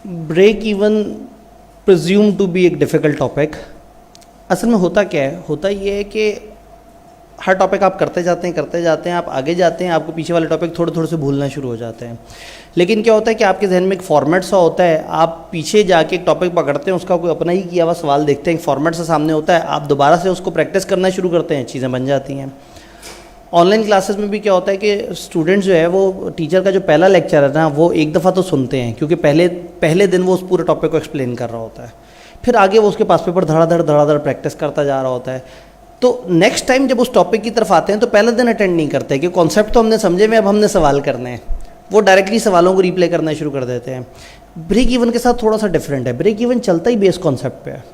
Break even presume to be एक difficult topic. असल में होता क्या है, होता ये है कि हर टॉपिक आप करते जाते हैं, आप आगे जाते हैं, आपको पीछे वाले टॉपिक थोड़े थोड़े से भूलना शुरू हो जाते हैं। लेकिन क्या होता है कि आपके जहन में एक फॉर्मेट सा होता है, आप पीछे जाके एक टॉपिक पकड़ते हैं, उसका कोई अपना ही किया हुआ सवाल देखते हैं, एक फॉर्मेट सा सामने होता है, आप दोबारा से उसको प्रैक्टिस करना शुरू करते हैं, चीज़ें बन जाती हैं। ऑनलाइन क्लासेस में भी क्या होता है कि स्टूडेंट्स जो है वो टीचर का जो पहला लेक्चर है ना, वो एक दफ़ा तो सुनते हैं, क्योंकि पहले दिन वो उस पूरे टॉपिक को एक्सप्लेन कर रहा होता है, फिर आगे वो उसके पास पेपर धड़ाधड़ प्रैक्टिस करता जा रहा होता है। तो नेक्स्ट टाइम जब उस टॉपिक की तरफ आते हैं तो पहले दिन अटेंड नहीं करते कि कॉन्सेप्ट तो हमने समझे में, अब हमने सवाल करने हैं, वो डायरेक्टली सवालों को रिप्ले करना शुरू कर देते हैं। ब्रेक इवन के साथ थोड़ा सा डिफरेंट है, ब्रेक इवन चलता ही बेस कॉन्सेप्ट पे है।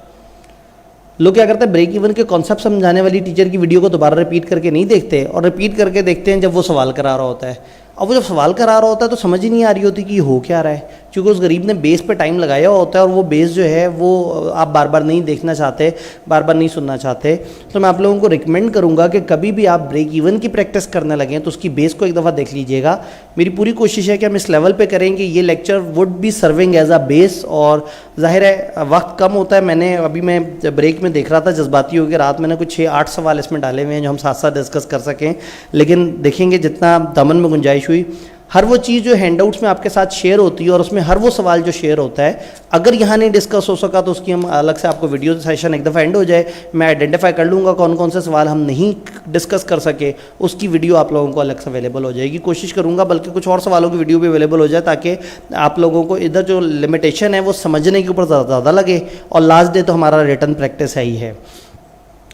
लोग क्या करते हैं, ब्रेक इवन के कॉन्सेप्ट समझाने वाली टीचर की वीडियो को दोबारा रिपीट करके नहीं देखते, और रिपीट करके देखते हैं जब वो सवाल करा रहा होता है। अब वो जब सवाल करा रहा होता है तो समझ ही नहीं आ रही होती कि हो क्या रहा है, क्योंकि उस गरीब ने बेस पे टाइम लगाया होता है, और वो बेस जो है वो आप बार बार नहीं देखना चाहते, बार बार नहीं सुनना चाहते। तो मैं आप लोगों को रिकमेंड करूँगा कि कभी भी आप ब्रेक इवन की प्रैक्टिस करने लगें तो उसकी बेस को एक दफ़ा देख लीजिएगा। मेरी पूरी कोशिश है कि हम इस लेवल पर करें कि ये lecture would be serving as a base, और जाहिर है वक्त कम होता है। मैं ब्रेक में देख रहा था, जज्बाती हो गया, रात मैंने कुछ 6-8 सवाल इसमें डाले हुए हैं जो हम साथ साथ डिस्कस कर सकें, लेकिन देखेंगे जितना दमन में गुंजाइश हुई। हर वो चीज़ जो हैंडआउट्स में आपके साथ शेयर होती है, और उसमें हर वो सवाल जो शेयर होता है, अगर यहाँ नहीं डिस्कस हो सका तो उसकी हम अलग से आपको वीडियो सेशन एक दफ़ा एंड हो जाए, मैं आइडेंटिफाई कर लूँगा कौन कौन से सवाल हम नहीं डिस्कस कर सके, उसकी वीडियो आप लोगों को अलग से अवेलेबल हो जाएगी। कोशिश करूँगा बल्कि कुछ और सवालों की वीडियो भी अवेलेबल हो जाए, ताकि आप लोगों को इधर जो लिमिटेशन है वो समझने के ऊपर ज़्यादा लगे, और लास्ट डे तो हमारा रिटर्न प्रैक्टिस है ही है।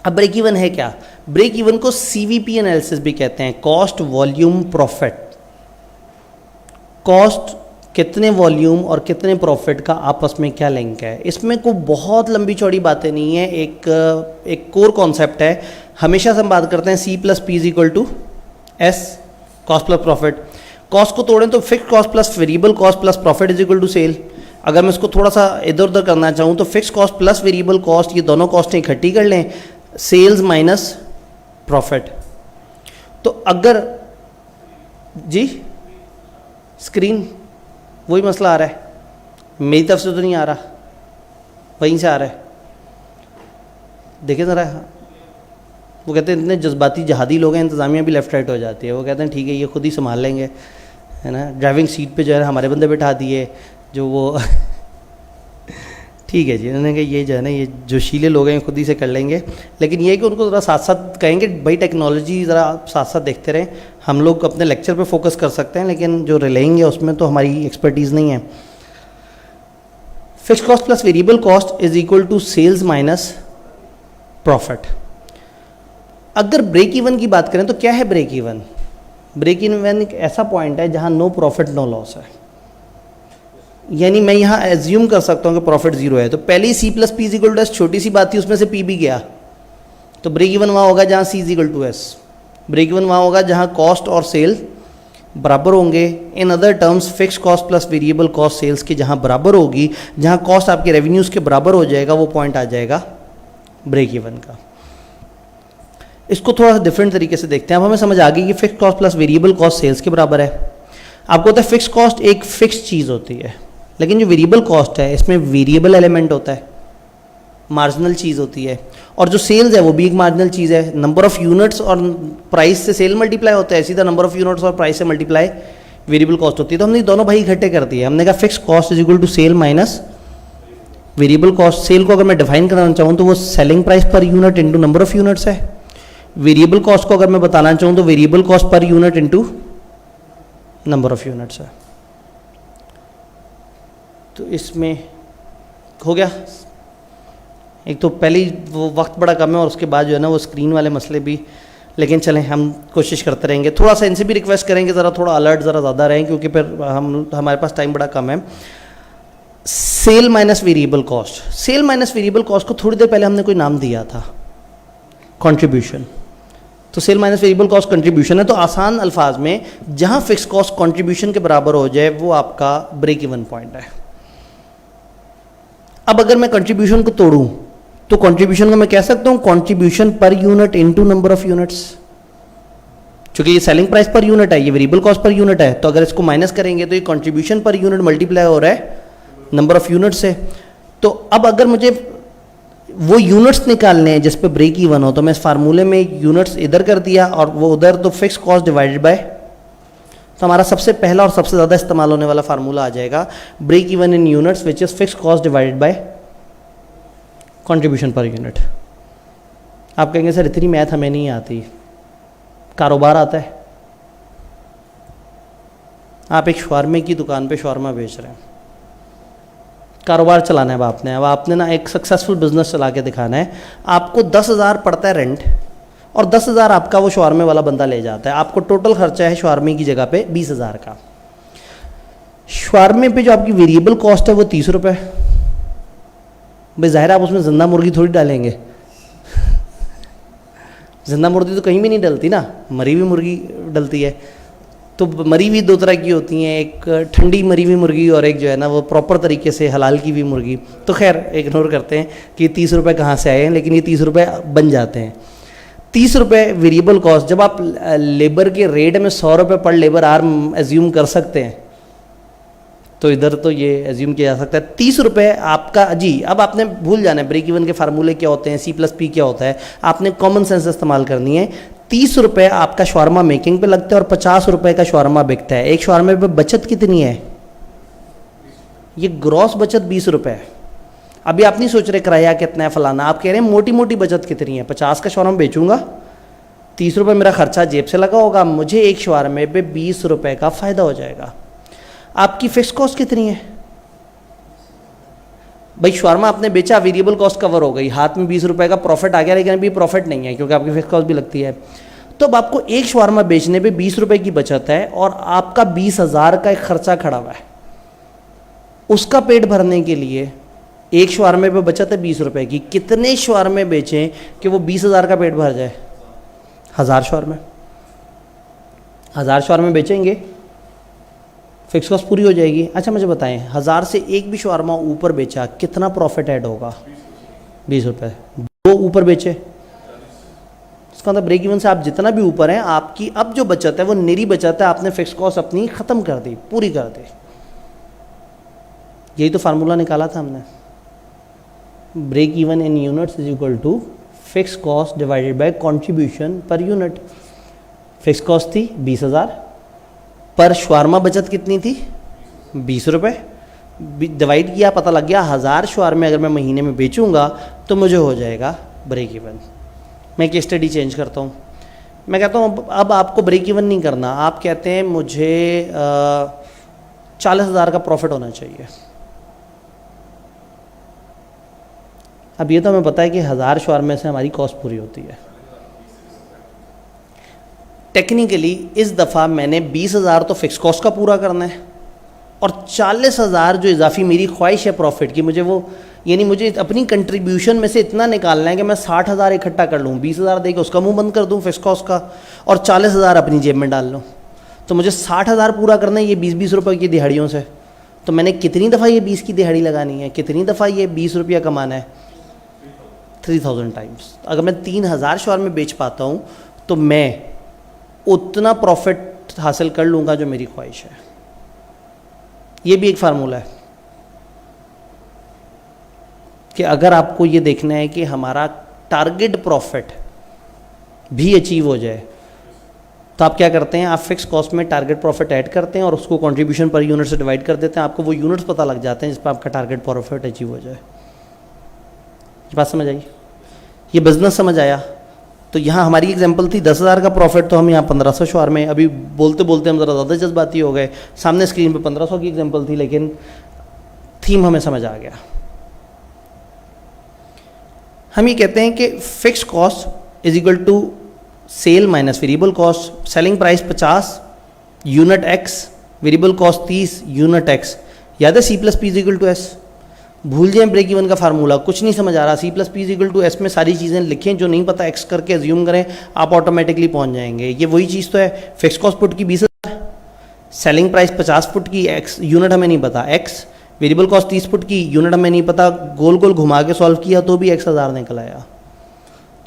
अब ब्रेक इवन है क्या? ब्रेक इवन को CVP एनालिसिस भी कहते हैं, कॉस्ट वॉल्यूम प्रॉफिट। कॉस्ट कितने वॉल्यूम और कितने प्रॉफिट का आपस में क्या लिंक है, इसमें कोई बहुत लंबी चौड़ी बातें नहीं है। एक कोर कॉन्सेप्ट है, हमेशा से हम बात करते हैं C+P=S, cost plus profit. Cost को तोड़ें तो fix cost plus variable cost plus profit = sale. अगर मैं इसको थोड़ा सा इधर उधर करना चाहूँ तो fix cost plus variable cost, ये दोनों कॉस्टें इकट्ठी कर लें, सेल्स माइनस प्रॉफिट। तो अगर जी स्क्रीन वही मसला आ रहा है, मेरी तरफ से तो नहीं आ रहा, वहीं से आ रहा है, देखें ज़रा। वो कहते हैं इतने जज्बाती जहादी लोग हैं, इंतज़ामिया भी लेफ़्ट राइट हो जाती है। वो कहते हैं ठीक है ये खुद ही संभाल लेंगे, है ना। ड्राइविंग सीट पे जो है हमारे बंदे बैठा दिए जो वो ठीक है जी, उन्होंने कहा ये जो है ना, ये जोशीले लोग हैं खुद ही से कर लेंगे। लेकिन ये कि उनको ज़रा साथ साथ कहेंगे भाई टेक्नोलॉजी ज़रा साथ साथ देखते रहें। हम लोग अपने लेक्चर पे फोकस कर सकते हैं, लेकिन जो रिलेंगे उसमें तो हमारी एक्सपर्टीज़ नहीं है। Fix cost plus variable cost = sales minus profit. अगर ब्रेक इवन की बात करें तो क्या है ब्रेक इवन? ब्रेक इवन एक ऐसा पॉइंट है जहाँ नो प्रॉफिट नो लॉस है, यानी मैं यहाँ एज्यूम कर सकता हूँ कि प्रॉफिट 0 है। तो पहले ही C+P=S, छोटी सी बात थी, उसमें से P भी गया, तो ब्रेक इवन वहाँ होगा जहाँ C=S। ब्रेक इवन वहाँ होगा जहाँ कॉस्ट और सेल बराबर होंगे। In other terms fix cost plus variable cost sales की जहाँ बराबर होगी, जहाँ कॉस्ट आपके रेवेन्यूज़ के बराबर हो जाएगा, वो पॉइंट आ जाएगा ब्रेक इवन का। इसको थोड़ा सा डिफरेंट तरीके से देखते हैं। अब हमें समझ आ गई कि fix cost plus variable cost sales के बराबर है। आपको पता है फिक्स कॉस्ट एक फिक्स चीज़ होती है, लेकिन जो वेरिएबल कॉस्ट है इसमें वेरिएबल एलिमेंट होता है, मार्जिनल चीज़ होती है, और जो सेल्स है वो भी एक मार्जिनल चीज़ है। नंबर ऑफ़ यूनिट्स और प्राइस से सेल मल्टीप्लाई होता है, सीधा नंबर ऑफ़ यूनिट्स और प्राइस से मल्टीप्लाई वेरिएबल कॉस्ट होती है। तो हमने दोनों भाई इकट्ठे कर दिए, हमने कहा fix cost = sale minus variable cost. Sale को अगर मैं डिफाइन करना चाहूँ तो वो selling price per unit into number of units है। वेरिएबल कॉस्ट को अगर मैं बताना चाहूँ तो variable cost per unit into number of units है। तो इसमें हो गया। एक तो पहले ही वो वक्त बड़ा कम है, और उसके बाद जो है ना वो स्क्रीन वाले मसले भी, लेकिन चलें हम कोशिश करते रहेंगे। थोड़ा सा इनसे भी रिक्वेस्ट करेंगे ज़रा थोड़ा अलर्ट ज़रा ज़्यादा रहें, क्योंकि फिर हमारे पास टाइम बड़ा कम है। Sale minus variable cost, sale minus variable cost को थोड़ी देर पहले हमने कोई नाम दिया था, कंट्रीब्यूशन। तो sale minus variable cost contribution है। तो आसान अल्फाज में जहाँ फिक्स कॉस्ट कंट्रीब्यूशन के बराबर हो जाए वो आपका ब्रेक इवन पॉइंट है। अब अगर मैं कंट्रीब्यूशन को तोड़ूं तो कंट्रीब्यूशन को मैं कह सकता हूं contribution per unit into number of units. चूंकि ये सेलिंग प्राइस पर यूनिट है, ये वेरिएबल कॉस्ट पर यूनिट है, तो अगर इसको माइनस करेंगे तो ये कंट्रीब्यूशन पर यूनिट मल्टीप्लाई हो रहा है नंबर ऑफ यूनिट्स है। तो अब अगर मुझे वो यूनिट्स निकालने हैं जिस पे ब्रेक इवन हो, तो मैं इस फार्मूले में यूनिट्स इधर कर दिया और वो उधर, तो फिक्स कॉस्ट डिवाइडेड बाय, तो हमारा सबसे पहला और सबसे ज़्यादा इस्तेमाल होने वाला फार्मूला आ जाएगा break even in units which is fix cost divided by contribution per unit. आप कहेंगे सर इतनी मैथ हमें नहीं आती, कारोबार आता है। आप एक शवारमे की दुकान पे शवारमा बेच रहे हैं, कारोबार चलाना है अब आपने ना एक सक्सेसफुल बिजनेस चला के दिखाना है। आपको 10,000 पड़ता है रेंट और 10,000 आपका वो शवारमे वाला बंदा ले जाता है। आपको टोटल खर्चा है शवारमे की जगह पे 20,000 का। शवारमे पे जो आपकी वेरिएबल कॉस्ट है वो 30 रुपये। भाई ज़ाहिर आप उसमें जिंदा मुर्गी थोड़ी डालेंगे, जिंदा मुर्गी तो कहीं भी नहीं डलती ना, मरी हुई मुर्गी डलती है। तो मरी हुई दो तरह की होती हैं, एक ठंडी मरी हुई मुर्गी और एक जो है ना वो प्रॉपर तरीके से हलाल की हुई मुर्गी। तो खैर इग्नोर करते हैं कि 30 रुपये कहाँ से आए हैं, लेकिन ये 30 रुपये बन जाते हैं। 30 रुपये वेरिएबल कॉस्ट। जब आप लेबर के रेट में 100 रुपये पर लेबर आर्म एज्यूम कर सकते हैं, तो इधर तो ये एज्यूम किया जा सकता है 30 रुपये आपका जी। अब आपने भूल जाना है ब्रेक इवन के फार्मूले क्या होते हैं, C+P क्या होता है, आपने कॉमन सेंस इस्तेमाल करनी है। 30 रुपये आपका शवारमा मेकिंग पे लगता है और 50 रुपये का शवारमा बिकता है। एक शवारमे पे बचत कितनी है? ये ग्रॉस बचत 20 रुपये है। अभी आप नहीं सोच रहे किराया कितना है फलाना, आप कह रहे हैं मोटी मोटी बचत कितनी है। 50 का शवारमा बेचूंगा, 30 रुपये मेरा खर्चा जेब से लगा होगा, मुझे एक शवारमे पे 20 रुपये का फ़ायदा हो जाएगा। आपकी फिक्स कॉस्ट कितनी है? भाई शवारमा आपने बेचा, वेरिएबल कॉस्ट कवर हो गई, हाथ में 20 रुपये का प्रॉफिट आ गया, लेकिन अभी प्रॉफिट नहीं है क्योंकि आपकी फिक्स कॉस्ट भी लगती है। तो अब आपको एक शवारमा बेचने पे 20 रुपये की बचत है और आपका 20,000 का एक खर्चा खड़ा हुआ है। उसका पेट भरने के लिए एक शवारमे पे बचत है 20 रुपये की। कितने शवारमे बेचें कि वो 20,000 का पेट भर जाए? 1000 शवारमे। 1000 शवारमे बेचेंगे, फिक्स कॉस्ट पूरी हो जाएगी। अच्छा मुझे बताएं, 1000 से एक भी शवारमा ऊपर बेचा, कितना प्रॉफिट ऐड होगा? 20 रुपये। 2 ऊपर बेचे, इसका मतलब ब्रेक इवन से आप जितना भी ऊपर हैं, आपकी अब जो बचत है वो निरी बचत है। आपने फिक्स कॉस्ट अपनी ख़त्म कर दी, पूरी कर दी। यही तो फार्मूला निकाला था हमने, break even in units is equal to fix cost divided by contribution per unit. Fix cost थी 20,000, पर शवारमा बचत कितनी थी? 20 रुपये। डिवाइड किया, पता लग गया 1000 शवारमे अगर मैं महीने में बेचूंगा तो मुझे हो जाएगा ब्रेक इवन। मैं केस स्टडी चेंज करता हूँ, मैं कहता हूँ अब आपको ब्रेक इवन नहीं करना। आप कहते हैं मुझे 40,000 का प्रॉफिट होना चाहिए। अब ये तो हमें पता है कि 1000 शवारमे से हमारी कॉस्ट पूरी होती है। टेक्निकली इस दफ़ा मैंने 20,000 तो फिक्स कॉस्ट का पूरा करना है और 40,000 जो इजाफी मेरी ख्वाहिश है प्रॉफिट की, मुझे वो यानी मुझे अपनी कंट्रीब्यूशन में से इतना निकालना है कि मैं 60,000 इकट्ठा कर लूँ, 20,000 दे के उसका मुंह बंद कर दूँ फिक्स कॉस्ट का, और 40,000 अपनी जेब में डाल लूँ। तो मुझे 60,000 पूरा करना है ये 20-20 रुपये की दिहाड़ियों से। तो मैंने कितनी दफ़ा ये 20 की दिहाड़ी लगानी है, कितनी दफ़ा ये 20 रुपया कमाना है? 3000 टाइम्स। अगर मैं 3000 शवारमे बेच पाता हूँ तो मैं उतना प्रॉफिट हासिल कर लूँगा जो मेरी ख्वाहिश है। ये भी एक फार्मूला है कि अगर आपको ये देखना है कि हमारा टारगेट प्रॉफिट भी अचीव हो जाए तो आप क्या करते हैं, आप फिक्स कॉस्ट में टारगेट प्रॉफिट ऐड करते हैं और उसको कंट्रीब्यूशन पर यूनिट से डिवाइड कर देते हैं। आपको वो यूनिट्स पता लग जाते हैं जिस पर आपका टारगेट प्रॉफिट अचीव हो जाए। ये बात समझ आई? ये बिजनेस समझ आया? तो यहाँ हमारी एग्जांपल थी 10,000 का प्रॉफिट, तो हम यहाँ 1500 शवारमे। अभी बोलते बोलते हम ज़रा ज़्यादा जज्बाती हो गए। सामने स्क्रीन पे 1500 की एग्जांपल थी, लेकिन थीम हमें समझ आ गया। हम ये कहते हैं कि fix cost is equal to sale minus variable cost. Selling price 50 unit X, variable cost 30 unit X. याद है C+P is equal to S? भूल जाएं ब्रेक इवन का फार्मूला, कुछ नहीं समझ आ रहा। C+P is equal to S में सारी चीज़ें लिखें, जो नहीं पता एक्स करके एज्यूम करें, आप ऑटोमेटिकली पहुंच जाएंगे। ये वही चीज़ तो है। फिक्स कॉस्ट पुट की 20,000, सेलिंग प्राइस 50 फुट की, एक्स यूनिट हमें नहीं पता एक्स, वेरिएबल कॉस्ट 30 फुट की, यूनिट हमें नहीं पता, गोल गोल घुमा के सॉल्व किया तो भी x1000 निकल आया।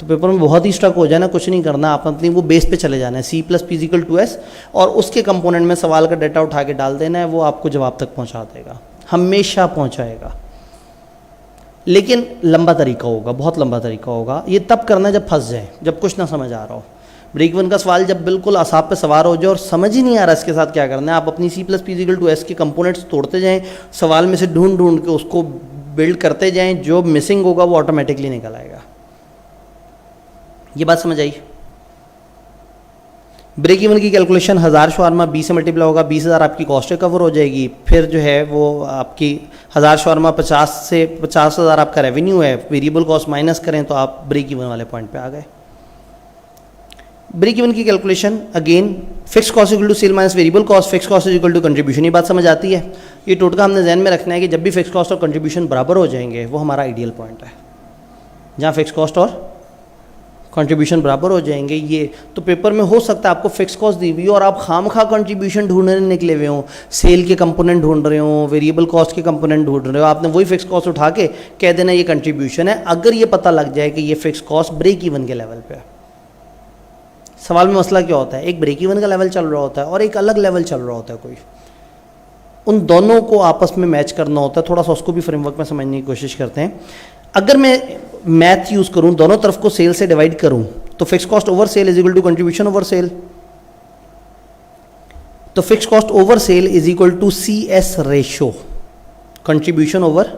तो पेपर में बहुत ही स्ट्रक हो जाए ना, कुछ नहीं करना, आप अपनी वो बेस पे चले जाना है C+P इक्वल टू एस, और उसके कंपोनेंट में सवाल का डाटा उठा के डाल देना है, वो आपको जवाब तक पहुंचा देगा। हमेशा पहुंचाएगा, लेकिन लंबा तरीका होगा, बहुत लंबा तरीका होगा। ये तब करना है जब फंस जाए, जब कुछ ना समझ आ रहा हो। ब्रेक इवन का सवाल जब बिल्कुल असाब पे सवार हो जाए और समझ ही नहीं आ रहा इसके साथ क्या करना है, आप अपनी C+P=S के कंपोनेंट्स तोड़ते जाएं, सवाल में से ढूंढ ढूंढ के उसको बिल्ड करते जाएं, जो मिसिंग होगा वो ऑटोमेटिकली निकल आएगा। ये बात समझ आई? ब्रेक इवन की कैलकुलेशन 1000 शवारमा 20 से मल्टीप्लाई होगा, 20,000 आपकी कॉस्ट कवर हो जाएगी। फिर जो है वो आपकी 1000 शवारमा 50 से 50,000 आपका रेवेन्यू है, वेरिएबल कॉस्ट माइनस करें तो आप ब्रेक इवन वाले पॉइंट पे आ गए। ब्रेक इवन की calculation again fix cost equal to sale minus variable cost, fix cost equal to contribution. ये बात समझ आती है? ये टोटका हमने ध्यान में रखना है कि जब भी फिक्स कॉस्ट और कंट्रीब्यूशन बराबर हो जाएंगे वो हमारा आइडियल पॉइंट है, जहाँ फिक्स कॉस्ट और कंट्रीब्यूशन बराबर हो जाएंगे। ये तो पेपर में हो सकता है आपको फिक्स कॉस्ट दी हुई हो और आप खामखा कंट्रीब्यूशन ढूंढने निकले हुए हो, सेल के कंपोनेंट ढूंढ रहे हो, वेरिएबल कॉस्ट के कंपोनेंट ढूंढ रहे हो, आपने वही फिक्स कॉस्ट उठा के कह देना ये कंट्रीब्यूशन है। अगर ये पता लग जाए कि ये फिक्स कॉस्ट ब्रेक इवन के लेवल पे है, सवाल में मसला क्या होता है, एक ब्रेक इवन का लेवल चल रहा होता है और एक अलग लेवल चल रहा होता है कोई, उन दोनों को आपस में मैच करना होता है। थोड़ा सा उसको भी फ्रेमवर्क में समझने की कोशिश करते हैं। अगर मैं मैथ यूज करूं, दोनों तरफ को सेल से डिवाइड करूं, तो fix cost over sale is equal to contribution over sale. तो fix cost over sale is equal to CS ratio, contribution over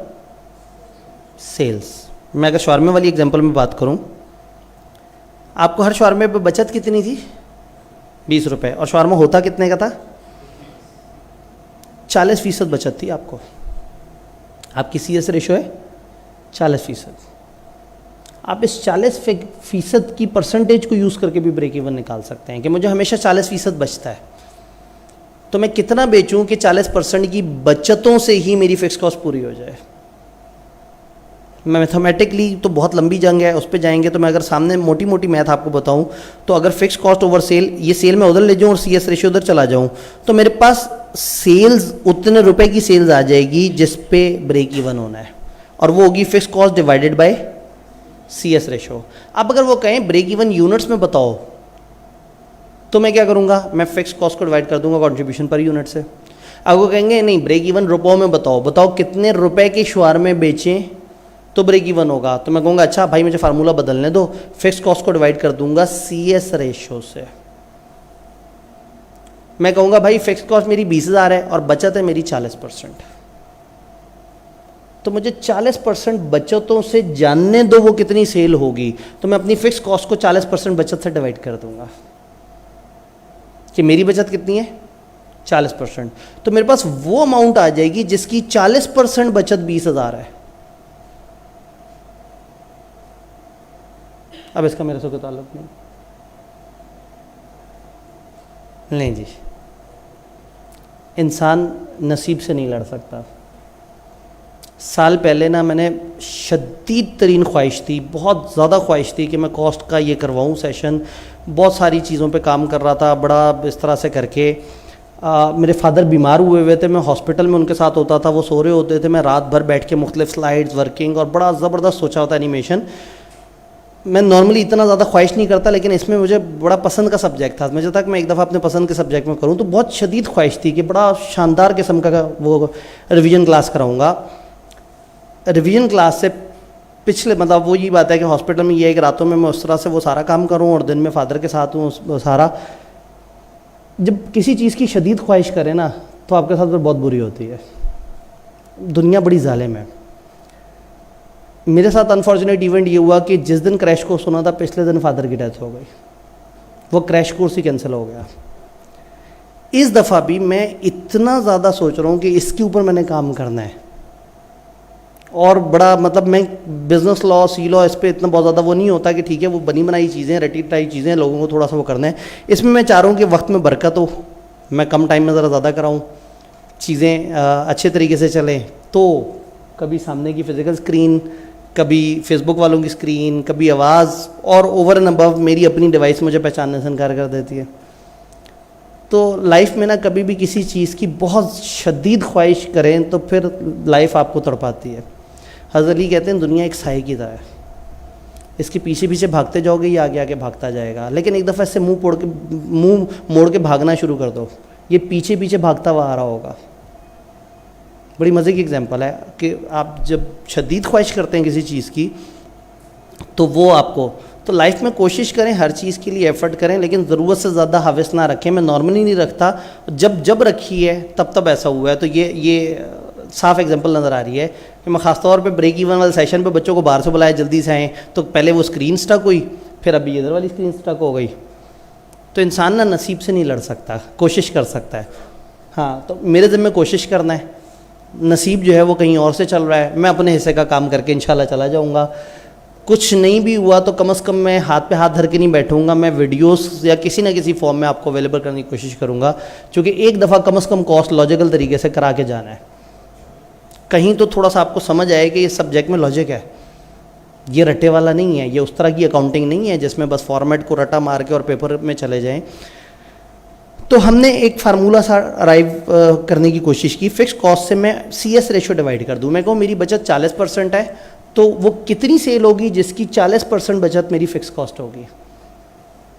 sales. मैं अगर शवारमे वाली एग्जांपल में बात करूं, आपको हर शवारमे पे बचत कितनी थी? 20 रुपए, और शवारमा होता कितने का था? 40% बचत थी आपको। आपकी CS रेशो है 40%। आप इस 40% की परसेंटेज को यूज़ करके भी ब्रेक इवन निकाल सकते हैं कि मुझे हमेशा 40% बचता है, तो मैं कितना बेचूं कि 40% की बचतों से ही मेरी फिक्स कॉस्ट पूरी हो जाए। मैथमेटिकली तो बहुत लंबी जंग है, उस पर जाएंगे। तो मैं अगर सामने मोटी मोटी मैथ आपको बताऊं, तो अगर फिक्स कॉस्ट ओवर सेल, ये सेल मैं उधर ले जाऊं और CS रेशियो उधर चला जाऊं, तो मेरे पास सेल्स उतने रुपए की सेल्स आ जाएगी जिस पे ब्रेक इवन होना है, और वो होगी fix cost divided bye CS ratio. अब अगर वो कहें ब्रेक इवन यूनिट्स में बताओ, तो मैं क्या करूंगा, मैं फिक्स कॉस्ट को डिवाइड कर दूंगा कंट्रीब्यूशन पर यूनिट से। अब वो कहेंगे नहीं ब्रेक इवन रुपयों में बताओ, बताओ कितने रुपए के शवारमे बेचें तो ब्रेक इवन होगा, तो मैं कहूँगा अच्छा भाई मुझे फार्मूला बदलने दो, फिक्स कॉस्ट को डिवाइड कर दूंगा CS रेशियो से। मैं कहूँगा भाई फिक्स कॉस्ट मेरी 20,000 है और बचत है मेरी 40%, तो मुझे 40% बचतों से जानने दो वो कितनी सेल होगी, तो मैं अपनी फिक्स कॉस्ट को 40% बचत से डिवाइड कर दूंगा कि मेरी बचत कितनी है 40%। तो मेरे पास वो अमाउंट आ जाएगी जिसकी 40% बचत 20,000 है। अब इसका मेरे से कोई ताल्लुक नहीं जी, इंसान नसीब से नहीं लड़ सकता। साल पहले ना मैंने शदीद तरीन ख्वाहिश थी, बहुत ज़्यादा ख्वाहिश थी कि मैं कॉस्ट का ये करवाऊँ सेशन, बहुत सारी चीज़ों पे काम कर रहा था बड़ा इस तरह से करके। मेरे फादर बीमार हुए थे, मैं हॉस्पिटल में उनके साथ होता था, वो सो रहे होते थे, मैं रात भर बैठ के मुख्तलिफ स्लाइड्स वर्किंग और बड़ा ज़बरदस्त सोचा होता एनिमेशन। मैं नॉर्मली इतना ज़्यादा ख्वाहिश नहीं करता, लेकिन इसमें मुझे बड़ा पसंद का सब्जेक्ट था। मुझे तक मैं एक दफ़ा अपने पसंद के सब्जेक्ट में करूँ तो बहुत शदीद ख्वाहिश थी कि बड़ा शानदार किस्म का वो रिवीजन क्लास कराऊँगा। रिवीजन क्लास से पिछले मतलब वो ये बात है कि हॉस्पिटल में ये है कि रातों में मैं उस तरह से वो सारा काम करूँ और दिन में फादर के साथ हूँ सारा। जब किसी चीज़ की शदीद ख्वाहिश करें ना तो आपके साथ बहुत बुरी होती है। दुनिया बड़ी जालिम है। मेरे साथ अनफॉर्चुनेट इवेंट ये हुआ कि जिस दिन क्रैश कोर्स होना था पिछले दिन फादर की डेथ हो गई, वो क्रैश कोर्स ही कैंसिल हो गया। इस दफ़ा भी मैं इतना ज़्यादा सोच रहा हूँ कि इसके ऊपर मैंने काम करना है, और बड़ा मतलब मैं बिज़नेस लॉ सी लॉ इस पर इतना बहुत ज़्यादा वो नहीं होता कि ठीक है वो बनी बनाई चीज़ें रटी टाई चीज़ें लोगों को थोड़ा सा वो करना है। इसमें मैं चाह रहा हूँ कि वक्त में बरकत हो, मैं कम टाइम में ज़रा ज़्यादा कराऊँ, चीज़ें अच्छे तरीके से चलें। तो कभी सामने की फिज़िकल स्क्रीन, कभी फेसबुक वालों की स्क्रीन, कभी आवाज़, और ओवर एंड अबव मेरी अपनी डिवाइस मुझे पहचानने से इनकार कर देती है। तो लाइफ में ना कभी भी किसी चीज़ की बहुत शदीद ख्वाहिश करें तो फिर लाइफ आपको तड़पाती है। हज़रत अली कहते हैं दुनिया एक साए की तरह है, इसके पीछे पीछे भागते जाओगे ये आगे आगे भागता जाएगा, लेकिन एक दफ़ा इससे मुंह मोड़ के भागना शुरू कर दो, ये पीछे पीछे भागता हुआ आ रहा होगा। बड़ी मज़े की एग्जांपल है कि आप जब शदीद ख्वाहिश करते हैं किसी चीज़ की तो वो आपको, तो लाइफ में कोशिश करें हर चीज़ के लिए एफर्ट करें, लेकिन ज़रूरत से ज़्यादा हवस ना रखें। मैं नॉर्मली नहीं रखता, जब रखी है तब ऐसा हुआ है। तो ये साफ एग्जांपल नज़र आ रही है कि मैं ख़ासतौर पे ब्रेक इवन वाले सेशन पे बच्चों को बाहर से बुलाया जल्दी से आएँ, तो पहले वो स्क्रीन स्टक हुई, फिर अभी इधर वाली स्क्रीन स्टक हो गई। तो इंसान ना नसीब से नहीं लड़ सकता, कोशिश कर सकता है। हाँ, तो मेरे ज़िम्मे कोशिश करना है, नसीब जो है वो कहीं और से चल रहा है, मैं अपने हिस्से का काम करके इंशाल्लाह चला जाऊँगा। कुछ नहीं भी हुआ तो कम से कम मैं हाथ पे हाथ धर के नहीं बैठूंगा, मैं वीडियोस या किसी ना किसी फॉर्म में आपको अवेलेबल करने की कोशिश करूँगा, क्योंकि एक दफ़ा कम से कम कॉस्ट लॉजिकल तरीके से करा के जाना है। कहीं तो थोड़ा सा आपको समझ आए कि ये सब्जेक्ट में लॉजिक है, ये रट्टे वाला नहीं है, ये उस तरह की अकाउंटिंग नहीं है जिसमें बस फॉर्मेट को रटा मार के और पेपर में चले जाएं। तो हमने एक फार्मूला सा अराइव करने की कोशिश की। फिक्स कॉस्ट से मैं CS रेशो डिवाइड कर दूँ। मैं कहूँ मेरी बचत 40% है, तो वो कितनी सेल होगी जिसकी 40% बचत मेरी फ़िक्स कॉस्ट होगी,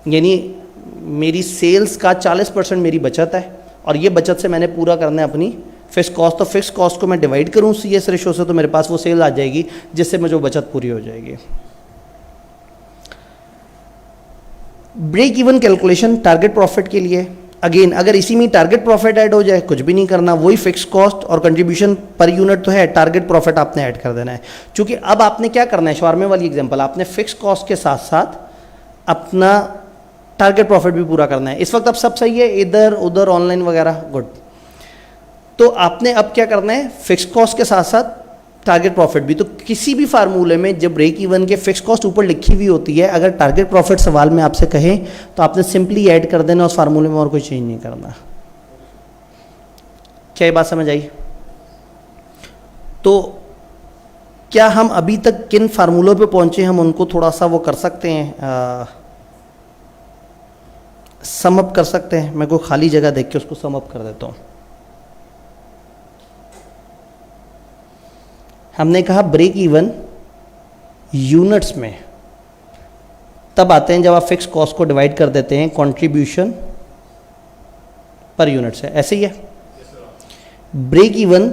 यानी मेरी सेल्स का 40% मेरी बचत है और ये बचत से मैंने पूरा करना है अपनी फिक्स कॉस्ट। तो फिक्स कॉस्ट को मैं डिवाइड करूँ CS रेशो से, तो मेरे पास वो सेल आ जाएगी जिससे मुझे वो बचत पूरी हो जाएगी। Break even calculation target profit के लिए, अगेन अगर इसी में टारगेट प्रॉफिट ऐड हो जाए, कुछ भी नहीं करना, वही फिक्स कॉस्ट और कंट्रीब्यूशन पर यूनिट तो है, टारगेट प्रॉफिट आपने ऐड कर देना है। क्योंकि अब आपने क्या करना है, शवारमे वाली एग्जांपल, आपने फिक्स कॉस्ट के साथ साथ अपना टारगेट प्रॉफिट भी पूरा करना है। इस वक्त अब सब सही है, इधर उधर ऑनलाइन वगैरह गुड। तो आपने अब क्या करना है, फिक्स कॉस्ट के साथ साथ टारगेट प्रॉफिट भी। तो किसी भी फार्मूले में जब ब्रेक इवन के फिक्स कॉस्ट ऊपर लिखी हुई होती है, अगर टारगेट प्रॉफिट सवाल में आपसे कहें तो आपने सिंपली ऐड कर देना उस फार्मूले में, और कोई चेंज नहीं करना। क्या ये बात समझ आई? तो क्या हम अभी तक किन फार्मूलों पे पहुंचे, हम उनको थोड़ा सा वो कर सकते हैं, सम अप कर सकते हैं। मैं कोई खाली जगह देख के उसको सम अप कर देता हूं। हमने कहा ब्रेक इवन यूनिट्स में तब आते हैं जब आप फिक्स कॉस्ट को डिवाइड कर देते हैं कंट्रीब्यूशन पर यूनिट से। ऐसे ही है। Break even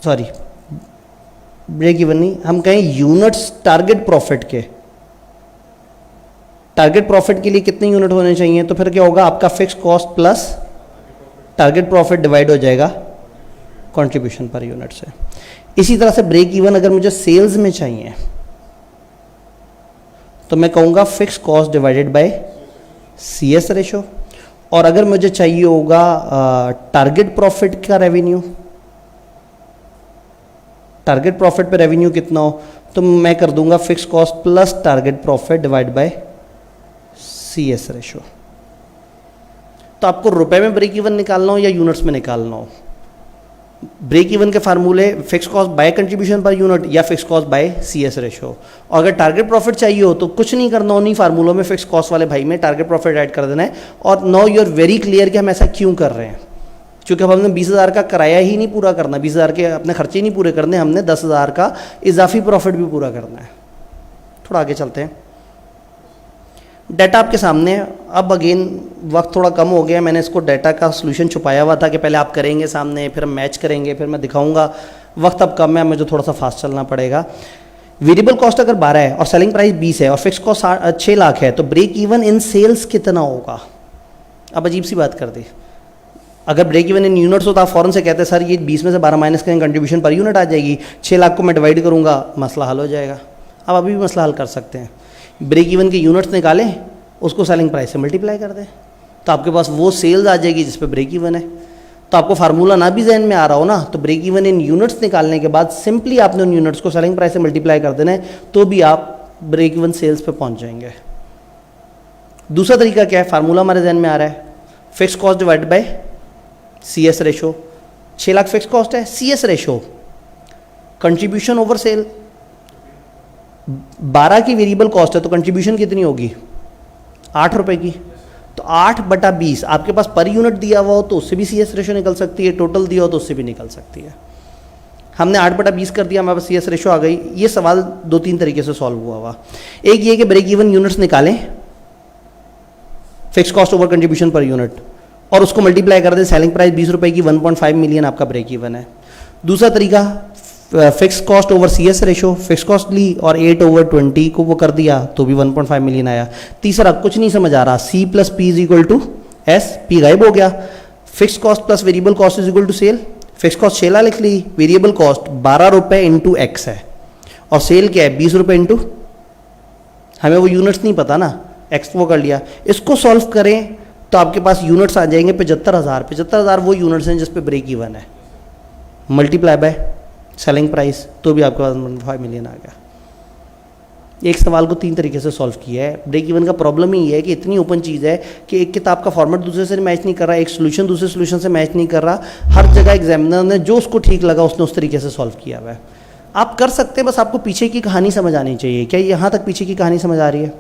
sorry break even नहीं, हम कहें यूनिट्स टारगेट प्रॉफिट के, टारगेट प्रॉफिट के लिए कितने यूनिट होने चाहिए, तो फिर क्या होगा, आपका fix cost plus target profit divide हो जाएगा कंट्रीब्यूशन पर यूनिट से। इसी तरह से ब्रेक इवन अगर मुझे सेल्स में चाहिए तो मैं कहूँगा fix cost divided bye CS ratio, और अगर मुझे चाहिए होगा टारगेट प्रॉफिट का रेवेन्यू, टारगेट प्रॉफिट पे रेवेन्यू कितना हो, तो मैं कर दूंगा fix cost plus target profit divide bye CS ratio. तो आपको रुपए में ब्रेक इवन निकालना हो या यूनिट्स में निकालना हो, ब्रेक इवन के फार्मूले fix cost by contribution per unit या fix cost by CS ratio. और अगर टारगेट प्रॉफिट चाहिए हो तो कुछ नहीं करना, उन्हीं फार्मूलों में फिक्स कॉस्ट वाले भाई में टारगेट प्रॉफिट ऐड कर देना है। और now you are very clear कि हम ऐसा क्यों कर रहे हैं, क्योंकि अब हमने 20,000 का किराया ही नहीं पूरा करना, 20,000 के अपने खर्चे ही नहीं पूरे करने, हमने 10,000 का इजाफी प्रॉफिट भी पूरा करना है। थोड़ा आगे चलते हैं। डाटा आपके सामने है। अब अगेन वक्त थोड़ा कम हो गया, मैंने इसको डाटा का सोल्यूशन छुपाया हुआ था कि पहले आप करेंगे सामने, फिर हम मैच करेंगे, फिर मैं दिखाऊंगा। वक्त अब कम है, मुझे थोड़ा सा फास्ट चलना पड़ेगा। वेरिएबल कॉस्ट अगर 12 है और सेलिंग प्राइस 20 है और फिक्स कॉस्ट 6 लाख है, तो ब्रेक इवन इन सेल्स कितना होगा। अब अजीब सी बात कर दी, अगर ब्रेक इवन इन यूनिट्स होता, आप फॉरन से कहते सर ये 20 में से 12 माइनस करेंगे, कंट्रीब्यूशन पर यूनिट आ जाएगी, 6 लाख को मैं डिवाइड करूँगा, मसला हल हो जाएगा। अब अभी भी मसला हल कर सकते हैं, ब्रेक इवन के यूनिट्स निकालें, उसको सेलिंग प्राइस से मल्टीप्लाई कर दें, तो आपके पास वो सेल्स आ जाएगी जिस पे ब्रेक इवन है। तो आपको फार्मूला ना भी जहन में आ रहा हो ना, तो ब्रेक इवन इन यूनिट्स निकालने के बाद सिंपली आपने उन यूनिट्स को सेलिंग प्राइस से मल्टीप्लाई कर देना है, तो भी आप ब्रेक इवन सेल्स पे पहुंच जाएंगे। दूसरा तरीका क्या है, फार्मूला हमारे जहन में आ रहा है, fix cost divide by CS ratio. 6 lakh fix cost है, CS ratio contribution over cell, 12 की वेरिएबल कॉस्ट है तो कंट्रीब्यूशन कितनी होगी, 8 रुपए की। तो 8/20 आपके पास पर यूनिट दिया हुआ हो तो उससे भी CS रेशो निकल सकती है, टोटल दिया हो तो उससे भी निकल सकती है। हमने 8/20 कर दिया, हमारे पास CS रेशो आ गई। ये सवाल 2-3 तरीके से सॉल्व हुआ। एक ये कि ब्रेक इवन यूनिट्स निकालें, fix cost over contribution per unit, और उसको मल्टीप्लाई कर दें, सेलिंग प्राइस 20 रुपए की, 1.5 मिलियन आपका ब्रेक इवन है। दूसरा तरीका fix cost over CS ratio, fix cost ली और 8/20 को वो कर दिया तो भी 1.5 मिलियन आया। तीसरा कुछ नहीं समझ आ रहा, C plus P is equal to S, P गायब हो गया, fix cost plus variable cost is equal to sale, fix cost 6 लिख ली, वेरिएबल कॉस्ट 12 रुपए इंटू X है और सेल क्या है 20 रुपए इंटू, हमें वो यूनिट्स नहीं पता ना, X वो कर लिया। इसको सॉल्व करें तो आपके पास यूनिट्स आ जाएंगे 75,000। 75,000 वो यूनिट्स हैं जिस पे ब्रेक इवन है, मल्टीप्लाई बाय सेलिंग प्राइस तो भी आपके पास 1.5 मिलियन आ गया। एक सवाल को 3 तरीके से सॉल्व किया है। ब्रेक इवन का प्रॉब्लम ही है कि इतनी ओपन चीज़ है कि एक किताब का फॉर्मेट दूसरे से मैच नहीं कर रहा, एक सोल्यूशन दूसरे सोल्यूशन से मैच नहीं कर रहा, हर जगह एग्जामिनर ने जो उसको ठीक लगा उसने उस तरीके से सॉल्व किया हुआ है। आप कर सकते हैं, बस आपको पीछे की कहानी समझ आनी चाहिए। क्या यहाँ तक पीछे की कहानी समझ आ रही है?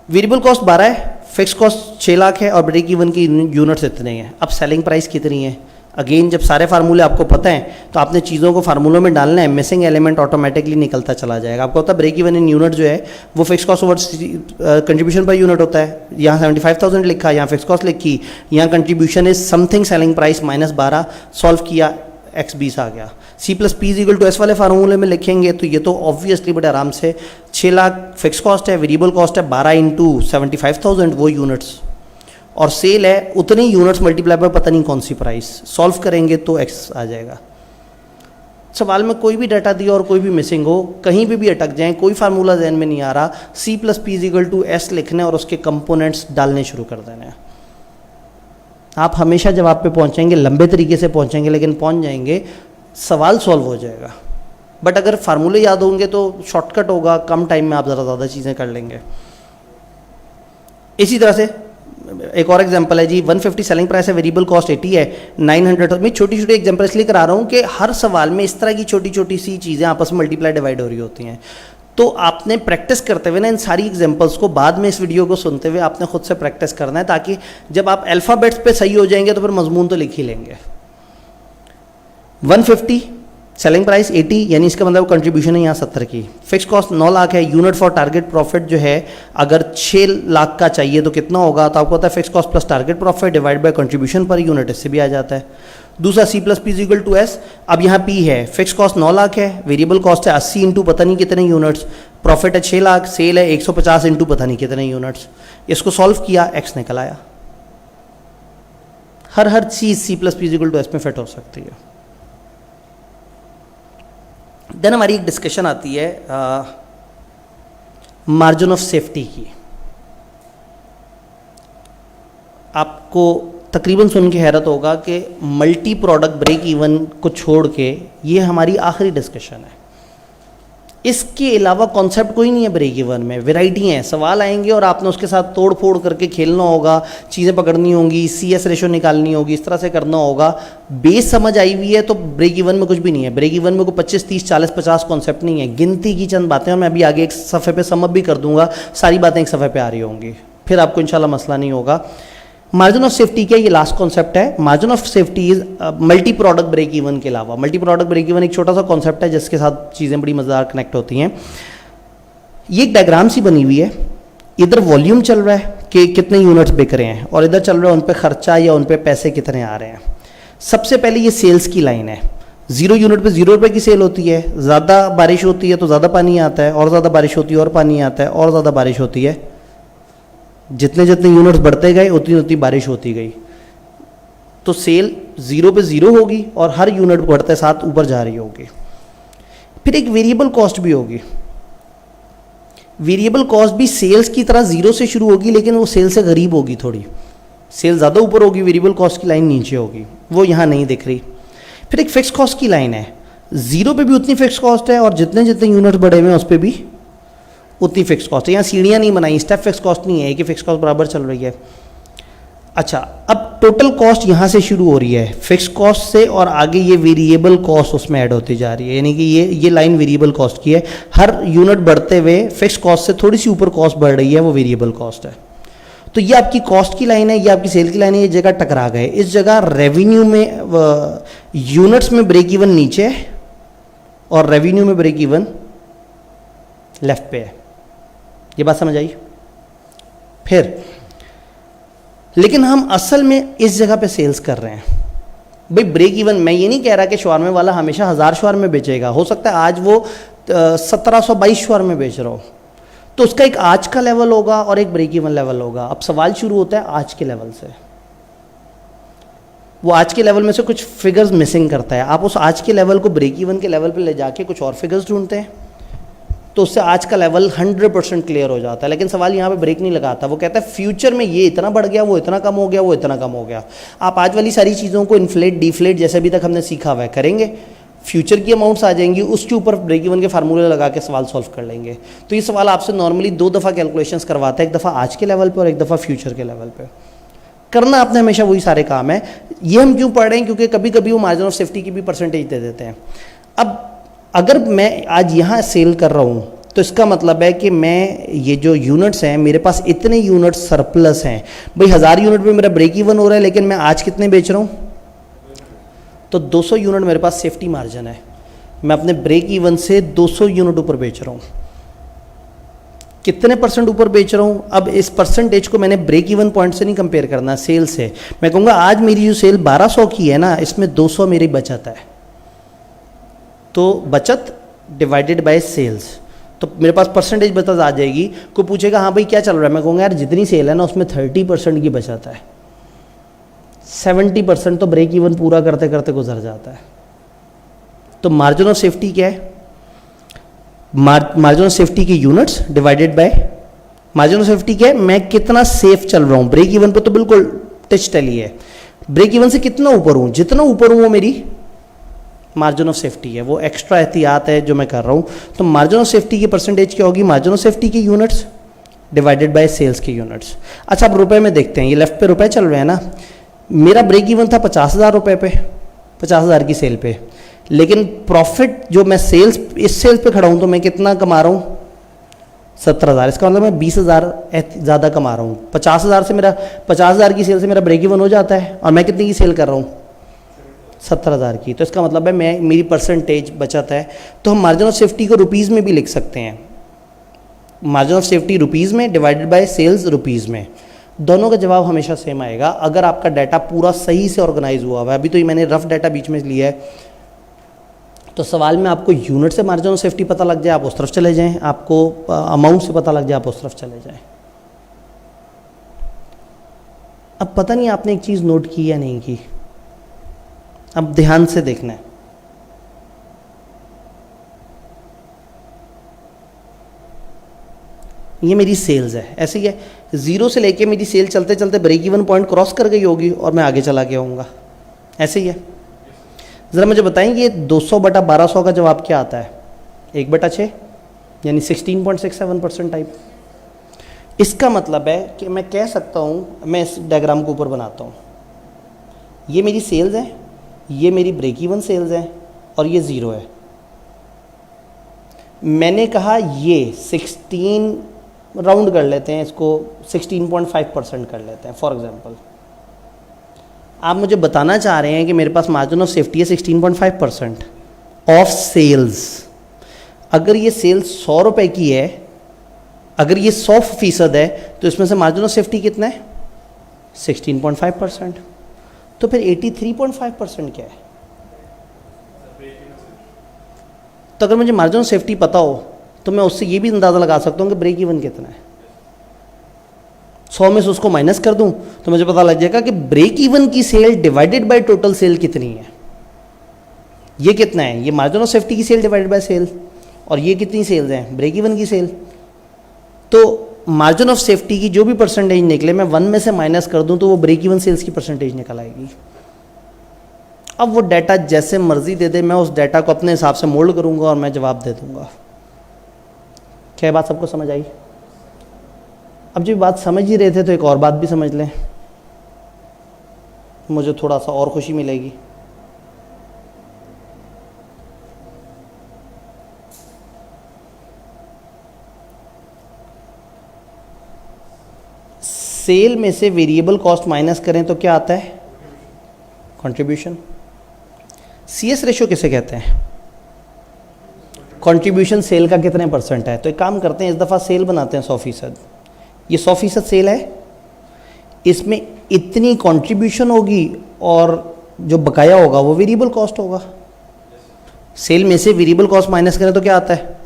वेरिएबल कॉस्ट 12 है, फिक्स कॉस्ट 6 लाख है और ब्रेक इवन की यूनिट्स इतने हैं। अब सेलिंग प्राइस कितनी है? अगेन जब सारे फार्मूले आपको पता है तो आपने चीज़ों को फार्मूलों में डालना है, मिसिंग एलिमेंट ऑटोमेटिकली निकलता चला जाएगा। आपको पता है ब्रेक इवन इन यूनिट जो है वो fix cost over contribution per unit होता है। यहाँ 75,000 लिखा, यहाँ फिक्स कॉस्ट लिखी, यहाँ contribution is something selling price minus 12, solve किया X 20 आ गया। C plus P is equal to S वाले फार्मूले में लिखेंगे तो ये तो ऑब्वियसली बड़े आराम से 6 लाख फिक्स कॉस्ट है, वेरिएबल कॉस्ट है 12 इंटू 75,000 वो यूनिट्स, और सेल है उतनी यूनिट्स मल्टीप्लाई पर पता नहीं कौन सी प्राइस, सॉल्व करेंगे तो X आ जाएगा। सवाल में कोई भी डाटा दिया और कोई भी मिसिंग हो, कहीं पे भी अटक जाएं, कोई फार्मूला ध्यान में नहीं आ रहा, C plus P is equal to S लिखने और उसके कंपोनेंट्स डालने शुरू कर देने हैं। आप हमेशा जवाब पे पहुंचेंगे, लंबे तरीके से पहुंचेंगे लेकिन पहुंच जाएंगे, सवाल सॉल्व हो जाएगा। बट अगर फार्मूले याद होंगे तो शॉर्टकट होगा, कम टाइम में आप ज़्यादा चीज़ें कर लेंगे। इसी तरह से एक और एग्जांपल है जी, 150 सेलिंग प्राइस है, वेरिएबल कॉस्ट 80 है, 900। मैं छोटी छोटी एग्जांपल इसलिए करा रहा हूँ कि हर सवाल में इस तरह की छोटी छोटी सी चीज़ें आपस में मल्टीप्लाई डिवाइड हो रही होती हैं। तो आपने प्रैक्टिस करते हुए ना इन सारी एग्जांपल्स को, बाद में इस वीडियो को सुनते हुए आपने खुद से प्रैक्टिस करना है, ताकि जब आप अल्फ़ाबेट्स पे सही हो जाएंगे तो फिर मजमून तो लिख ही लेंगे। 150 सेलिंग प्राइस 80, यानी इसका मतलब कंट्रीब्यूशन है यहाँ 70 की। फिक्स कॉस्ट 9 लाख है, यूनिट फॉर टारगेट प्रॉफिट जो है अगर 6 लाख का चाहिए तो कितना होगा, तो आपको पता है fix cost plus target profit divide by contribution per unit, इससे भी आ जाता है। दूसरा C plus P is equal to S। अब यहाँ P है, फिक्स कॉस्ट 9 लाख है, वेरिएबल कॉस्ट है 80 इंटू पता नहीं कितने यूनिट्स, प्रॉफिट है 6 लाख, सेल है 150 इंटू पता नहीं कितने यूनिट्स। इसको सॉल्व किया, X निकल आया। हर चीज़ C plus P is equal to S में फिट हो सकती है। देन हमारी एक डिस्कशन आती है मार्जिन ऑफ सेफ्टी की। आपको तकरीबन सुन के हैरत होगा कि मल्टी प्रोडक्ट ब्रेक इवन को छोड़ के ये हमारी आखिरी डिस्कशन है। इसके अलावा कॉन्सेप्ट कोई नहीं है ब्रेक इवन में, वैरायटी हैं, सवाल आएंगे और आपने उसके साथ तोड़ फोड़ करके खेलना होगा, चीज़ें पकड़नी होंगी, CS रेशो निकालनी होगी, इस तरह से करना होगा। बेस समझ आई हुई है तो ब्रेक इवन में कुछ भी नहीं है। ब्रेक इवन में कोई 25, 30, 40, 50 कॉन्सेप्ट नहीं है, गिनती की चंद बातें। और मैं अभी आगे एक सफ़े पे समअप भी कर दूंगा, सारी बातें एक सफ़े पे आ रही होंगी, फिर आपको इंशाल्लाह मसला नहीं होगा। मार्जिन ऑफ सेफ्टी क्या, ये लास्ट कॉन्सेप्ट है। Margin of safety is multi product break even के अलावा, मल्टी प्रोडक्ट ब्रेक इवन एक छोटा सा कॉन्सेप्ट है जिसके साथ चीज़ें बड़ी मज़ेदार कनेक्ट होती हैं। ये एक डायग्राम सी बनी हुई है, इधर वॉल्यूम चल रहा है कि कितने यूनिट्स बिक रहे हैं, और इधर चल रहा है उन पे खर्चा या उन पे पैसे कितने आ रहे हैं। सबसे पहले ये सेल्स की लाइन है, 0 यूनिट पे 0 रुपये की सेल होती है, ज़्यादा बारिश होती है तो ज़्यादा पानी आता है, और ज़्यादा बारिश होती है और पानी आता है, और ज़्यादा बारिश होती है, जितने जितने यूनिट्स बढ़ते गए उतनी उतनी बारिश होती गई, तो सेल 0 पे 0 होगी और हर यूनिट बढ़ते साथ ऊपर जा रही होगी। फिर एक वेरिएबल कॉस्ट भी होगी। वेरिएबल कॉस्ट भी सेल्स की तरह 0 से शुरू होगी, लेकिन वो सेल से गरीब होगी थोड़ी, सेल ज़्यादा ऊपर होगी, वेरिएबल कॉस्ट की लाइन नीचे होगी, वो यहाँ नहीं दिख रही। फिर एक फिक्स कॉस्ट की लाइन है, 0 पे भी उतनी फिक्स कॉस्ट है और जितने जितने यूनिट बढ़े हुए हैं उस पर भी उतनी फिक्स कॉस्ट है। यहाँ सीढ़ियाँ नहीं बनाई, स्टेप फिक्स कॉस्ट नहीं है कि फिक्स कॉस्ट बराबर चल रही है। अच्छा, अब टोटल कॉस्ट यहाँ से शुरू हो रही है फिक्स कॉस्ट से, और आगे ये वेरिएबल कॉस्ट उसमें ऐड होती जा रही है, यानी कि ये लाइन वेरिएबल कॉस्ट की है। हर यूनिट बढ़ते हुए फिक्स कॉस्ट से थोड़ी सी ऊपर कॉस्ट बढ़ रही है, वो वेरिएबल कॉस्ट है। तो ये आपकी कॉस्ट की लाइन है, ये आपकी सेल की लाइन है, ये जगह टकरा गए। इस जगह रेवेन्यू में यूनिट्स में ब्रेक इवन नीचे है और रेवेन्यू में ब्रेक इवन लेफ्ट पे है। ये बात समझ आई? फिर लेकिन हम असल में इस जगह पे सेल्स कर रहे हैं। भाई ब्रेक इवन, मैं ये नहीं कह रहा कि शवारमे वाला हमेशा 1000 शवारमे बेचेगा, हो सकता है आज वो 1722 शवारमे बेच रहा हो, तो उसका एक आज का लेवल होगा और एक ब्रेक इवन लेवल होगा। अब सवाल शुरू होता है आज के लेवल से। वो आज के लेवल में से कुछ फिगर्स मिसिंग करता है, आप उस आज के लेवल को ब्रेक इवन के लेवल पे ले जाके कुछ और फिगर्स ढूंढते हैं, तो उससे आज का लेवल 100% क्लियर हो जाता है। लेकिन सवाल यहाँ पे ब्रेक नहीं लगाता, वो कहता है फ्यूचर में ये इतना बढ़ गया, वो इतना कम हो गया, वो इतना कम हो गया। आप आज वाली सारी चीज़ों को इन्फ्लेट डिफ्लेट जैसे अभी तक हमने सीखा हुआ है करेंगे, फ्यूचर की अमाउंट्स आ जाएंगी, उसके ऊपर ब्रेक इवन के फार्मूले लगा के सवाल सॉल्व कर लेंगे। तो ये सवाल आपसे नॉर्मली 2 दफ़ा कैलकुलेशंस करवाता है, एक दफ़ा आज के लेवल पर और एक दफ़ा फ्यूचर के लेवल पर। करना आपने हमेशा वही सारे काम है। ये हम क्यों पढ़ रहे हैं, क्योंकि कभी कभी वो मार्जिन ऑफ सेफ्टी की भी परसेंटेज दे देते हैं। अब अगर मैं आज यहाँ सेल कर रहा हूँ तो इसका मतलब है कि मैं ये जो यूनिट्स हैं, मेरे पास इतने यूनिट सरप्लस हैं। भाई 1000 यूनिट में मेरा ब्रेक इवन हो रहा है, लेकिन मैं आज कितने बेच रहा हूँ, तो 200 यूनिट मेरे पास सेफ्टी मार्जिन है। मैं अपने ब्रेक इवन से 200 यूनिट ऊपर बेच रहा हूँ। कितने परसेंट ऊपर बेच रहा हूँ, अब इस परसेंटेज को मैंने ब्रेक इवन पॉइंट से नहीं कंपेयर करना, सेल से। मैं कहूँगा आज मेरी जो सेल 1200 की है ना, इसमें 200 मेरी बचत है, तो बचत डिवाइडेड बाय सेल्स, तो मेरे पास परसेंटेज बचत आ जाएगी। कोई पूछेगा हाँ भाई क्या चल रहा है, मैं कहूँगा यार जितनी सेल है ना उसमें 30% की बचत है, 70% तो ब्रेक इवन पूरा करते करते गुजर जाता है। तो मार्जिन ऑफ सेफ्टी क्या है, मार्जिन ऑफ सेफ्टी की units divided by margin of safety क्या है, मैं कितना सेफ चल रहा हूँ। ब्रेक इवन पे तो बिल्कुल टच टली है, ब्रेक इवन से कितना ऊपर हूँ, जितना ऊपर हूँ वो मेरी मार्जिन ऑफ सेफ्टी है, वो एक्स्ट्रा एहतियात है जो मैं कर रहा हूँ। तो मार्जिन ऑफ सेफ्टी की परसेंटेज क्या होगी, मार्जिन ऑफ सेफ्टी की यूनिट्स डिवाइडेड बाय सेल्स की यूनिट्स। अच्छा अब रुपए में देखते हैं, ये लेफ्ट पे रुपए चल रहे हैं ना, मेरा ब्रेक इवन था 50,000 रुपये पे, 50,000 की सेल पे, लेकिन प्रॉफिट जो मैं सेल्स इस सेल्स पे खड़ा हूँ तो मैं कितना कमा रहा हूँ, 70,000। इसका मतलब मैं 20,000 ज़्यादा कमा रहा हूँ। 50,000 से मेरा 50,000 की सेल से मेरा ब्रेक इवन हो जाता है, और मैं कितनी की सेल कर रहा हूँ, 70,000 की। तो इसका मतलब है मैं मेरी परसेंटेज बचत है। तो हम मार्जिन ऑफ सेफ्टी को रुपीज़ में भी लिख सकते हैं, मार्जिन ऑफ सेफ्टी रुपीज़ में डिवाइडेड बाय सेल्स रुपीज़ में। दोनों का जवाब हमेशा सेम आएगा अगर आपका डाटा पूरा सही से ऑर्गेनाइज हुआ हुआ है। अभी तो ये मैंने रफ डाटा बीच में लिया है, तो सवाल में आपको यूनिट से मार्जिन ऑफ सेफ्टी पता लग जाए आप उस तरफ चले जाएं, आपको अमाउंट से पता लग जाए आप उस तरफ चले जाएं। अब पता नहीं आपने एक चीज़ नोट की या नहीं की, अब ध्यान से देखना है। ये मेरी सेल्स है, ऐसे ही है, 0 से लेके मेरी सेल चलते चलते ब्रेक इवन पॉइंट क्रॉस कर गई होगी और मैं आगे चला गया हूँगा, ऐसे ही है। ज़रा मुझे बताएं ये 200/1200 का जवाब क्या आता है, 1/6 यानी 16.67% टाइप। इसका मतलब है कि मैं कह सकता हूँ, मैं इस डायग्राम को ऊपर बनाता हूँ, ये मेरी सेल्स है, ये मेरी ब्रेक इवन सेल्स है और ये 0 है। मैंने कहा ये 16 राउंड कर लेते हैं, इसको 16.5% कर लेते हैं फॉर एग्जांपल। आप मुझे बताना चाह रहे हैं कि मेरे पास मार्जिन ऑफ सेफ्टी है 16.5% ऑफ सेल्स। अगर ये सेल्स 100 रुपये की है, अगर ये 100% है, तो इसमें से मार्जिन ऑफ सेफ्टी कितना है, 16.5%। तो फिर 83.5% क्या है। तो अगर मुझे मार्जिन ऑफ सेफ्टी पता हो तो मैं उससे ये भी अंदाज़ा लगा सकता हूँ कि ब्रेक इवन कितना है। 100 में से उसको माइनस कर दूं तो मुझे पता लग जाएगा कि ब्रेक इवन की sale divided by total sale कितनी है। ये कितना है, ये मार्जिन ऑफ सेफ्टी की सेल डिवाइडेड बाय सेल, और ये कितनी सेल्स हैं, ब्रेक इवन की सेल। तो मार्जिन ऑफ सेफ्टी की जो भी परसेंटेज निकले मैं 1 में से माइनस कर दूं तो वो ब्रेक इवन सेल्स की परसेंटेज निकल आएगी। अब वो डाटा जैसे मर्जी दे दे, मैं उस डाटा को अपने हिसाब से मोल्ड करूंगा और मैं जवाब दे दूंगा। क्या बात सबको समझ आई? अब जब बात समझ ही रहे थे तो एक और बात भी समझ लें, मुझे थोड़ा सा और खुशी मिलेगी। सेल में से वेरिएबल कॉस्ट माइनस करें तो क्या आता है, कंट्रीब्यूशन। CS रेशियो किसे कहते हैं, कंट्रीब्यूशन सेल का कितने % है। तो एक काम करते हैं, इस दफ़ा सेल बनाते हैं 100%। ये 100% सेल है, इसमें इतनी कंट्रीब्यूशन होगी और जो बकाया होगा वो वेरिएबल कॉस्ट होगा। सेल में से वेरिएबल कॉस्ट माइनस करें तो क्या आता है?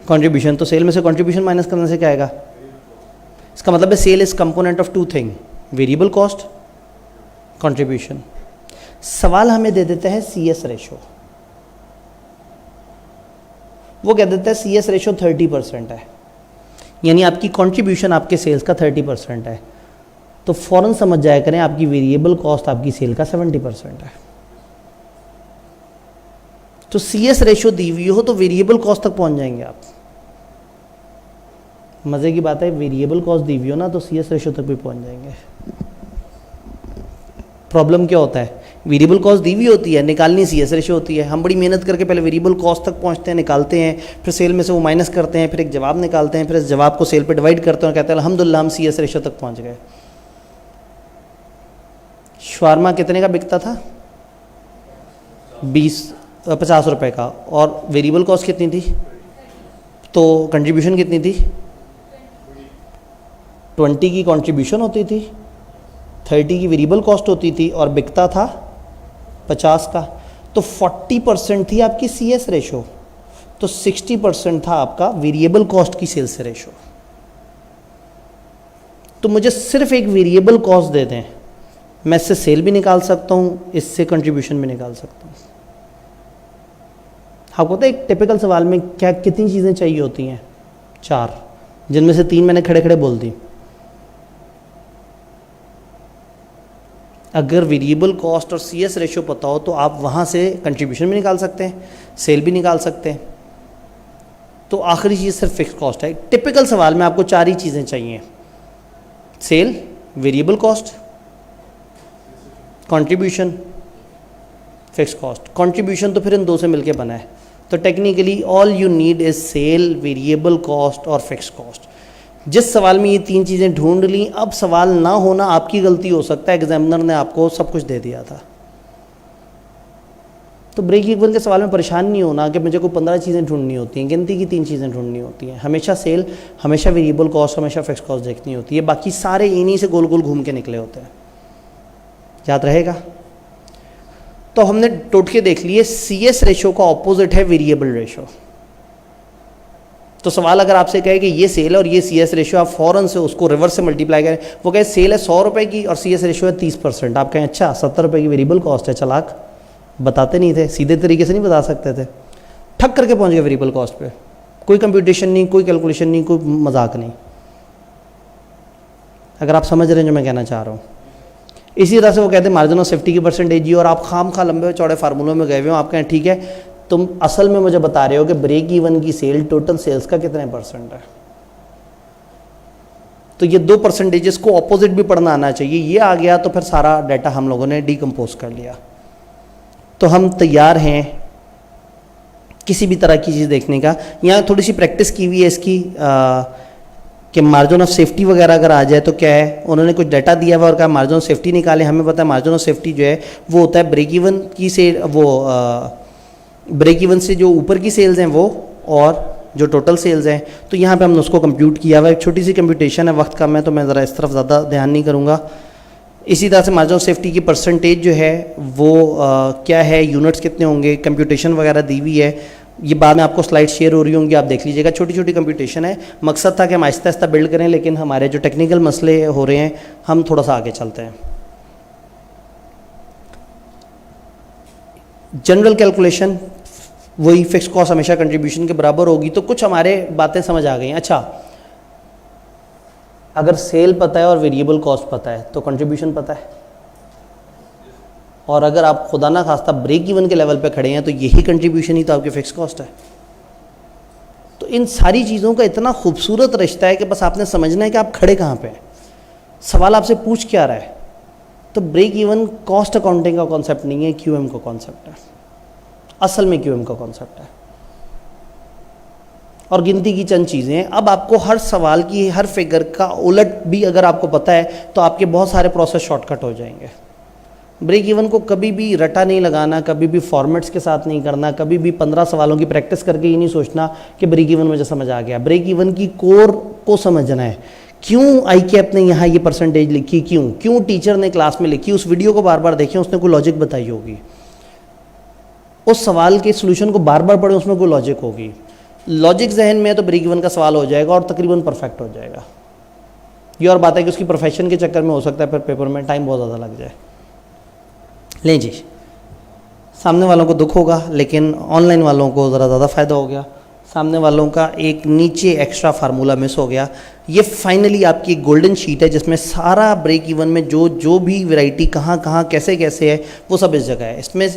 कंट्रीब्यूशन। तो सेल में से कंट्रीब्यूशन माइनस करने से क्या आएगा? इसका मतलब है sale is component of two thing, variable cost, contribution. सवाल हमें दे देता है CS रेशो, वो कह देता है CS रेशो 30% है, यानी आपकी कंट्रीब्यूशन आपके सेल्स का 30% है, तो फौरन समझ जाया करें आपकी वेरिएबल कॉस्ट आपकी सेल का 70% है। तो CS रेशो दी हुई हो तो वेरिएबल कॉस्ट तक पहुंच जाएंगे आप। मजे की बात है, वेरिएबल कॉस्ट दी हुई हो ना तो CS रेशो तक भी पहुंच जाएंगे। प्रॉब्लम क्या होता है? वेरिएबल कॉस्ट दी हुई होती है, निकालनी CS रेशो होती है। हम बड़ी मेहनत करके पहले वेरिएबल कॉस्ट तक पहुंचते हैं, निकालते हैं, फिर सेल में से वो माइनस करते हैं, फिर एक जवाब निकालते हैं, फिर इस जवाब को सेल पे डिवाइड करते हैं और कहते हैं अल्हम्दुलिल्लाह हम CS रेशो तक पहुंच गए। शवारमा कितने का बिकता था? 50 रुपए का, और वेरिएबल कॉस्ट कितनी थी? तो कंट्रीब्यूशन कितनी थी? 20 की कंट्रीब्यूशन होती थी, 30 की वेरिएबल कॉस्ट होती थी और बिकता था 50 का। तो 40% थी आपकी CS रेशो, तो 60% था आपका वेरिएबल कॉस्ट की सेल्स रेशो। तो मुझे सिर्फ एक वेरिएबल कॉस्ट दे दें, मैं इससे सेल भी निकाल सकता हूँ, इससे कंट्रीब्यूशन भी निकाल सकता हूँ। आपको पता है एक टिपिकल सवाल में क्या कितनी चीज़ें चाहिए होती हैं? 4, जिनमें से 3 मैंने खड़े खड़े बोल दी। अगर वेरिएबल कॉस्ट और CS रेशो पता हो तो आप वहाँ से कंट्रीब्यूशन भी निकाल सकते हैं, सेल भी निकाल सकते हैं। तो आखिरी चीज़ सिर्फ फिक्स कॉस्ट है। टिपिकल सवाल में आपको 4 ही चीज़ें चाहिए: sale, variable cost, contribution, fix cost. Contribution तो फिर इन 2 से मिलके बना है। तो technically all you need is sale, variable cost और फिक्स कॉस्ट। जिस सवाल में ये 3 चीज़ें ढूंढ ली, अब सवाल ना होना आपकी गलती हो सकता है, एग्जामिनर ने आपको सब कुछ दे दिया था। तो ब्रेक इवन के सवाल में परेशान नहीं होना कि मुझे कोई 15 चीज़ें ढूंढनी होती हैं, गिनती की 3 चीज़ें ढूंढनी होती हैं। हमेशा सेल, हमेशा वेरिएबल कॉस्ट, हमेशा फिक्स कॉस्ट देखनी होती है, बाकी सारे इन्हीं से गोल गोल घूम के निकले होते हैं। याद रहेगा? तो हमने टोटके देख लिए, CS रेशो का ऑपोजिट है वेरिएबल रेशो। तो सवाल अगर आपसे कहे कि ये सेल और ये CS रेशो, आप फौरन से उसको रिवर्स से मल्टीप्लाई करें। वो कहे सेल है 100 रुपये की और CS रेशो है 30%, आप कहें अच्छा 70 रुपये की वेरिएबल कॉस्ट है। चलाक बताते नहीं थे, सीधे तरीके से नहीं बता सकते थे, ठक करके पहुंच गए वेरिएबल कॉस्ट पे। कोई कंप्यूटेशन नहीं, कोई कैलकुलेशन नहीं, कोई मजाक नहीं। अगर आप समझ रहे हैं जो मैं कहना चाह रहा हूँ। इसी तरह से वो कहते हैं मार्जिन ऑफ सेफ्टी की परसेंटेज ही, और आप खाम खा लंबे चौड़े फार्मूलों में गए हुए हो। आप कहें ठीक है, तुम असल में मुझे बता रहे हो कि ब्रेक इवन की सेल टोटल सेल्स का कितने % है। तो ये 2 परसेंटेजेस को ऑपोजिट भी पढ़ना आना चाहिए। ये आ गया तो फिर सारा डाटा हम लोगों ने डिकम्पोज कर लिया। तो हम तैयार हैं किसी भी तरह की चीज़ देखने का। यहाँ थोड़ी सी प्रैक्टिस की हुई है इसकी कि मार्जिन ऑफ सेफ्टी वगैरह अगर आ जाए तो क्या है। उन्होंने कुछ डाटा दिया हुआ और कहा मार्जिन ऑफ सेफ्टी निकालें। हमें पता है मार्जिन ऑफ सेफ्टी जो है वो होता है ब्रेक इवन की से ब्रेक इवन से जो ऊपर की सेल्स हैं वो, और जो टोटल सेल्स हैं। तो यहाँ पे हमने उसको कंप्यूट किया हुआ। एक छोटी सी कंप्यूटेशन है, वक्त कम है तो मैं ज़रा इस तरफ ज़्यादा ध्यान नहीं करूँगा। इसी तरह से मार्जिन ऑफ सेफ्टी की परसेंटेज जो है वो क्या है, यूनिट्स कितने होंगे, कंप्यूटेशन वगैरह दी हुई है। ये बाद में आपको स्लाइड शेयर हो रही होंगी, आप देख लीजिएगा। छोटी छोटी कंप्यूटेशन है। मकसद था कि हम आहिस्ता आहिस्ता बिल्ड करें, लेकिन हमारे जो टेक्निकल मसले हो रहे हैं हम थोड़ा सा आगे चलते हैं। जनरल कैलकुलेशन वही, फिक्स कॉस्ट हमेशा कंट्रीब्यूशन के बराबर होगी। तो कुछ हमारे बातें समझ आ गई हैं। अच्छा, अगर सेल पता है और वेरिएबल कॉस्ट पता है तो कंट्रीब्यूशन पता है, और अगर आप खुदा ना खास्ता ब्रेक इवन के लेवल पे खड़े हैं तो यही कंट्रीब्यूशन ही तो आपकी फिक्स कॉस्ट है। तो इन सारी चीज़ों का इतना खूबसूरत रिश्ता है कि बस आपने समझना है कि आप खड़े कहाँ पे हैं, सवाल आपसे पूछ क्या रहा है। तो ब्रेक इवन कॉस्ट अकाउंटिंग का कॉन्सेप्ट नहीं है, QM का कॉन्सेप्ट है। असल में QM का कॉन्सेप्ट है, और गिनती की चंद चीज़ें हैं। अब आपको हर सवाल की हर फिगर का उलट भी अगर आपको पता है तो आपके बहुत सारे प्रोसेस शॉर्टकट हो जाएंगे। ब्रेक इवन को कभी भी रटा नहीं लगाना, कभी भी फॉर्मेट्स के साथ नहीं करना, कभी भी 15 सवालों की प्रैक्टिस करके ही नहीं सोचना कि ब्रेक इवन मुझे समझ आ गया। ब्रेक इवन की कोर को समझना है क्यों आई कैप ने यहाँ ये परसेंटेज लिखी, क्यों टीचर ने क्लास में लिखी, उस वीडियो को बार बार देखें, उसने कोई लॉजिक बताई होगी। उस सवाल के सोल्यूशन को बार बार पढ़ें, उसमें कोई लॉजिक होगी। लॉजिक जहन में है तो ब्रेक इवन का सवाल हो जाएगा और तकरीबन परफेक्ट हो जाएगा। ये और बात है कि उसकी प्रोफेशन के चक्कर में हो सकता है फिर पेपर में टाइम बहुत ज़्यादा लग जाए। लें जी, सामने वालों को दुख होगा लेकिन ऑनलाइन वालों को ज़रा ज़्यादा फ़ायदा हो गया। सामने वालों का एक नीचे एक्स्ट्रा फार्मूला मिस हो गया। ये फाइनली आपकी एक गोल्डन शीट है जिसमें सारा ब्रेक इवन में जो भी वैरायटी कहाँ कहाँ कैसे कैसे है वो सब इस जगह है। इसमें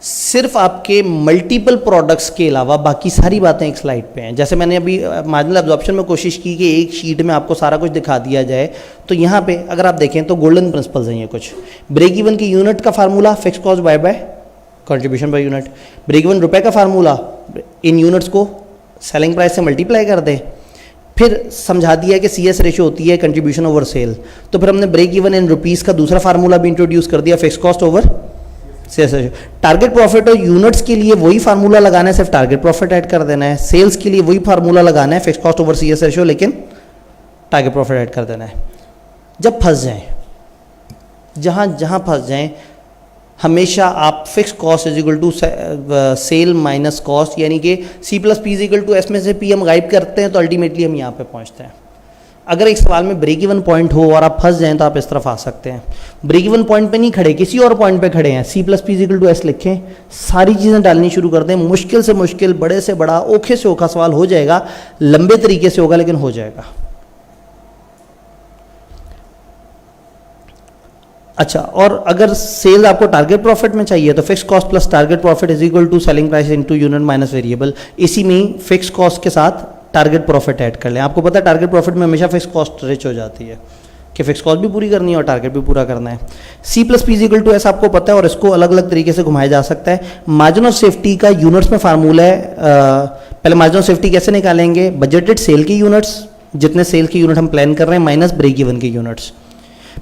सिर्फ आपके मल्टीपल प्रोडक्ट्स के अलावा बाकी सारी बातें एक स्लाइड पे हैं। जैसे मैंने अभी मार्जिनल एब्जॉर्प्शन में कोशिश की कि एक शीट में आपको सारा कुछ दिखा दिया जाए, तो यहाँ पे अगर आप देखें तो गोल्डन प्रिंसिपल्स हैं ये कुछ। ब्रेक इवन की यूनिट का formula fix cost by contribution by unit. Break even रुपए का फार्मूला इन यूनिट्स को सेलिंग प्राइस से मल्टीप्लाई कर दें। फिर समझा दिया कि CS रेशियो होती है कंट्रीब्यूशन ओवर सेल। तो फिर हमने ब्रेक इवन इन रुपीज़ का दूसरा फार्मूला भी इंट्रोड्यूस कर दिया, fix cost over CS ratio. Target profit और यूनिट्स के लिए वही फार्मूला लगाना है, सिर्फ टारगेट प्रॉफिट ऐड कर देना है। सेल्स के लिए वही फार्मूला लगाना है, fix cost over CS ratio, लेकिन टारगेट प्रॉफिट ऐड कर देना है। जब फंस जाएं, जहाँ फंस जाएं, हमेशा आप fix cost is equal to sale minus cost, यानी कि C+P is equal to S में से P हम गायब करते हैं तो अल्टीमेटली हम यहाँ पे पहुँचते हैं। अगर एक सवाल में ब्रेक इवन पॉइंट हो और आप फंस जाएं तो आप इस तरफ आ सकते हैं। ब्रेक इवन पॉइंट पे नहीं खड़े, किसी और पॉइंट पे खड़े हैं, C+P is equal to S लिखें, सारी चीज़ें डालनी शुरू कर दें। मुश्किल से मुश्किल, बड़े से बड़ा, ओखे से ओखा सवाल हो जाएगा, लंबे तरीके से होगा लेकिन हो जाएगा। अच्छा, और अगर सेल आपको टारगेट प्रॉफिट में चाहिए तो fix cost plus target profit is equal to selling price into unit minus variable. इसी में ही फिक्स कॉस्ट के साथ टारगेट प्रॉफिट ऐड कर लें। आपको पता है टारगेट प्रॉफिट में हमेशा फिक्स कॉस्ट रिच हो जाती है कि फिक्स कॉस्ट भी पूरी करनी है और टारगेट भी पूरा करना है। C+P is equal to S आपको पता है और इसको अलग अलग तरीके से घुमाया जा सकता है। मार्जिन ऑफ सेफ्टी का यूनिट्स में फार्मूला है। पहले मार्जिन ऑफ सेफ्टी कैसे निकालेंगे? बजटेड सेल की यूनिट्स, जितने सेल की यूनिट हम प्लान कर रहे हैं, माइनस ब्रेक इवन की यूनिट्स।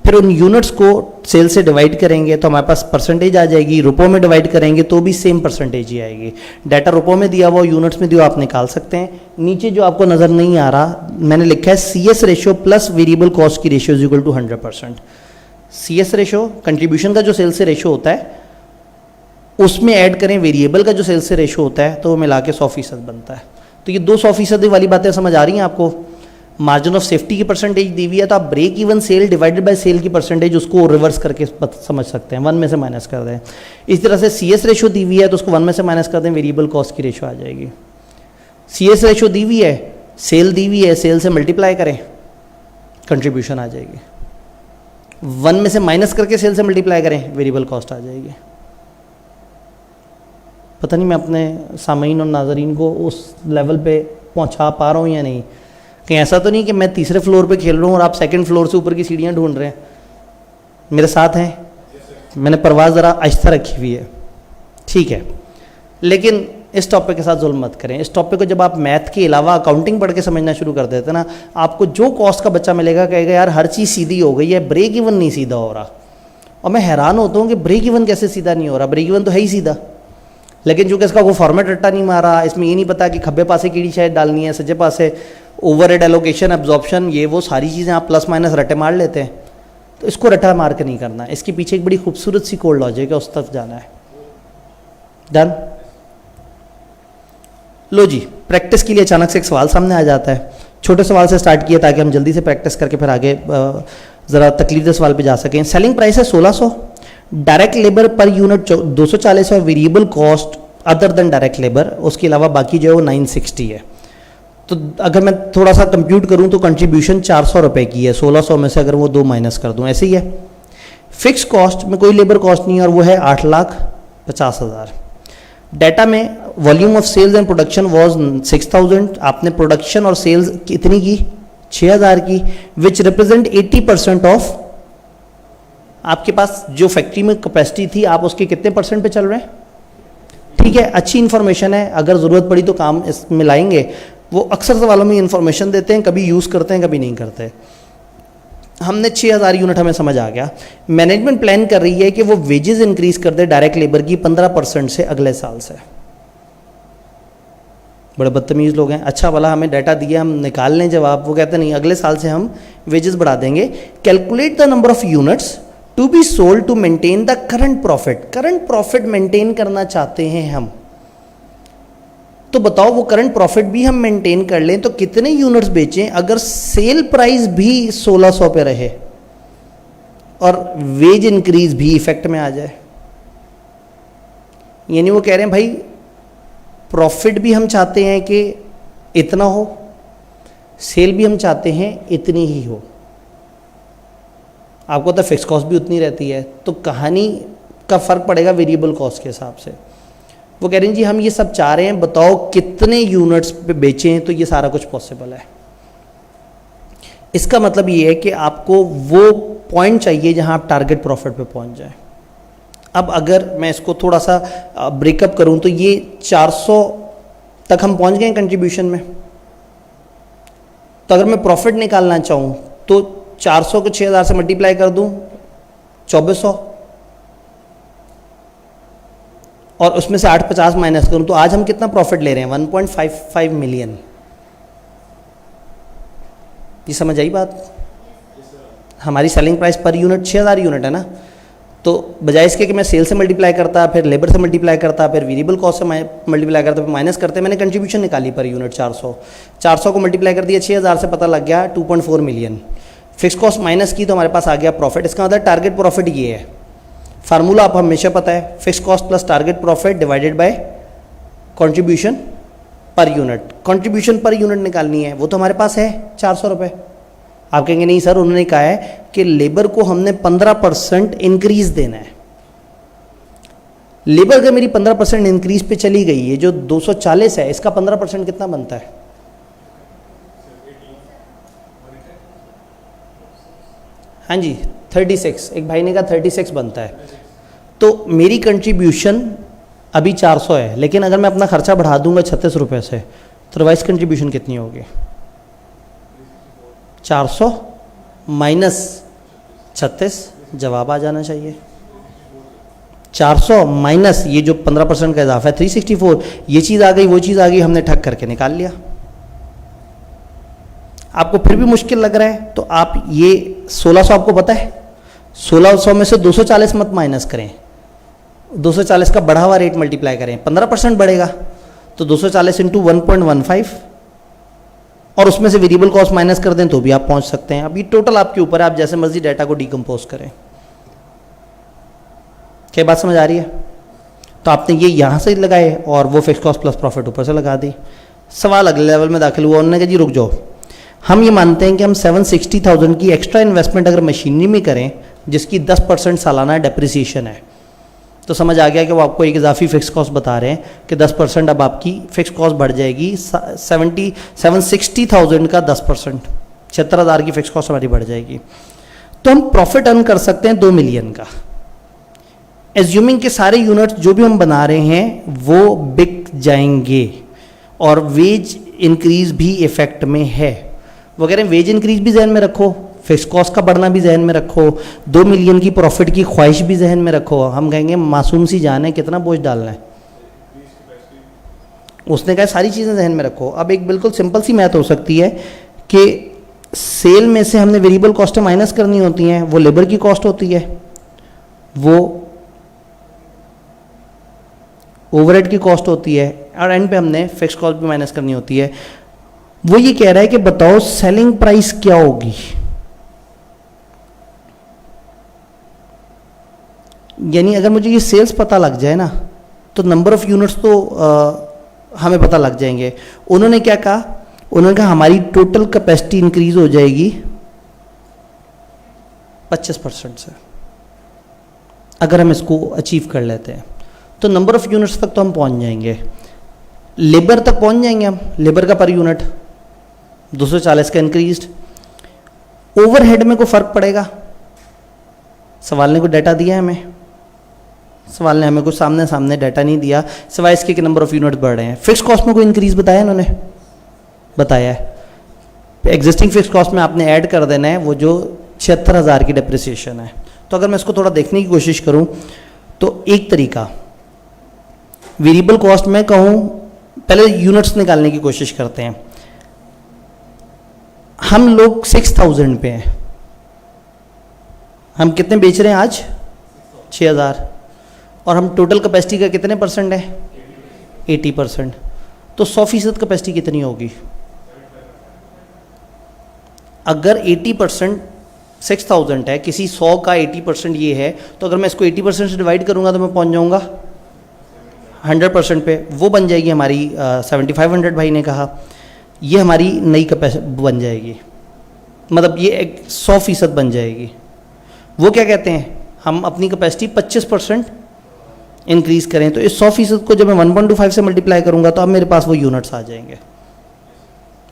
फिर उन यूनिट्स को सेल से डिवाइड करेंगे तो हमारे पास परसेंटेज आ जाएगी। रुपयों में डिवाइड करेंगे तो भी सेम परसेंटेज ही आएगी। डाटा रुपयों में दिया हुआ, यूनिट्स में दिया आप निकाल सकते हैं। नीचे जो आपको नज़र नहीं आ रहा, मैंने लिखा है CS ratio plus variable cost की ratio is equal to 100%। CS ratio contribution का जो सेल से रेशियो होता है उसमें ऐड करें वेरिएबल का जो सेल से रेशियो होता है तो वो मिला के 100% बनता है। तो ये 200% वाली बातें समझ आ रही हैं आपको। मार्जिन ऑफ सेफ्टी की परसेंटेज दी हुई है तो आप break even sale divided by sale की परसेंटेज उसको रिवर्स करके समझ सकते हैं, 1 में से माइनस कर दें। इस तरह से CS रेशियो दी हुई है तो उसको 1 में से माइनस कर दें, वेरिएबल कॉस्ट की रेशियो आ जाएगी। CS रेशियो दी हुई है, सेल दी हुई है, सेल से मल्टीप्लाई करें, कंट्रीब्यूशन आ जाएगी। 1 में से माइनस करके सेल से मल्टीप्लाई करें, वेरिएबल कॉस्ट आ जाएगी। पता नहीं मैं अपने सामीन और नाजरीन को उस लेवल पे पहुंचा पा रहा हूँ या नहीं। कहीं ऐसा तो नहीं कि मैं तीसरे फ्लोर पे खेल रहा हूँ और आप सेकंड फ्लोर से ऊपर की सीढ़ियाँ ढूंढ रहे हैं। मेरे साथ हैं, मैंने परवाज़ ज़रा आहिस्ता रखी हुई है, ठीक है। लेकिन इस टॉपिक के साथ जुल्म मत करें। इस टॉपिक को जब आप मैथ के अलावा अकाउंटिंग पढ़ के समझना शुरू कर देते ना, आपको जो कॉस्ट का बच्चा मिलेगा कहेगा यार हर चीज़ सीधी हो गई है, ब्रेक इवन नहीं सीधा हो रहा। और मैं हैरान होता हूँ कि ब्रेक इवन कैसे सीधा नहीं हो रहा, ब्रेक इवन तो है ही सीधा, लेकिन चूँकि इसका वो फॉर्मेट रट्टा नहीं मारा, इसमें ये नहीं पता कि खब्बे पासे कीड़ी शायद डालनी है, सज्जे पासे ओवरहेड एलोकेशन एब्जॉर्प्शन, ये वो सारी चीज़ें आप प्लस माइनस रट्टे मार लेते हैं। तो इसको रट्टा मार के नहीं करना है, इसके पीछे एक बड़ी खूबसूरत सी कोड लॉजिक है, उस तरफ जाना है। डन। लो जी, प्रैक्टिस के लिए अचानक से एक सवाल सामने आ जाता है। छोटे सवाल से स्टार्ट किया ताकि हम जल्दी से प्रैक्टिस करके फिर आगे ज़रा तकलीफ सवाल पे जा सकें। सेलिंग प्राइस है 1600, डायरेक्ट लेबर पर यूनिट 240 और variable cost other than direct labour उसके अलावा बाकी जो है वो 960 है। तो अगर मैं थोड़ा सा कंप्यूट करूं तो कंट्रीब्यूशन 400 रुपये की है, 1600 में से अगर वो 2 माइनस कर दूं, ऐसे ही है। फिक्स कॉस्ट में कोई लेबर कॉस्ट नहीं है और वो है 8,50,000। डाटा में volume of sales and production was 6000, आपने प्रोडक्शन और सेल्स कितनी की? 6000 की, विच रिप्रेजेंट 80% ऑफ आपके पास जो फैक्ट्री में कैपेसिटी थी, आप उसके कितने % पे चल रहे हैं? ठीक है, अच्छी इन्फॉर्मेशन है, अगर ज़रूरत पड़ी तो काम इसमें लाएंगे। वो अक्सर सवालों में इन्फॉर्मेशन देते हैं, कभी यूज़ करते हैं कभी नहीं करते। हमने 6000 यूनिट हमें समझ आ गया। मैनेजमेंट प्लान कर रही है कि वो वेजेस इंक्रीज कर दे डायरेक्ट लेबर की 15% से अगले साल से। बड़े बदतमीज़ लोग हैं। अच्छा भला हमें डाटा दिया, हम निकाल लें जवाब, वो कहते नहीं अगले साल से हम वेजेस बढ़ा देंगे। Calculate the number of units to be sold to maintain the current profit. Current profit maintain करना चाहते हैं हम, तो बताओ वो करंट प्रॉफिट भी हम मेंटेन कर लें तो कितने यूनिट्स बेचें अगर सेल प्राइस भी 1600 पे रहे और वेज इंक्रीज भी इफेक्ट में आ जाए। यानी वो कह रहे हैं भाई प्रॉफिट भी हम चाहते हैं कि इतना हो, सेल भी हम चाहते हैं इतनी ही हो। आपको तो फिक्स कॉस्ट भी उतनी रहती है, तो कहानी का फ़र्क पड़ेगा वेरिएबल कॉस्ट के हिसाब से। वो कह रहे हैं जी हम ये सब चाह रहे हैं, बताओ कितने यूनिट्स पे बेचें तो ये सारा कुछ पॉसिबल है। इसका मतलब ये है कि आपको वो पॉइंट चाहिए जहां आप टारगेट प्रॉफिट पे पहुंच जाए। अब अगर मैं इसको थोड़ा सा ब्रेकअप करूं तो ये 400 तक हम पहुंच गए कंट्रीब्यूशन में। तो अगर मैं प्रॉफिट निकालना चाहूं तो 400 को 6000 से मल्टीप्लाई कर दूं 2400 और उसमें से 850 माइनस करूं तो आज हम कितना प्रॉफिट ले रहे हैं 1.55 मिलियन। ये समझ आई बात? हमारी selling price per unit 6000 unit है ना, तो बजाय इसके कि मैं सेल से मल्टीप्लाई करता, फिर लेबर से मल्टीप्लाई करता, फिर वेरिएबल कॉस्ट से मल्टीप्लाई करता, फिर माइनस करते, मैंने कंट्रीब्यूशन निकाली पर यूनिट 400 को मल्टीप्लाई कर दिया 6000 से, पता लग गया 2.4 मिलियन। फिक्स कॉस्ट माइनस की तो हमारे पास आ गया प्रॉफिट। इसका मतलब टारगेट प्रॉफिट ये है। फार्मूला आप हमेशा पता है, fix cost plus target profit divided by contribution per unit. Contribution per unit निकालनी है, वो तो हमारे पास है 400 रुपये। आप कहेंगे नहीं सर, उन्होंने कहा है कि लेबर को हमने 15% इंक्रीज देना है। लेबर अगर मेरी 15% इंक्रीज पे चली गई है, जो 240 है, इसका 15% कितना बनता है? हाँ जी 36, एक भाई ने कहा 36 बनता है। तो मेरी कंट्रीब्यूशन अभी 400 है, लेकिन अगर मैं अपना खर्चा बढ़ा दूंगा 36 रुपये से, तो रिवाइज कंट्रीब्यूशन कितनी होगी? 400 माइनस 36, जवाब आ जाना चाहिए। 400 माइनस ये जो 15% का इजाफा है 364, ये चीज़ आ गई, वो चीज़ आ गई, हमने ठग करके निकाल लिया। आपको फिर भी मुश्किल लग रहा है तो आप ये 1600 आपको पता है, 1600 में से 240 मत माइनस करें, 240 का बढ़ा हुआ रेट मल्टीप्लाई करें, 15% बढ़ेगा तो 240 इंटू 1.15 और उसमें से वेरिएबल कॉस्ट माइनस कर दें तो भी आप पहुंच सकते हैं। अब ये टोटल आपके ऊपर है, आप जैसे मर्जी डाटा को डिकम्पोज करें। क्या बात समझ आ रही है? तो आपने ये यहाँ से लगाए और वो फिक्स कॉस्ट प्लस प्रॉफिट ऊपर से लगा दी। सवाल अगले लेवल में दाखिल हुआ, उन्होंने कहा जी रुक जाओ, हम ये मानते हैं कि हम 760,000 की एक्स्ट्रा इन्वेस्टमेंट अगर मशीनरी में करें जिसकी 10% सालाना डेप्रिसिएशन है, तो समझ आ गया कि वो आपको एक इजाफी फिक्स कॉस्ट बता रहे हैं कि 10% अब आपकी फिक्स कॉस्ट बढ़ जाएगी। 760,000 का 10%, 76,000 की फिक्स कॉस्ट हमारी बढ़ जाएगी। तो हम प्रॉफिट अर्न कर सकते हैं 2 मिलियन का, एज्यूमिंग के सारे यूनिट्स जो भी हम बना रहे हैं वो बिक जाएंगे और वेज इंक्रीज भी इफेक्ट में है। वो कह रहे हैं वेज इंक्रीज भी जहन में रखो, फिक्स कॉस्ट का बढ़ना भी जहन में रखो, 2 मिलियन की प्रॉफिट की ख्वाहिश भी जहन में रखो। हम कहेंगे मासूम सी जान है, कितना बोझ डालना है। उसने कहा सारी चीज़ें जहन में रखो। अब एक बिल्कुल सिंपल सी मैथ हो सकती है कि सेल में से हमने वेरिएबल कॉस्टें माइनस करनी होती हैं, वो लेबर की कॉस्ट होती है, वो ओवरहेड की कॉस्ट होती है, और एंड पे हमने फिक्स कॉस्ट भी माइनस करनी होती है। वो ये कह रहा है कि बताओ सेलिंग प्राइस क्या होगी। यानी अगर मुझे ये सेल्स पता लग जाए ना तो नंबर ऑफ यूनिट्स तो हमें पता लग जाएंगे। उन्होंने क्या कहा? उन्होंने कहा हमारी टोटल कैपेसिटी इंक्रीज हो जाएगी 25% से, अगर हम इसको अचीव कर लेते हैं तो नंबर ऑफ यूनिट्स तक तो हम पहुंच जाएंगे। लेबर तक पहुंच जाएंगे हम, लेबर का पर यूनिट 240 का इंक्रीज्ड। ओवरहेड में कोई फर्क पड़ेगा? सवाल ने कोई डाटा दिया है हमें? सवाल ने हमें कुछ सामने डाटा नहीं दिया, सिवाय इसके कि नंबर ऑफ यूनिट बढ़ रहे हैं। फिक्स कॉस्ट में कोई इंक्रीज बताया इन्होंने? बताया है। एग्जिस्टिंग फिक्स कॉस्ट में आपने ऐड कर देना है वो जो 76,000 की डेप्रिसिएशन है। तो अगर मैं इसको थोड़ा देखने की कोशिश करूं तो एक तरीका, वेरिएबल कॉस्ट में कहूं पहले यूनिट्स निकालने की कोशिश करते हैं। हम लोग 6000 पे हैं, हम कितने बेच रहे हैं आज? 6000। और हम टोटल कैपेसिटी का कितने परसेंट है? 80%। तो 100% कैपेसिटी कितनी होगी? अगर 80% 6000 है, किसी 100 का 80% ये है, तो अगर मैं इसको 80% से डिवाइड करूंगा तो मैं पहुंच जाऊंगा 100% पे। वो बन जाएगी हमारी 7500 भाई ने कहा, ये हमारी नई कैपेसिटी बन जाएगी, मतलब ये 100% बन जाएगी। वो क्या कहते हैं, हम अपनी कैपेसिटी 25% इंक्रीज करें, तो इस 100% को जब मैं 1.25 से मल्टीप्लाई करूंगा तो अब मेरे पास वो यूनिट्स आ जाएंगे,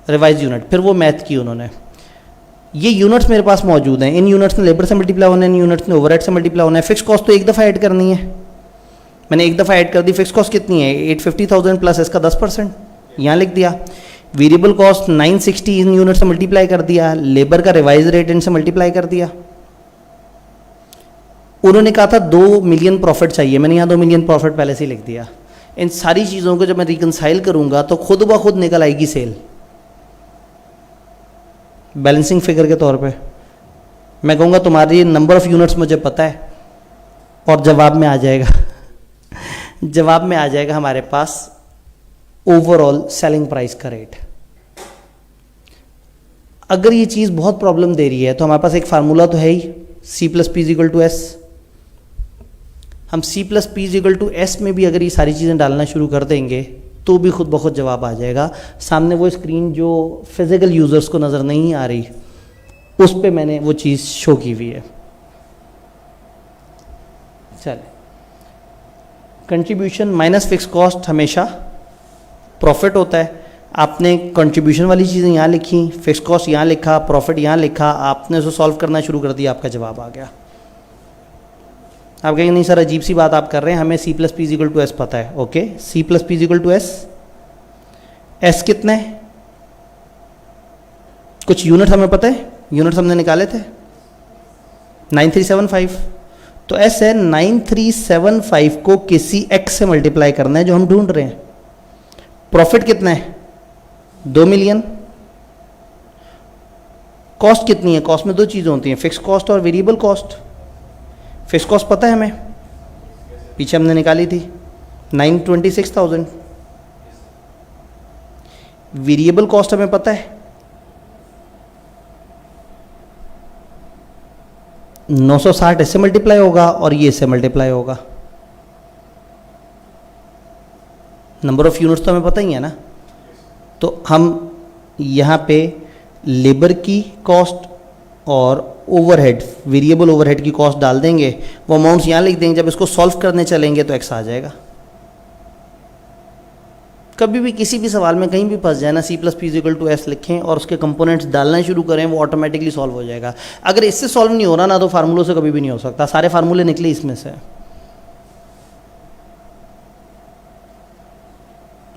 रिवाइज यूनिट। फिर वो मैथ की उन्होंने, ये यूनिट्स मेरे पास मौजूद हैं, इन यूनिट्स ने लेबर से मल्टीप्लाई होना है, इन यूनिट्स ने ओवरहेड से मल्टीप्लाई होना है। फिक्स कॉस्ट तो एक दफ़ा ऐड करनी है, मैंने एक दफ़ा ऐड कर दी। फिक्स कॉस्ट कितनी है? 850,000 प्लस इसका 10%, यहाँ लिख दिया। वेरिएबल कॉस्ट 960 इन यूनिट से मल्टीप्लाई कर दिया, लेबर का रिवाइज रेट इनसे मल्टीप्लाई कर दिया। उन्होंने कहा था 2 मिलियन प्रॉफिट चाहिए, मैंने यहाँ 2 मिलियन प्रॉफिट पहले से ही लिख दिया। इन सारी चीज़ों को जब मैं रिकनसाइल करूँगा तो खुद ब खुद निकल आएगी सेल, बैलेंसिंग फिगर के तौर पे। मैं कहूँगा तुम्हारी नंबर ऑफ यूनिट्स मुझे पता है, और जवाब में आ जाएगा जवाब में आ जाएगा हमारे पास ओवरऑल सेलिंग प्राइस का रेट। अगर ये चीज़ बहुत प्रॉब्लम दे रही है तो हमारे पास एक फार्मूला तो है ही, C+P=S। हम C+P=S में भी अगर ये सारी चीज़ें डालना शुरू कर देंगे तो भी खुद ब खुद जवाब आ जाएगा। सामने वो स्क्रीन जो फिजिकल यूज़र्स को नज़र नहीं आ रही, उस पे मैंने वो चीज़ शो की हुई है। चले, कंट्रीब्यूशन माइनस फिक्स कॉस्ट हमेशा प्रॉफिट होता है। आपने कंट्रीब्यूशन वाली चीज़ें यहाँ लिखी, फिक्स कॉस्ट यहाँ लिखा, प्रॉफिट यहाँ लिखा, आपने उसको सॉल्व करना शुरू कर दिया, आपका जवाब आ गया। आप कहेंगे नहीं सर अजीब सी बात आप कर रहे हैं, हमें C+P=S पता है। ओके, C+P=S, S कितना है? कुछ यूनिट हमें पता है, यूनिट्स हमने निकाले थे 9375। तो S है 9375 को किसी X से मल्टीप्लाई करना है जो हम ढूंढ रहे हैं। प्रॉफिट कितना है? 2 मिलियन। कॉस्ट कितनी है? कॉस्ट में 2 चीज़ें होती हैं, फिक्स कॉस्ट और वेरिएबल कॉस्ट। फिक्स कॉस्ट पता है हमें, पीछे हमने निकाली थी 926,000। वेरिएबल कॉस्ट हमें पता है 960 इससे मल्टीप्लाई होगा और ये इससे मल्टीप्लाई होगा। नंबर ऑफ यूनिट्स तो हमें पता ही है ना, तो हम यहाँ पे लेबर की कॉस्ट और ओवरहेड, वेरिएबल ओवरहेड की कॉस्ट डाल देंगे, वो अमाउंट्स यहाँ लिख देंगे। जब इसको सॉल्व करने चलेंगे तो एक्स आ जाएगा। कभी भी किसी भी सवाल में कहीं भी फंस जाए ना, C+P=S लिखें और उसके कंपोनेंट्स डालना शुरू करें, वो ऑटोमेटिकली सॉल्व हो जाएगा। अगर इससे सॉल्व नहीं हो रहा ना तो फार्मूलों से कभी भी नहीं हो सकता, सारे फार्मूले निकले इसमें से।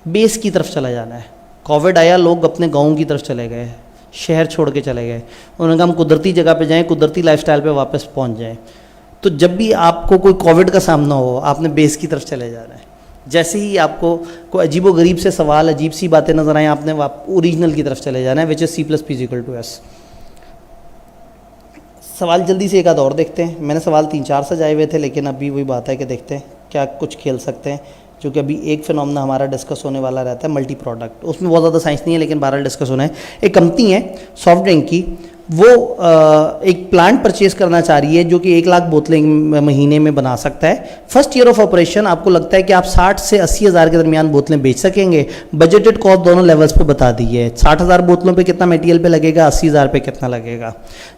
बेस की तरफ चला जाना है। कोविड आया, लोग अपने गाँव की तरफ चले गए, शहर छोड़ के चले गए, उन्होंने कहा हम कुदरती जगह पे जाएं, कुदरती लाइफस्टाइल पे वापस पहुंच जाएं। तो जब भी आपको कोई कोविड का सामना हो, आपने बेस की तरफ चले जाना है। जैसे ही आपको कोई अजीबो गरीब से सवाल, अजीब सी बातें नजर आए, आपने ओरिजिनल की तरफ चले जाना है, विच इज C+P=S। सवाल जल्दी से एक आध और देखते हैं। मैंने सवाल 3-4 सजाए हुए थे, लेकिन अभी वही बात है कि देखते हैं क्या कुछ खेल सकते हैं, क्योंकि अभी एक फिनोमेना हमारा डिस्कस होने वाला रहता है, मल्टी प्रोडक्ट। उसमें बहुत ज़्यादा साइंस नहीं है, लेकिन बहरहाल डिस्कस होना है। एक कंपनी है सॉफ्ट ड्रिंक की, वो एक प्लांट परचेज करना चाह रही है जो कि 1 लाख बोतलें महीने में बना सकता है। फर्स्ट ईयर ऑफ ऑपरेशन आपको लगता है कि आप 60 से 80 हज़ार के दरमियान बोतलें बेच सकेंगे। बजटेड कॉस्ट दोनों लेवल्स पे बता दी है, 60,000 बोतलों पे कितना मटेरियल पे लगेगा, 80,000 पे कितना लगेगा।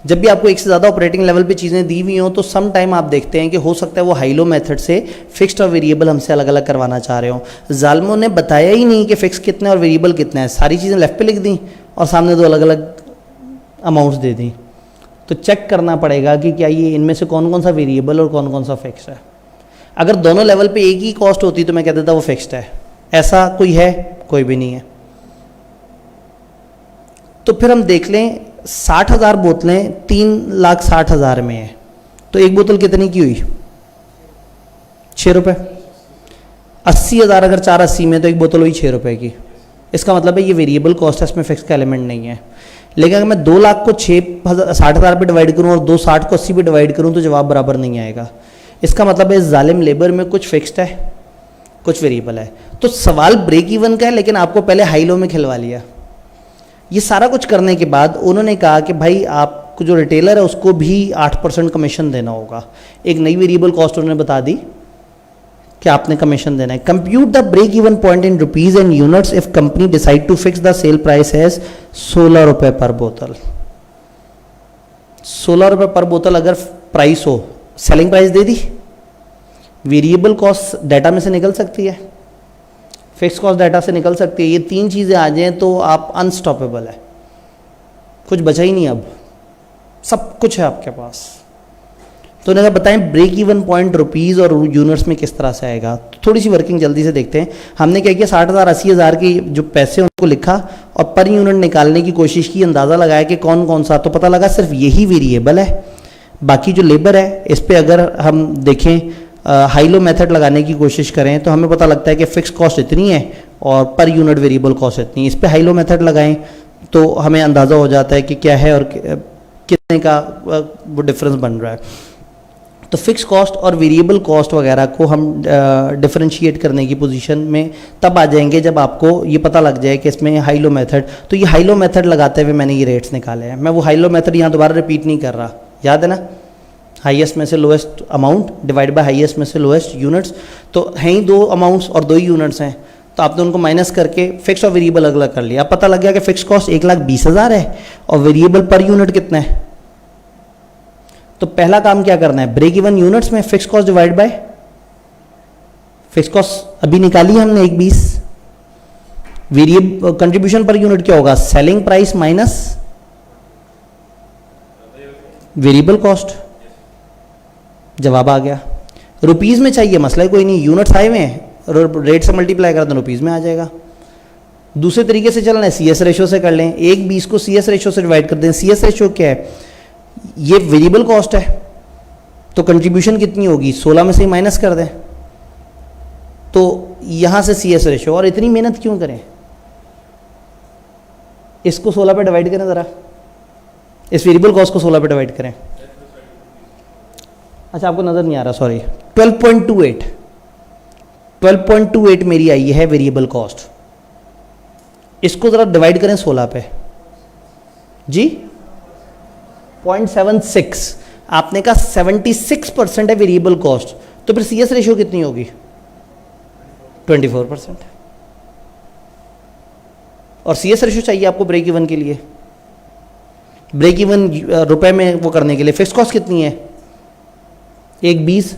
जब भी आपको एक से ज़्यादा ऑपरेटिंग लेवल पे चीज़ें दी हुई हों तो सम टाइम आप देखते हैं कि हो सकता है वो हाई लो मेथड से फिक्स्ड और वेरिएबल हमसे अलग अलग करवाना चाह रहे हो। जालिमों ने बताया ही नहीं कि फिक्स कितना है और वेरिएबल कितना है, सारी चीज़ें लेफ्ट पे लिख दी और सामने 2 अलग अलग अमाउंट्स दे दी। तो चेक करना पड़ेगा कि क्या ये इनमें से कौन कौन सा वेरिएबल और कौन कौन सा फिक्स्ड है। अगर दोनों लेवल पे एक ही कॉस्ट होती तो मैं कह देता वो फिक्स्ड है। ऐसा कोई है? कोई भी नहीं है। तो फिर हम देख लें 60,000 बोतलें 3,60,000 में है, तो एक बोतल कितने की हुई? 6 रुपये। 80,000 अगर 480 में, तो एक बोतल हुई 6 रुपये की। इसका मतलब है ये वेरिएबल कॉस्ट है, इसमें फिक्स का एलिमेंट नहीं है। लेकिन अगर मैं 2 लाख को 60,000 पे डिवाइड करूँ और 260 को 80 पे डिवाइड करूँ तो जवाब बराबर नहीं आएगा। इसका मतलब है इस जालिम लेबर में कुछ फिक्स्ड है, कुछ वेरिएबल है। तो सवाल ब्रेक इवन का है, लेकिन आपको पहले हाई लो में खिलवा लिया। ये सारा कुछ करने के बाद उन्होंने कहा कि भाई आपको जो रिटेलर है उसको भी 8% कमीशन देना होगा। एक नई वेरिएबल कॉस्ट उन्होंने बता दी कि आपने कमीशन देना है। Compute the break even point in rupees and units if company decide to fix the sale price as 16 रुपये पर बोतल। 16 रुपये पर बोतल अगर प्राइस हो, सेलिंग प्राइस दे दी, वेरिएबल कॉस्ट डाटा में से निकल सकती है, फिक्स कॉस्ट डाटा से निकल सकती है। ये 3 चीज़ें आ जाएं तो आप अनस्टॉपेबल है, कुछ बचा ही नहीं, अब सब कुछ है आपके पास। तो उन्होंने कहा बताएं ब्रेक इवन पॉइंट रुपीज़ और यूनिट्स में किस तरह से आएगा। तो थोड़ी सी वर्किंग जल्दी से देखते हैं। हमने क्या किया, 60,000 80,000 की जो पैसे उनको लिखा और पर यूनिट निकालने की कोशिश की, अंदाज़ा लगाया कि कौन कौन सा। तो पता लगा सिर्फ यही वेरिएबल है, बाकी जो लेबर है इस पर अगर हम देखें हाई लो मेथड लगाने की कोशिश करें तो हमें पता लगता है कि फिक्स कॉस्ट इतनी है और पर यूनिट वेरिएबल कॉस्ट इतनी है। इस पर हाई लो मेथड लगाएं तो हमें अंदाज़ा हो जाता है कि क्या है और कितने का वो डिफरेंस बन रहा है। तो फिक्स कॉस्ट और वेरिएबल कॉस्ट वगैरह को हम डिफरेंशिएट करने की पोजीशन में तब आ जाएंगे जब आपको ये पता लग जाए कि इसमें हाई लो मेथड। तो ये हाई लो मेथड लगाते हुए मैंने ये रेट्स निकाले हैं। मैं वो हाई लो मेथड यहाँ दोबारा रिपीट नहीं कर रहा, याद है ना, हाईएस्ट में से lowest amount divide by highest में से लोएस्ट यूनिट्स। तो हैं ही 2 अमाउंट्स और 2 ही यूनिट्स हैं, तो आपने उनको माइनस करके फिक्स और वेरिएबल अलग अलग कर लिया। अब पता लग गया कि फिक्स कॉस्ट 1,20,000 है और वेरिएबल पर यूनिट कितना है। तो पहला काम क्या करना है, ब्रेक इवन यूनिट्स में fix cost divide by fix cost अभी निकाली हमने 1,20। वेरिएबल कंट्रीब्यूशन पर यूनिट क्या होगा, selling price minus variable cost. जवाब आ गया। रुपीस में चाहिए, मसला कोई नहीं, यूनिट्स आए हुए हैं, रेट से मल्टीप्लाई कर दें रुपीस में आ जाएगा। दूसरे तरीके से चलना है, CS रेशो से कर लें। 1,20 को CS रेशो से डिवाइड कर दें। CS रेशो क्या है, ये वेरिएबल कॉस्ट है, तो कंट्रीब्यूशन कितनी होगी, 16 में से माइनस कर दें। तो यहां से CS रेशो, और इतनी मेहनत क्यों करें, इसको 16 पे डिवाइड करें ज़रा, इस वेरिएबल कॉस्ट को 16 पे डिवाइड करें। अच्छा आपको नज़र नहीं आ रहा, सॉरी। 12.28 12.28 मेरी आई है वेरिएबल कॉस्ट। इसको ज़रा डिवाइड करें 16 पे जी, 0.76। आपने कहा 76% है वेरिएबल कॉस्ट, तो फिर CS रेशियो कितनी होगी, 24%। और CS रेशियो चाहिए आपको ब्रेक इवन के लिए, ब्रेक इवन रुपए में वो करने के लिए। फिक्स कॉस्ट कितनी है, 1,20।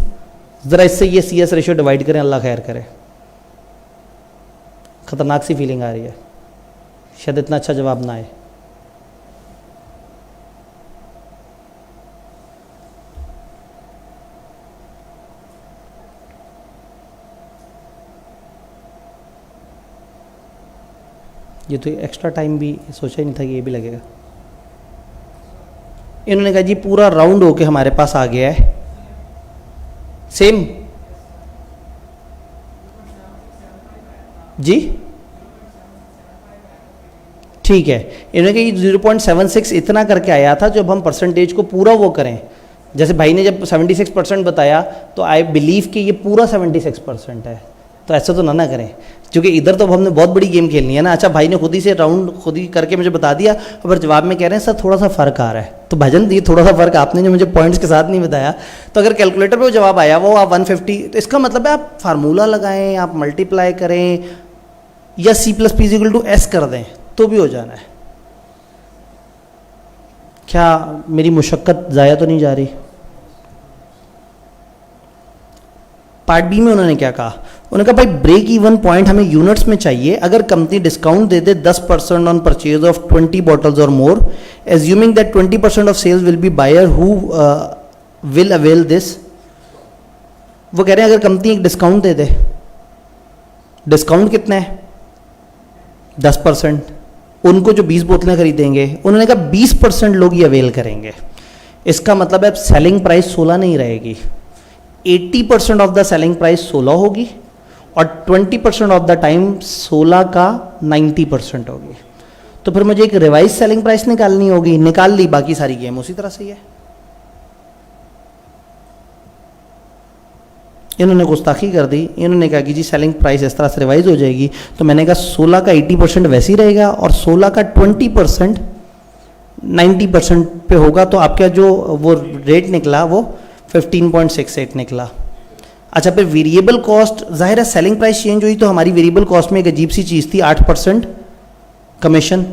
ज़रा इससे ये CS रेशियो डिवाइड करें, अल्लाह खैर करे। ख़तरनाक सी फीलिंग आ रही है, शायद इतना अच्छा जवाब ना आए। ये तो एक्स्ट्रा टाइम भी सोचा ही नहीं था कि ये भी लगेगा। इन्होंने कहा जी पूरा राउंड होके हमारे पास आ गया है सेम जी, ठीक है। इन्होंने कहा 0.76 इतना करके आया था। जब हम परसेंटेज को पूरा वो करें, जैसे भाई ने जब 76% बताया तो आई बिलीव कि ये पूरा 76% है, तो ऐसा तो ना करें, क्योंकि इधर तो हमने बहुत बड़ी गेम खेलनी है ना। अच्छा भाई ने खुद ही से राउंड खुद ही करके मुझे बता दिया, और जवाब में कह रहे हैं सर थोड़ा सा फ़र्क आ रहा है। तो भाईजान ये थोड़ा सा फ़र्क आपने जो मुझे पॉइंट्स के साथ नहीं बताया, तो अगर कैलकुलेटर पे वो जवाब आया वो आप 150, तो इसका मतलब है आप फार्मूला लगाएं, आप मल्टीप्लाई करें या C+P=S कर दें तो भी हो जाना है। क्या मेरी मुशक्क़त ज़ाया तो नहीं जा रही। पार्ट बी में उन्होंने क्या कहा, उन्होंने कहा भाई ब्रेक इवन पॉइंट हमें यूनिट्स में चाहिए। अगर कंपनी डिस्काउंट दे दे 10% ऑन परचेज ऑफ 20 बॉटल्स और more, assuming that 20% of sales will be buyer who will avail this. वो कह रहे हैं अगर कंपनी एक डिस्काउंट दे दे, डिस्काउंट कितना है 10%, उनको जो 20 बोतलें खरीदेंगे, उन्होंने कहा 20% लोग ये अवेल करेंगे। इसका मतलब है सेलिंग प्राइस 16 नहीं रहेगी, 80% ऑफ द सेलिंग प्राइस 16 होगी और 20% ऑफ द टाइम 16 का 90% होगी। तो फिर मुझे एक रिवाइज सेलिंग प्राइस निकालनी होगी, निकाल ली, बाकी सारी गेम उसी तरह से ही है। इन्होंने गुस्ताखी कर दी, इन्होंने कहा कि जी सेलिंग प्राइस इस तरह से रिवाइज हो जाएगी, तो मैंने कहा 16 का 80% वैसे ही रहेगा और 16 का 20% 90% पे होगा, तो आपका जो वो रेट निकला वो 15.68 निकला। अच्छा, फिर वेरिएबल कॉस्ट, जाहिर है सेलिंग प्राइस चेंज हुई तो हमारी वेरिएबल कॉस्ट में एक अजीब सी चीज़ थी, 8% कमीशन,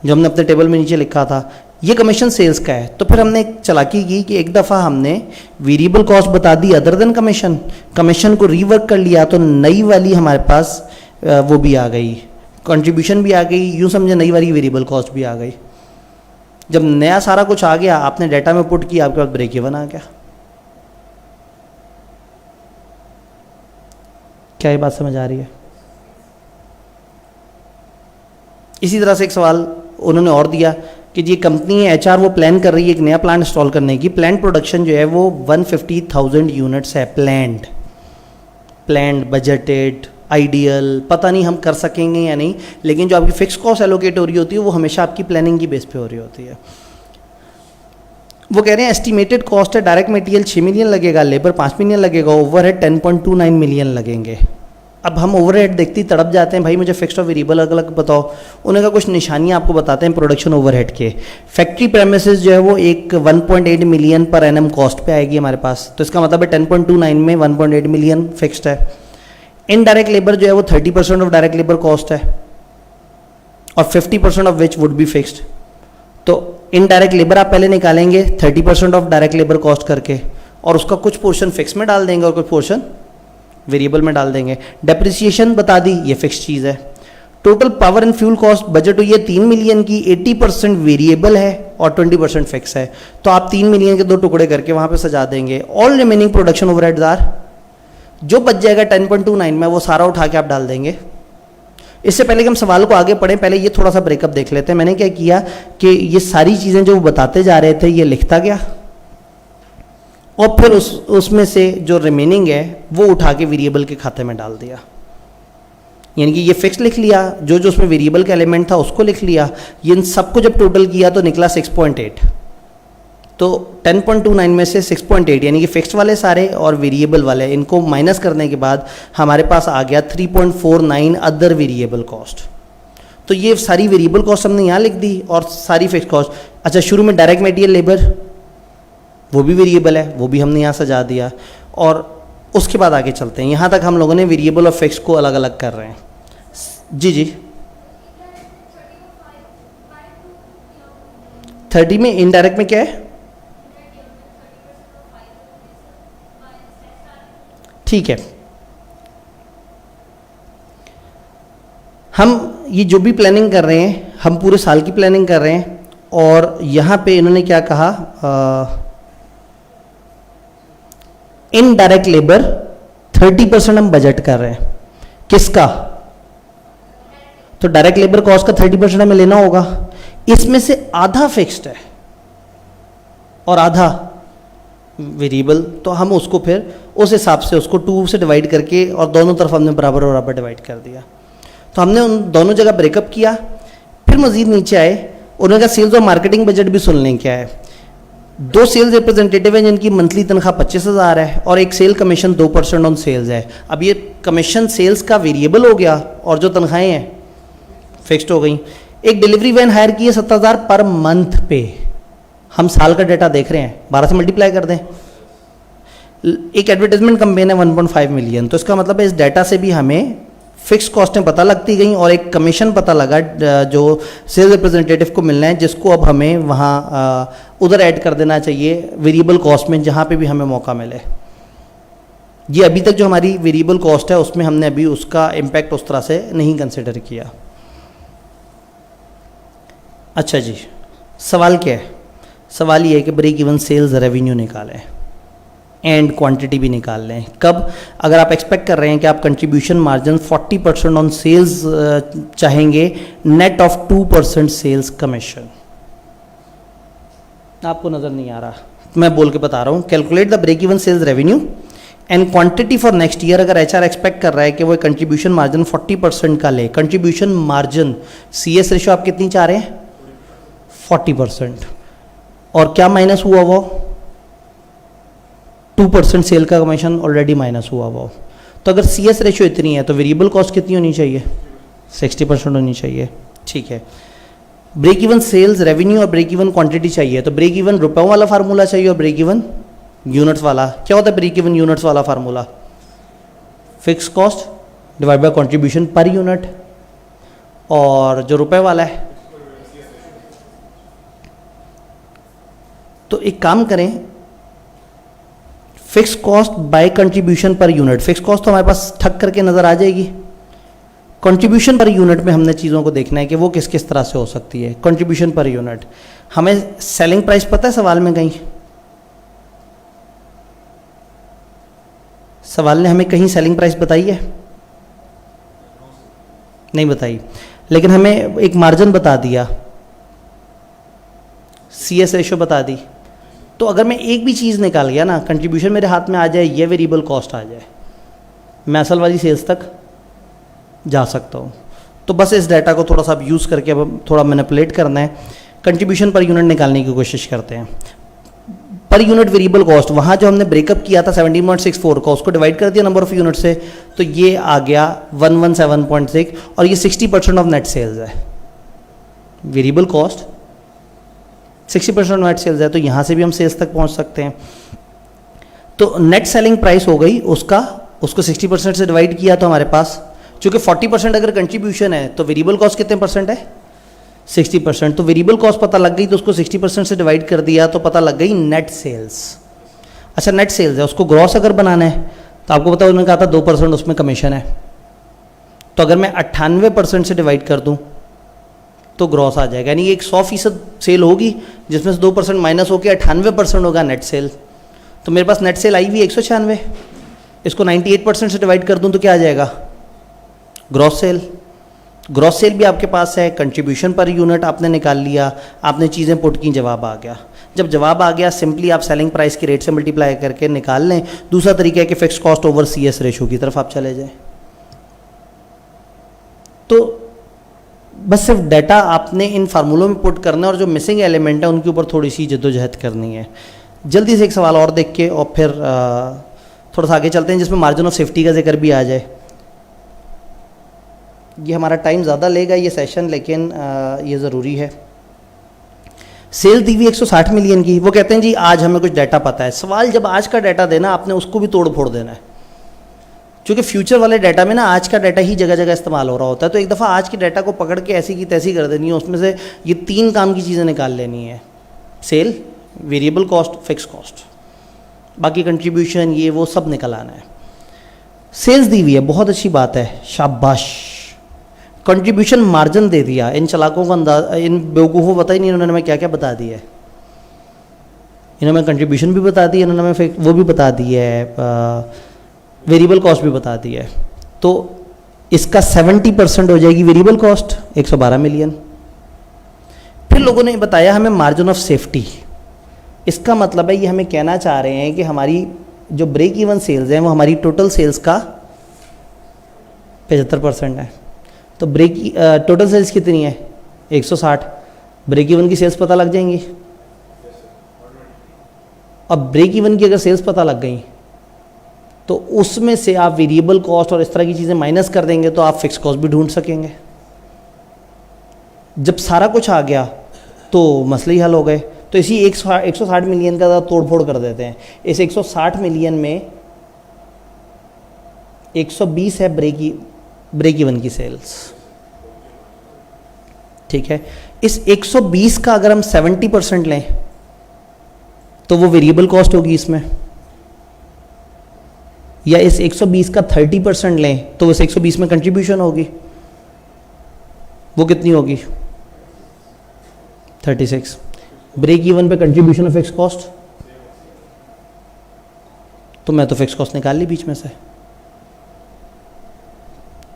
जो हमने अपने टेबल में नीचे लिखा था, ये कमीशन सेल्स का है। तो फिर हमने एक चालाकी की कि एक दफ़ा हमने वेरिएबल कॉस्ट बता the other than commission, commission को रीवर्क कर लिया, तो नई वाली हमारे पास वो भी आ गई, कंट्रीब्यूशन भी आ गई, यूँ समझे नई वाली वेरिएबल कॉस्ट भी आ गई। जब नया सारा कुछ आ गया, आपने डाटा में पुट किया, आपके पास ब्रेक इवन आ गया। क्या ये बात समझ आ रही है? इसी तरह से एक सवाल उन्होंने और दिया कि जी कंपनी एचआर वो प्लान कर रही है एक नया प्लांट इंस्टॉल करने की, प्लांट प्रोडक्शन जो है वो 150,000 यूनिट्स है, प्लान्ड बजटेड आइडियल, पता नहीं हम कर सकेंगे या नहीं, लेकिन जो आपकी फिक्स कॉस्ट एलोकेट हो रही होती है वो हमेशा आपकी प्लानिंग की बेस पे हो रही होती है। वो कह रहे हैं एस्टिमेटेड कॉस्ट है, डायरेक्ट मटेरियल 6 मिलियन लगेगा, लेबर 5 मिलियन लगेगा, ओवरहेड 10.29 मिलियन लगेंगे। अब हम ओवरहेड देखती तड़प जाते हैं, भाई मुझे फिक्स्ड और वेरिएबल अलग अलग बताओ। उन्होंने कुछ निशानियां आपको बताते हैं प्रोडक्शन ओवरहेड के। फैक्ट्री प्रेमिसेस जो है वो एक 1.8 मिलियन पर एनएम कॉस्ट पे आएगी हमारे पास, तो इसका मतलब है 10.29 में 1.8 मिलियन फिक्स्ड है। इनडायरेक्ट लेबर जो है वो 30% ऑफ डायरेक्ट लेबर कॉस्ट है और 50% of which would be fixed. तो इनडायरेक्ट लेबर आप पहले निकालेंगे 30% ऑफ डायरेक्ट लेबर कॉस्ट करके, और उसका कुछ पोर्शन फिक्स में डाल देंगे और कुछ पोर्शन वेरिएबल में डाल देंगे। डेप्रिसिएशन बता दी, ये फिक्स चीज़ है। Total power and fuel cost budget हुई है 3 मिलियन की, 80% वेरिएबल है और 20% फिक्स है, तो आप 3 मिलियन के 2 टुकड़े करके वहाँ पे सजा देंगे। All remaining production overheads are, जो बच जाएगा 10.29 में वो सारा उठा के आप डाल देंगे। इससे पहले कि हम सवाल को आगे पढ़ें, पहले ये थोड़ा सा ब्रेकअप देख लेते हैं। मैंने क्या किया कि ये सारी चीज़ें जो वो बताते जा रहे थे ये लिखता गया, और फिर उसमें से जो रिमेनिंग है वो उठा के वेरिएबल के खाते में डाल दिया। यानी कि ये फिक्स लिख लिया, जो जो उसमें वेरिएबल का एलिमेंट था उसको लिख लिया, ये इन सबको जब टोटल किया तो निकला 6.8। तो 10.29 में से 6.8 यानी कि फिक्स्ड वाले सारे और वेरिएबल वाले, इनको माइनस करने के बाद हमारे पास आ गया 3.49 अदर वेरिएबल कॉस्ट। तो ये सारी वेरिएबल कॉस्ट हमने यहाँ लिख दी और सारी फिक्स कॉस्ट। अच्छा, शुरू में डायरेक्ट मटेरियल लेबर वो भी वेरिएबल है, वो भी हमने यहाँ सजा दिया, और उसके बाद आगे चलते हैं। यहाँ तक हम लोगों ने वेरिएबल और फिक्स को अलग अलग कर रहे हैं। जी जी, 30 में इनडायरेक्ट में क्या है? ठीक है, हम ये जो भी प्लानिंग कर रहे हैं हम पूरे साल की प्लानिंग कर रहे हैं, और यहाँ पे इन्होंने क्या कहा, इनडायरेक्ट लेबर 30% हम बजट कर रहे हैं। किसका? तो डायरेक्ट लेबर कॉस्ट का 30% हमें लेना होगा। इसमें से आधा फिक्स्ड है और आधा वेरिएबल, तो हम उसको फिर उस हिसाब से उसको 2 से डिवाइड करके और दोनों तरफ हमने बराबर और बराबर डिवाइड कर दिया। तो हमने उन दोनों जगह ब्रेकअप किया। फिर मजीद नीचे आए, उन्होंने कहा सेल्स और मार्केटिंग बजट भी सुन लें क्या है। 2 सेल्स रिप्रेजेंटेटिव हैं जिनकी मंथली तनख्वाह 25,000 है और एक सेल कमीशन 2% ऑन सेल्स है। अब ये कमीशन सेल्स का वेरिएबल हो गया और जो तनख्वाहें हैं फिक्स्ड हो गई। एक डिलीवरी वैन हायर की है 7,000 पर मंथ पे, हम साल का डेटा देख रहे हैं, 12 से मल्टीप्लाई कर दें। एक एडवर्टाइजमेंट कैंपेन है 1.5 मिलियन, तो इसका मतलब है इस डाटा से भी हमें फिक्स कॉस्टें पता लगती गई और एक कमीशन पता लगा जो सेल्स रिप्रेजेंटेटिव को मिलना है, जिसको अब हमें वहाँ उधर ऐड कर देना चाहिए वेरिएबल कॉस्ट में, जहाँ पे भी हमें मौका मिले। ये अभी तक जो हमारी वेरिएबल कॉस्ट है उसमें हमने अभी उसका इम्पैक्ट उस तरह से नहीं कंसिडर किया। अच्छा जी, सवाल क्या है? सवाल ये है कि ब्रेक इवन सेल्स रेवेन्यू निकालें एंड क्वांटिटी भी निकाल लें। कब? अगर आप एक्सपेक्ट कर रहे हैं कि आप कंट्रीब्यूशन मार्जिन 40% ऑन सेल्स चाहेंगे, नेट ऑफ 2% सेल्स कमीशन। आपको नज़र नहीं आ रहा, मैं बोल के बता रहा हूँ। Calculate the break even sales revenue and quantity for next year, अगर एचआर एक्सपेक्ट कर रहा है कि वो कंट्रीब्यूशन मार्जिन 40% का ले, कंट्रीब्यूशन मार्जिन सीएस रेशियो आप कितनी चाह रहे हैं 40%, और क्या माइनस हुआ वो 2% सेल का कमीशन ऑलरेडी माइनस हुआ वो। तो अगर सीएस रेशियो इतनी है तो वेरिएबल कॉस्ट कितनी होनी चाहिए 60% होनी चाहिए। ठीक है, ब्रेक इवन सेल्स रेवेन्यू और ब्रेक इवन क्वांटिटी चाहिए, तो ब्रेक इवन रुपयों वाला फार्मूला चाहिए और ब्रेक इवन यूनिट्स वाला। क्या होता है ब्रेक इवन यूनिट्स वाला formula, fix cost divide by contribution per unit, और जो रुपए वाला है, तो एक काम करें fix cost by contribution per unit. Fix cost तो हमारे पास ठक करके नजर आ जाएगी, कंट्रीब्यूशन पर यूनिट में हमने चीज़ों को देखना है कि वो किस किस तरह से हो सकती है। कंट्रीब्यूशन पर यूनिट, हमें सेलिंग प्राइस पता है सवाल में कहीं, सवाल ने हमें कहीं सेलिंग प्राइस बताई है नहीं बताई, लेकिन हमें एक मार्जिन बता दिया, सीएस रेशियो बता दी। तो अगर मैं एक भी चीज़ निकाल गया ना, कंट्रीब्यूशन मेरे हाथ में आ जाए, ये वेरिएबल कॉस्ट आ जाए, मैं असल वाली सेल्स तक जा सकता हूँ। तो बस इस डाटा को थोड़ा सा अब यूज़ करके अब थोड़ा मैनिपुलेट करना है, कंट्रीब्यूशन पर यूनिट निकालने की कोशिश करते हैं। पर यूनिट वेरिएबल कॉस्ट, वहाँ जो हमने ब्रेकअप किया था 17.64 का, उसको डिवाइड कर दिया नंबर ऑफ यूनिट से, तो ये आ गया 117.6, और ये 60% ऑफ नेट सेल्स है। वेरिएबल कॉस्ट 60% नेट सेल्स है, तो यहाँ से भी हम सेल्स तक पहुँच सकते हैं। तो नेट सेलिंग प्राइस हो गई उसका, उसको 60% से डिवाइड किया तो हमारे पास, चूँकि 40% अगर कंट्रीब्यूशन है तो वेरिएबल कॉस्ट कितने परसेंट है 60%, तो वेरिएबल कॉस्ट पता लग गई तो उसको 60% से डिवाइड कर दिया तो पता लग गई नेट सेल्स। अच्छा नेट सेल्स है, उसको ग्रॉस अगर बनाना है तो आपको पता है उन्होंने कहा था 2% उसमें कमीशन है, तो अगर मैं 98% से डिवाइड कर दूं तो ग्रॉस आ जाएगा, यानी एक 100% सेल होगी जिसमें से 2% माइनस होकर 98% होगा नेट सेल। तो मेरे पास नेट सेल आई हुई 196, इसको 98% से डिवाइड कर दूं तो क्या आ जाएगा ग्रॉस सेल। ग्रॉस सेल भी आपके पास है, कंट्रीब्यूशन पर यूनिट आपने निकाल लिया, आपने चीज़ें पुट की, जवाब आ गया। जब जवाब आ गया सिंपली आप सेलिंग प्राइस के रेट से मल्टीप्लाई करके निकाल लें। दूसरा तरीका है कि fix cost over CS ratio की तरफ आप चले जाएं। तो बस सिर्फ डाटा आपने इन फार्मूलों में पुट करना है और जो मिसिंग एलिमेंट है उनके ऊपर थोड़ी सी जद्दोजहद करनी है। जल्दी से एक सवाल और देख के और फिर थोड़ा सा आगे चलते हैं जिसमें मार्जिन ऑफ सेफ्टी का जिक्र भी आ जाए। ये हमारा टाइम ज़्यादा लेगा ये सेशन, लेकिन ये ज़रूरी है। सेल दी हुई 160 मिलियन की, वो कहते हैं जी आज हमें कुछ डाटा पता है। सवाल जब आज का डाटा देना आपने उसको भी तोड़ फोड़ देना है, क्योंकि फ्यूचर वाले डाटा में ना आज का डाटा ही जगह जगह इस्तेमाल हो रहा होता है। तो एक दफ़ा आज की डाटा को पकड़ के ऐसी की तैसी कर देनी है, उसमें से ये 3 काम की चीज़ें निकाल लेनी है, sale, variable cost, fix cost, बाकी कंट्रीब्यूशन ये वो सब निकल आना है। सेल्स दी हुई है, बहुत अच्छी बात है, शाबाश। कंट्रीब्यूशन मार्जिन दे दिया, इन चलाकों का अंदाज, इन बेवकूफ़ों को पता ही नहीं इन्होंने हमें क्या क्या बता दिया है। इन्होंने कंट्रीब्यूशन भी बता दी, इन्होंने हमें वो भी बता दिया है, वेरिएबल कॉस्ट भी बता दी है। तो इसका 70% हो जाएगी वेरिएबल कॉस्ट 112 मिलियन। फिर लोगों ने बताया हमें मार्जिन ऑफ सेफ्टी, इसका मतलब है ये हमें कहना चाह रहे हैं कि हमारी जो ब्रेक इवन सेल्स हैं वो हमारी टोटल सेल्स का 75% है। तो टोटल सेल्स कितनी है 160, ब्रेक इवन की सेल्स पता लग जाएंगी। अब ब्रेक इवन की अगर सेल्स पता लग गई तो उसमें से आप वेरिएबल कॉस्ट और इस तरह की चीज़ें माइनस कर देंगे तो आप फिक्स कॉस्ट भी ढूंढ सकेंगे। जब सारा कुछ आ गया तो मसले ही हल हो गए। तो इसी 160 मिलियन का तोड़ फोड़ कर देते हैं। इस 160 मिलियन में 120 है ब्रेक इवन की सेल्स, ठीक है। इस 120 का अगर हम 70% लें तो वो वेरिएबल कॉस्ट होगी इसमें, या इस 120 का 30% लें तो उस 120 में कंट्रीब्यूशन होगी, वो कितनी होगी 36। ब्रेक इवन पे कंट्रीब्यूशन ऑफ फिक्स कॉस्ट, तो मैं तो फिक्स कॉस्ट निकाल ली बीच में से।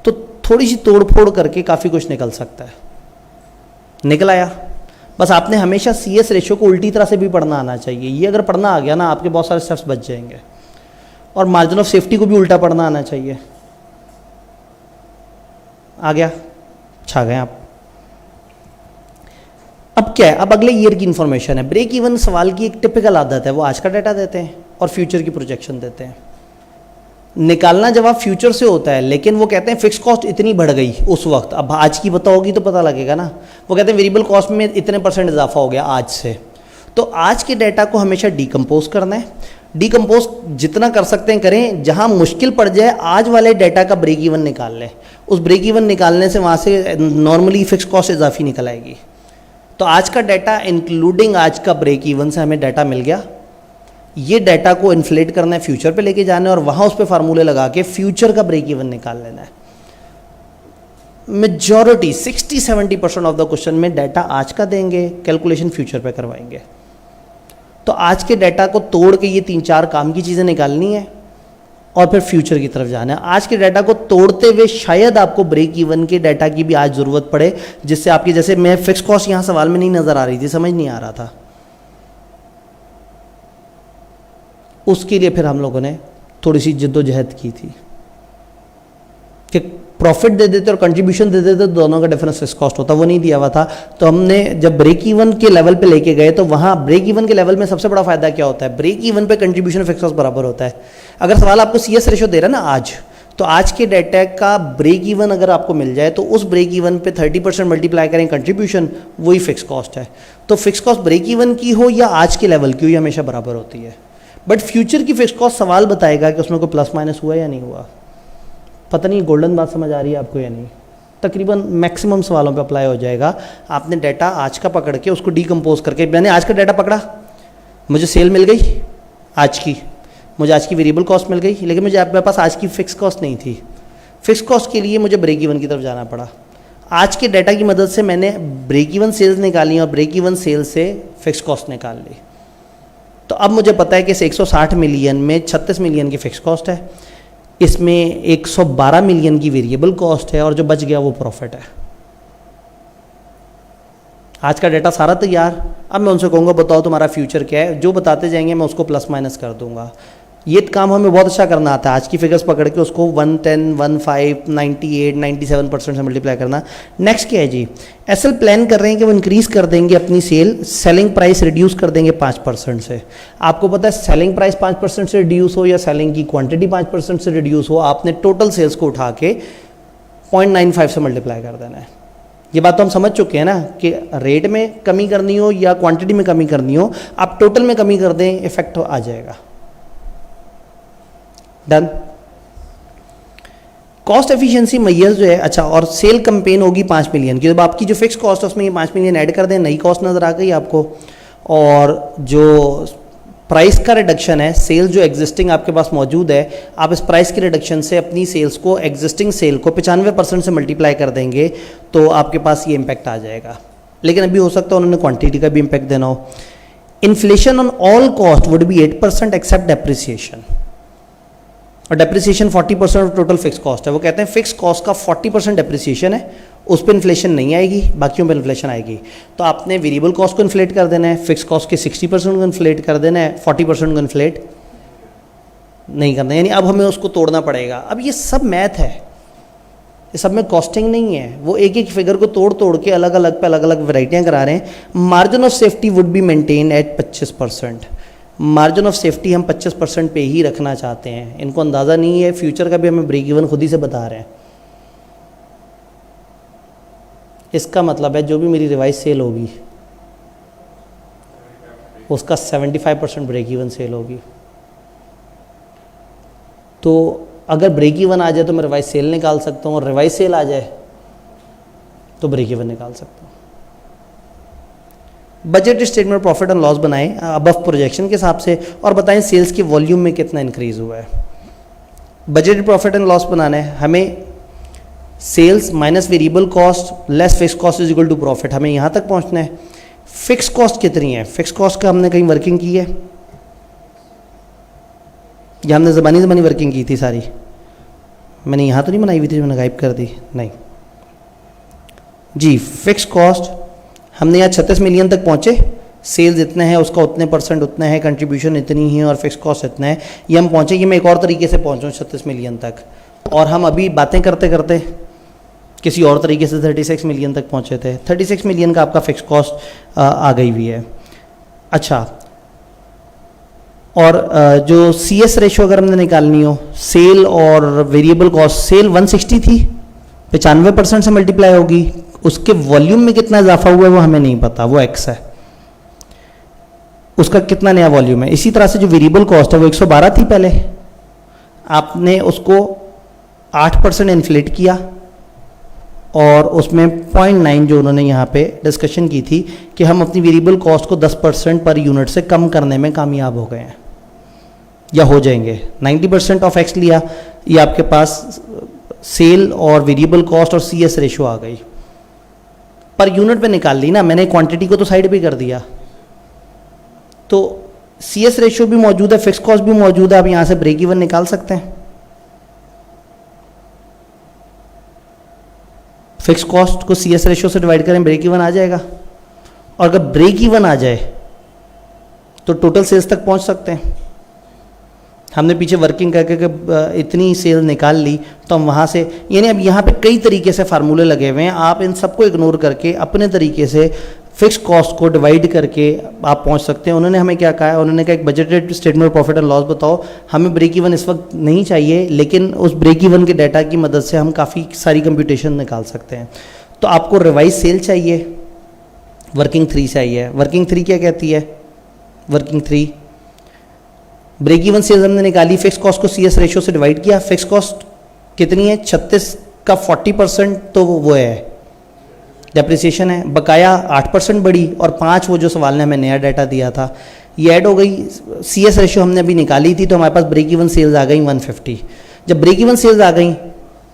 तो थोड़ी सी तोड़ फोड़ करके काफ़ी कुछ निकल सकता है, निकल आया। बस आपने हमेशा सीएस रेशियो को उल्टी तरह से भी पढ़ना आना चाहिए। ये अगर पढ़ना आ गया ना आपके बहुत सारे स्टेप्स बच जाएंगे। और मार्जिन ऑफ सेफ्टी को भी उल्टा पढ़ना आना चाहिए। आ गया, छा गए आप। अब क्या है, अब अगले ईयर की इंफॉर्मेशन है। ब्रेक इवन सवाल की एक टिपिकल आदत है, वो आज का डाटा देते हैं और फ्यूचर की प्रोजेक्शन देते हैं। निकालना जवाब फ्यूचर से होता है, लेकिन वो कहते हैं फिक्स कॉस्ट इतनी बढ़ गई उस वक्त, अब आज की बताओगी तो पता लगेगा ना। वो कहते हैं वेरिएबल कॉस्ट में इतने % इजाफा हो गया आज से। तो आज के डाटा को हमेशा डिकम्पोज करना है। डिकम्पोज जितना कर सकते हैं करें, जहां मुश्किल पड़ जाए आज वाले डाटा का ब्रेक इवन निकाल लें। उस ब्रेक इवन निकालने से वहां से नॉर्मली फिक्स कॉस्ट इजाफी निकल आएगी। तो आज का डाटा इंक्लूडिंग आज का ब्रेक इवन से हमें डाटा मिल गया। ये डाटा को इन्फ्लेट करना है, फ्यूचर पे लेके जाना है और वहां उस पर फार्मूले लगा के फ्यूचर का ब्रेक इवन निकाल लेना है। मेजॉरिटी 60-70% ऑफ द क्वेश्चन में डाटा आज का देंगे, कैलकुलेशन फ्यूचर पे करवाएंगे। तो आज के डाटा को तोड़ के ये 3-4 काम की चीजें निकालनी है और फिर फ्यूचर की तरफ जाना है। आज के डाटा को तोड़ते हुए शायद आपको ब्रेक इवन के डाटा की भी आज जरूरत पड़े, जिससे आपकी, जैसे मैं फिक्स कॉस्ट यहां सवाल में नहीं नजर आ रही थी, समझ नहीं आ रहा था, उसके लिए फिर हम लोगों ने थोड़ी सी जिद्दोजहद की थी कि प्रॉफिट दे देते और कंट्रीब्यूशन दे देते तो दोनों का डिफरेंस फिक्स कॉस्ट होता, वो नहीं दिया हुआ था। तो हमने जब ब्रेक इवन के लेवल पे लेके गए तो वहां ब्रेक इवन के लेवल में सबसे बड़ा फायदा क्या होता है, ब्रेक इवन पे कंट्रीब्यूशन फिक्स कॉस्ट बराबर होता है। अगर सवाल आपको CS रेशो दे रहा है ना आज, तो आज के डाटा का ब्रेक इवन अगर आपको मिल जाए तो उस ब्रेक इवन पे 30% मल्टीप्लाई करें कंट्रीब्यूशन, वही फिक्स कॉस्ट है। तो फिक्स कॉस्ट ब्रेक इवन की हो या आज के लेवल की हो, ये हमेशा बराबर होती है। बट फ्यूचर की फिक्स कॉस्ट सवाल बताएगा कि उसमें कोई प्लस माइनस हुआ या नहीं हुआ। पता नहीं गोल्डन बात समझ आ रही है आपको या नहीं। तकरीबन मैक्सिमम सवालों पे अप्लाई हो जाएगा। आपने डाटा आज का पकड़ के उसको डिकम्पोज करके, मैंने आज का डाटा पकड़ा, मुझे सेल मिल गई आज की, मुझे आज की वेरिएबल कॉस्ट मिल गई, लेकिन मुझे मेरे पास आज की फिक्स कॉस्ट नहीं थी। फिक्स कॉस्ट के लिए मुझे ब्रेक इवन की तरफ जाना पड़ा। आज के डाटा की मदद से मैंने ब्रेक इवन सेल्स निकाली और ब्रेक इवन सेल्स से फिक्स कॉस्ट निकाल ली। तो अब मुझे पता है कि इस 160 मिलियन में 36 मिलियन की फिक्स कॉस्ट है, इसमें 112 मिलियन की वेरिएबल कॉस्ट है और जो बच गया वो प्रॉफिट है। आज का डाटा सारा तैयार। अब मैं उनसे कहूँगा बताओ तुम्हारा फ्यूचर क्या है, जो बताते जाएंगे मैं उसको प्लस माइनस कर दूंगा। ये काम हमें बहुत अच्छा करना आता है। आज की फिगर्स पकड़ के उसको 110, 15, 98, 97% से मल्टीप्लाई करना। नेक्स्ट क्या है जी, एसएल प्लान कर रहे हैं कि वो इंक्रीज कर देंगे अपनी सेलिंग प्राइस रिड्यूस कर देंगे 5% से। आपको पता है सेलिंग प्राइस 5% से रिड्यूस हो या सेलिंग की क्वांटिटी 5% से रिड्यूस हो, आपने टोटल सेल्स को उठा के 0.95 से मल्टीप्लाई कर देना है। ये बात तो हम समझ चुके हैं ना कि रेट में कमी करनी हो या क्वांटिटी में कमी करनी हो, आप टोटल में कमी कर दें, इफेक्ट आ जाएगा। डन। कॉस्ट एफिशिएंसी मैयर्स जो है, अच्छा, और सेल कैंपेन होगी 5 मिलियन की। जब आपकी जो फिक्स कॉस्ट है उसमें ये 5 मिलियन ऐड कर दें, नई कॉस्ट नजर आ गई आपको। और जो प्राइस का रिडक्शन है, सेल जो एग्जिस्टिंग आपके पास मौजूद है, आप इस प्राइस के रिडक्शन से अपनी सेल्स को, एग्जिस्टिंग सेल को 95% से मल्टीप्लाई कर देंगे तो आपके पास ये इम्पैक्ट आ जाएगा। लेकिन अभी हो सकता है उन्होंने क्वांटिटी का भी इम्पैक्ट देना हो। Inflation on all cost would be 8% except depreciation, और depreciation 40% of total fix cost है। वो कहते हैं फिक्स कॉस्ट का 40% डेप्रिसिएशन है, उस पर इन्फ्लेशन नहीं आएगी, बाकियों पर इन्फ्लेशन आएगी। तो आपने वेरिएबल कॉस्ट को इन्फ्लेट कर देना है, फिक्स कॉस्ट के 60% को इन्फ्लेट कर देना है, 40% को इन्फ्लेट नहीं करना है, यानी अब हमें उसको तोड़ना पड़ेगा। अब ये सब मैथ है, ये सब में कॉस्टिंग नहीं है। वो एक एक फिगर को तोड़ तोड़ के अलग अलग पे अलग अलग वैरायटियाँ करा रहे हैं। Margin of safety would be maintain at 25%। Margin of safety हम 25% पे ही रखना चाहते हैं। इनको अंदाज़ा नहीं है, फ्यूचर का भी हमें ब्रेक इवन खुद ही से बता रहे हैं। इसका मतलब है जो भी मेरी रिवाइज सेल होगी उसका 75% ब्रेक इवन सेल होगी। तो अगर ब्रेक इवन आ जाए तो मैं रिवाइज सेल निकाल सकता हूँ, और रिवाइज सेल आ जाए तो ब्रेक इवन निकाल सकता हूँ। Budget statement profit and loss बनाएं अबव प्रोजेक्शन के हिसाब से, और बताएं सेल्स के वॉल्यूम में कितना इंक्रीज हुआ है। बजट प्रॉफिट एंड लॉस बनाना है हमें, sales minus variable cost less fix cost is equal to profit, हमें यहाँ तक पहुँचना है। फिक्स कॉस्ट कितनी है, फिक्स कॉस्ट का हमने कहीं वर्किंग की है या हमने ज़बानी वर्किंग की थी सारी? मैंने यहाँ तो नहीं बनाई हुई थी, मैंने गायब कर दी, नहीं जी। फिक्स कॉस्ट हमने यहाँ 36 मिलियन तक पहुँचे, सेल्स इतने हैं, उसका उतने परसेंट उतने हैं, कंट्रीब्यूशन इतनी है और फिक्स कॉस्ट इतना है, ये हम पहुँचे कि मैं एक और तरीके से पहुँचूँ 36 मिलियन तक, और हम अभी बातें करते करते किसी और तरीके से 36 मिलियन तक पहुँचे थे। 36 मिलियन का आपका फिक्स कॉस्ट आ गई हुई है। अच्छा, और जो सी एस रेशो अगर हमने निकालनी हो, सेल और वेरिएबल कॉस्ट, सेल 160 थी, 95% से मल्टीप्लाई होगी, उसके वॉल्यूम में कितना इजाफा हुआ है वो हमें नहीं पता, वो एक्स है, उसका कितना नया वॉल्यूम है। इसी तरह से जो वेरिएबल कॉस्ट है वो 112 थी पहले, आपने उसको 8% इन्फ्लेट किया और उसमें 0.9 जो उन्होंने यहाँ पे डिस्कशन की थी कि हम अपनी वेरिएबल कॉस्ट को 10% पर यूनिट से कम करने में कामयाब हो गए हैं या हो जाएंगे। 90% ऑफ एक्स लिया, ये आपके पास सेल और वेरिएबल कॉस्ट और सी एस रेशो आ गई, पर यूनिट पे निकाल ली ना मैंने, क्वांटिटी को तो साइड पे कर दिया, तो सी एस रेशो भी मौजूद है, फिक्स कॉस्ट भी मौजूद है, आप यहाँ से ब्रेक इवन निकाल सकते हैं। फिक्स कॉस्ट को सी एस रेशो से डिवाइड करें, ब्रेक इवन आ जाएगा, और अगर ब्रेक इवन आ जाए तो टोटल सेल्स तक पहुंच सकते हैं। हमने पीछे वर्किंग करके इतनी सेल निकाल ली तो हम वहाँ से, यानी अब यहाँ पे कई तरीके से फार्मूले लगे हुए हैं, आप इन सबको इग्नोर करके अपने तरीके से फिक्स कॉस्ट को डिवाइड करके आप पहुँच सकते हैं। उन्होंने हमें क्या कहा है, उन्होंने कहा एक budgeted statement of profit and loss बताओ, हमें ब्रेक इवन इस वक्त नहीं चाहिए, लेकिन उस ब्रेक इवन के डाटा की मदद से हम काफ़ी सारी कंप्यूटेशन निकाल सकते हैं। तो आपको रिवाइज सेल चाहिए, वर्किंग 3 चाहिए। वर्किंग 3 क्या कहती है? वर्किंग 3 ब्रेक इवन सेल्स हमने निकाली, फिक्स कॉस्ट को सी एस रेशो से डिवाइड किया, फिक्स कॉस्ट कितनी है? 36 का 40% तो वो है डेप्रिसिएशन है, बकाया 8% बढ़ी, और 5 वो जो सवाल ने हमें नया डाटा दिया था ये ऐड हो गई। सी एस रेशो हमने अभी निकाली थी तो हमारे पास ब्रेक इवन सेल्स आ गई 150। जब ब्रेक इवन सेल्स आ गई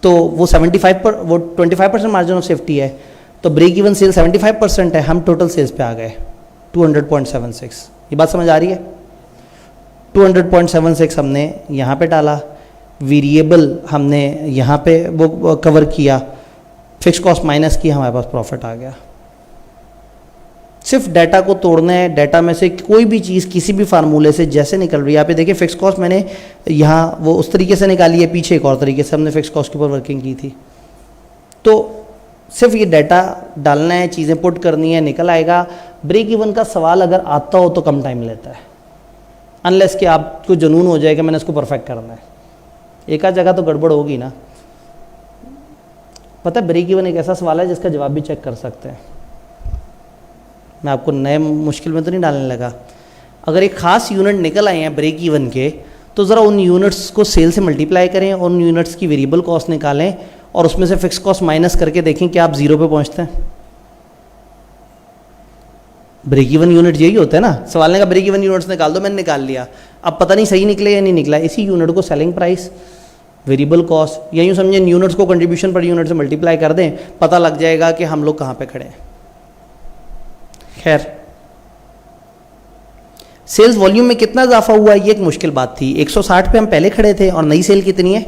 तो वो 25% मार्जिन ऑफ सेफ्टी है, तो ब्रेक इवन सेल 75% है, हम टोटल सेल्स पे आ गए 200.76। ये बात समझ आ रही है? 200.76 हमने यहाँ पे डाला, वेरिएबल हमने यहाँ पे वो कवर किया, फिक्स कॉस्ट माइनस की, हमारे पास प्रॉफिट आ गया। सिर्फ डाटा को तोड़ना है, डाटा में से कोई भी चीज़ किसी भी फार्मूले से जैसे निकल रही है। यहाँ पे देखिए फिक्स कॉस्ट मैंने यहाँ वो उस तरीके से निकाली है, पीछे एक और तरीके से हमने फिक्स कॉस्ट के ऊपर वर्किंग की थी। तो सिर्फ ये डाटा डालना है, चीज़ें पुट करनी है, निकल आएगा। ब्रेक इवन का सवाल अगर आता हो तो कम टाइम लेता है, अनलेस कि आपको जुनून हो जाए कि मैंने इसको परफेक्ट करना है। एक आध जगह तो गड़बड़ होगी ना। पता है ब्रेक इवन एक ऐसा सवाल है जिसका जवाब भी चेक कर सकते हैं। मैं आपको नए मुश्किल में तो नहीं डालने लगा। अगर एक ख़ास यूनिट निकल आए हैं ब्रेक इवन के, तो ज़रा उन यूनिट्स को सेल से मल्टीप्लाई करें, उन यूनिट्स की वेरिएबल कॉस्ट निकालें और उसमें से फिक्स कॉस्ट माइनस करके देखें कि आप ज़ीरो पे पहुंचते हैं। ब्रेक इवन यूनिट यही होता है ना। सवाल ने कहा ब्रेक इवन यूनिट्स निकाल दो, मैंने निकाल लिया, अब पता नहीं सही निकले या नहीं निकला। इसी यूनिट को सेलिंग प्राइस, वेरिएबल कॉस्ट या यूँ समझें यूनिट्स को कंट्रीब्यूशन पर यूनिट से मल्टीप्लाई कर दें, पता लग जाएगा कि हम लोग कहाँ पे खड़े हैं। खैर, सेल्स वॉल्यूम में कितना इजाफा हुआ ये एक मुश्किल बात थी। 160 पे हम पहले खड़े थे और नई सेल कितनी है?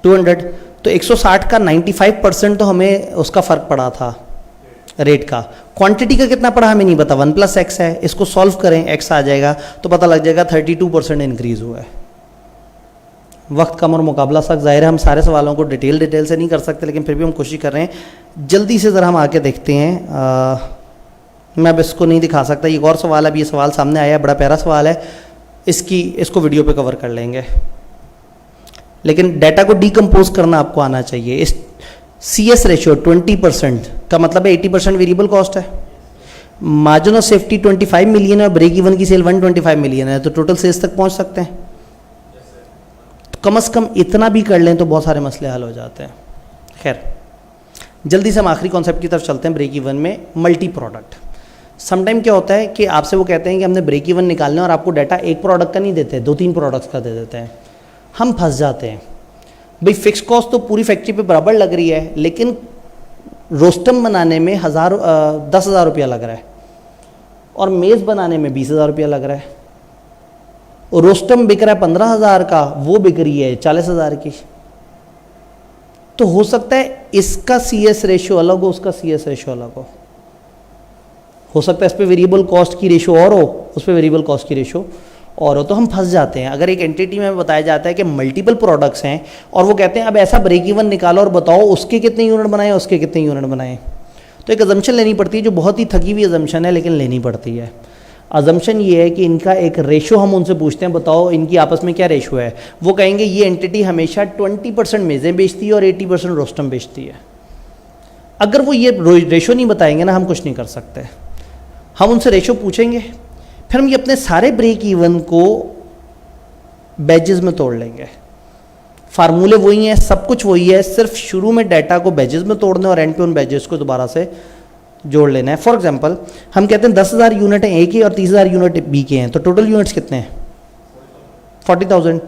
200। तो 160 का 95% तो हमें उसका फ़र्क पड़ा था रेट का। क्वांटिटी का कितना पड़ा हमें नहीं पता, 1 + x है, इसको सॉल्व करें x आ जाएगा तो पता लग जाएगा 32% इंक्रीज़ हुआ है। वक्त कम और मुकाबला सख्त, ज़ाहिर है हम सारे सवालों को डिटेल से नहीं कर सकते, लेकिन फिर भी हम कोशिश कर रहे हैं। जल्दी से ज़रा हम आके देखते हैं। मैं अब इसको नहीं दिखा सकता, एक और सवाल है, अभी ये सवाल सामने आया है, बड़ा प्यारा सवाल है, इसको वीडियो पे कवर कर लेंगे। लेकिन डाटा को डीकम्पोज करना आपको आना चाहिए। इस सी एस रेशियो 20% का मतलब है 80% वेरिएबल कॉस्ट है, मार्जिन ऑफ सेफ्टी 25 मिलियन है, ब्रेक इवन की सेल 125 मिलियन है, तो टोटल सेल्स तक पहुंच सकते हैं। तो कम से कम इतना भी कर लें तो बहुत सारे मसले हल हो जाते हैं। खैर, जल्दी से हम आखिरी कॉन्सेप्ट की तरफ चलते हैं। ब्रेक इवन में मल्टी प्रोडक्ट। समटाइम क्या होता है कि आपसे वो कहते हैं कि हमने ब्रेक इवन निकालना है और आपको डाटा एक प्रोडक्ट का नहीं देते, 2-3 प्रोडक्ट्स का दे देते हैं। हम फंस जाते हैं। भाई फिक्स कॉस्ट तो पूरी फैक्ट्री पे बराबर लग रही है, लेकिन रोस्टम बनाने में 10,000 रुपया लग रहा है और मेज़ बनाने में 20,000 रुपया लग रहा है, और रोस्टम बिक रहा है 15,000 का, वो बिक रही है 40,000 की। तो हो सकता है इसका सी एस रेशियो अलग हो, उसका सी एस रेशियो अलग हो सकता है इस पर वेरिएबल कॉस्ट की रेशो और हो, उस पर वेरिएबल कॉस्ट की रेशो और हो, तो हम फंस जाते हैं। अगर एक एंटिटी में बताया जाता है कि मल्टीपल प्रोडक्ट्स हैं और वो कहते हैं अब ऐसा ब्रेक इवन निकालो और बताओ उसके कितने यूनिट बनाए, उसके कितने यूनिट बनाए, तो एक अजम्पशन लेनी पड़ती है जो बहुत ही थकी हुई अजम्पशन है, लेकिन लेनी पड़ती है। अजम्पशन ये है कि इनका एक रेशो, हम उनसे पूछते हैं बताओ इनकी आपस में क्या रेशो है, वो कहेंगे ये एंटिटी हमेशा 20% मेज़ें बेचती है और 80% रोस्टम बेचती है। अगर वो ये रेशो नहीं बताएंगे ना, हम कुछ नहीं कर सकते। हम उनसे रेशो पूछेंगे, फिर हम ये अपने सारे ब्रेक इवन को बैजेस में तोड़ लेंगे। फार्मूले वही हैं, सब कुछ वही है, सिर्फ शुरू में डाटा को बैजेस में तोड़ना और एंड पे उन बैजेस को दोबारा से जोड़ लेना है। फॉर एग्जांपल हम कहते हैं 10,000 यूनिट हैं ए के और 30,000 यूनिट बी के हैं, तो टोटल यूनिट्स कितने हैं? 40,000।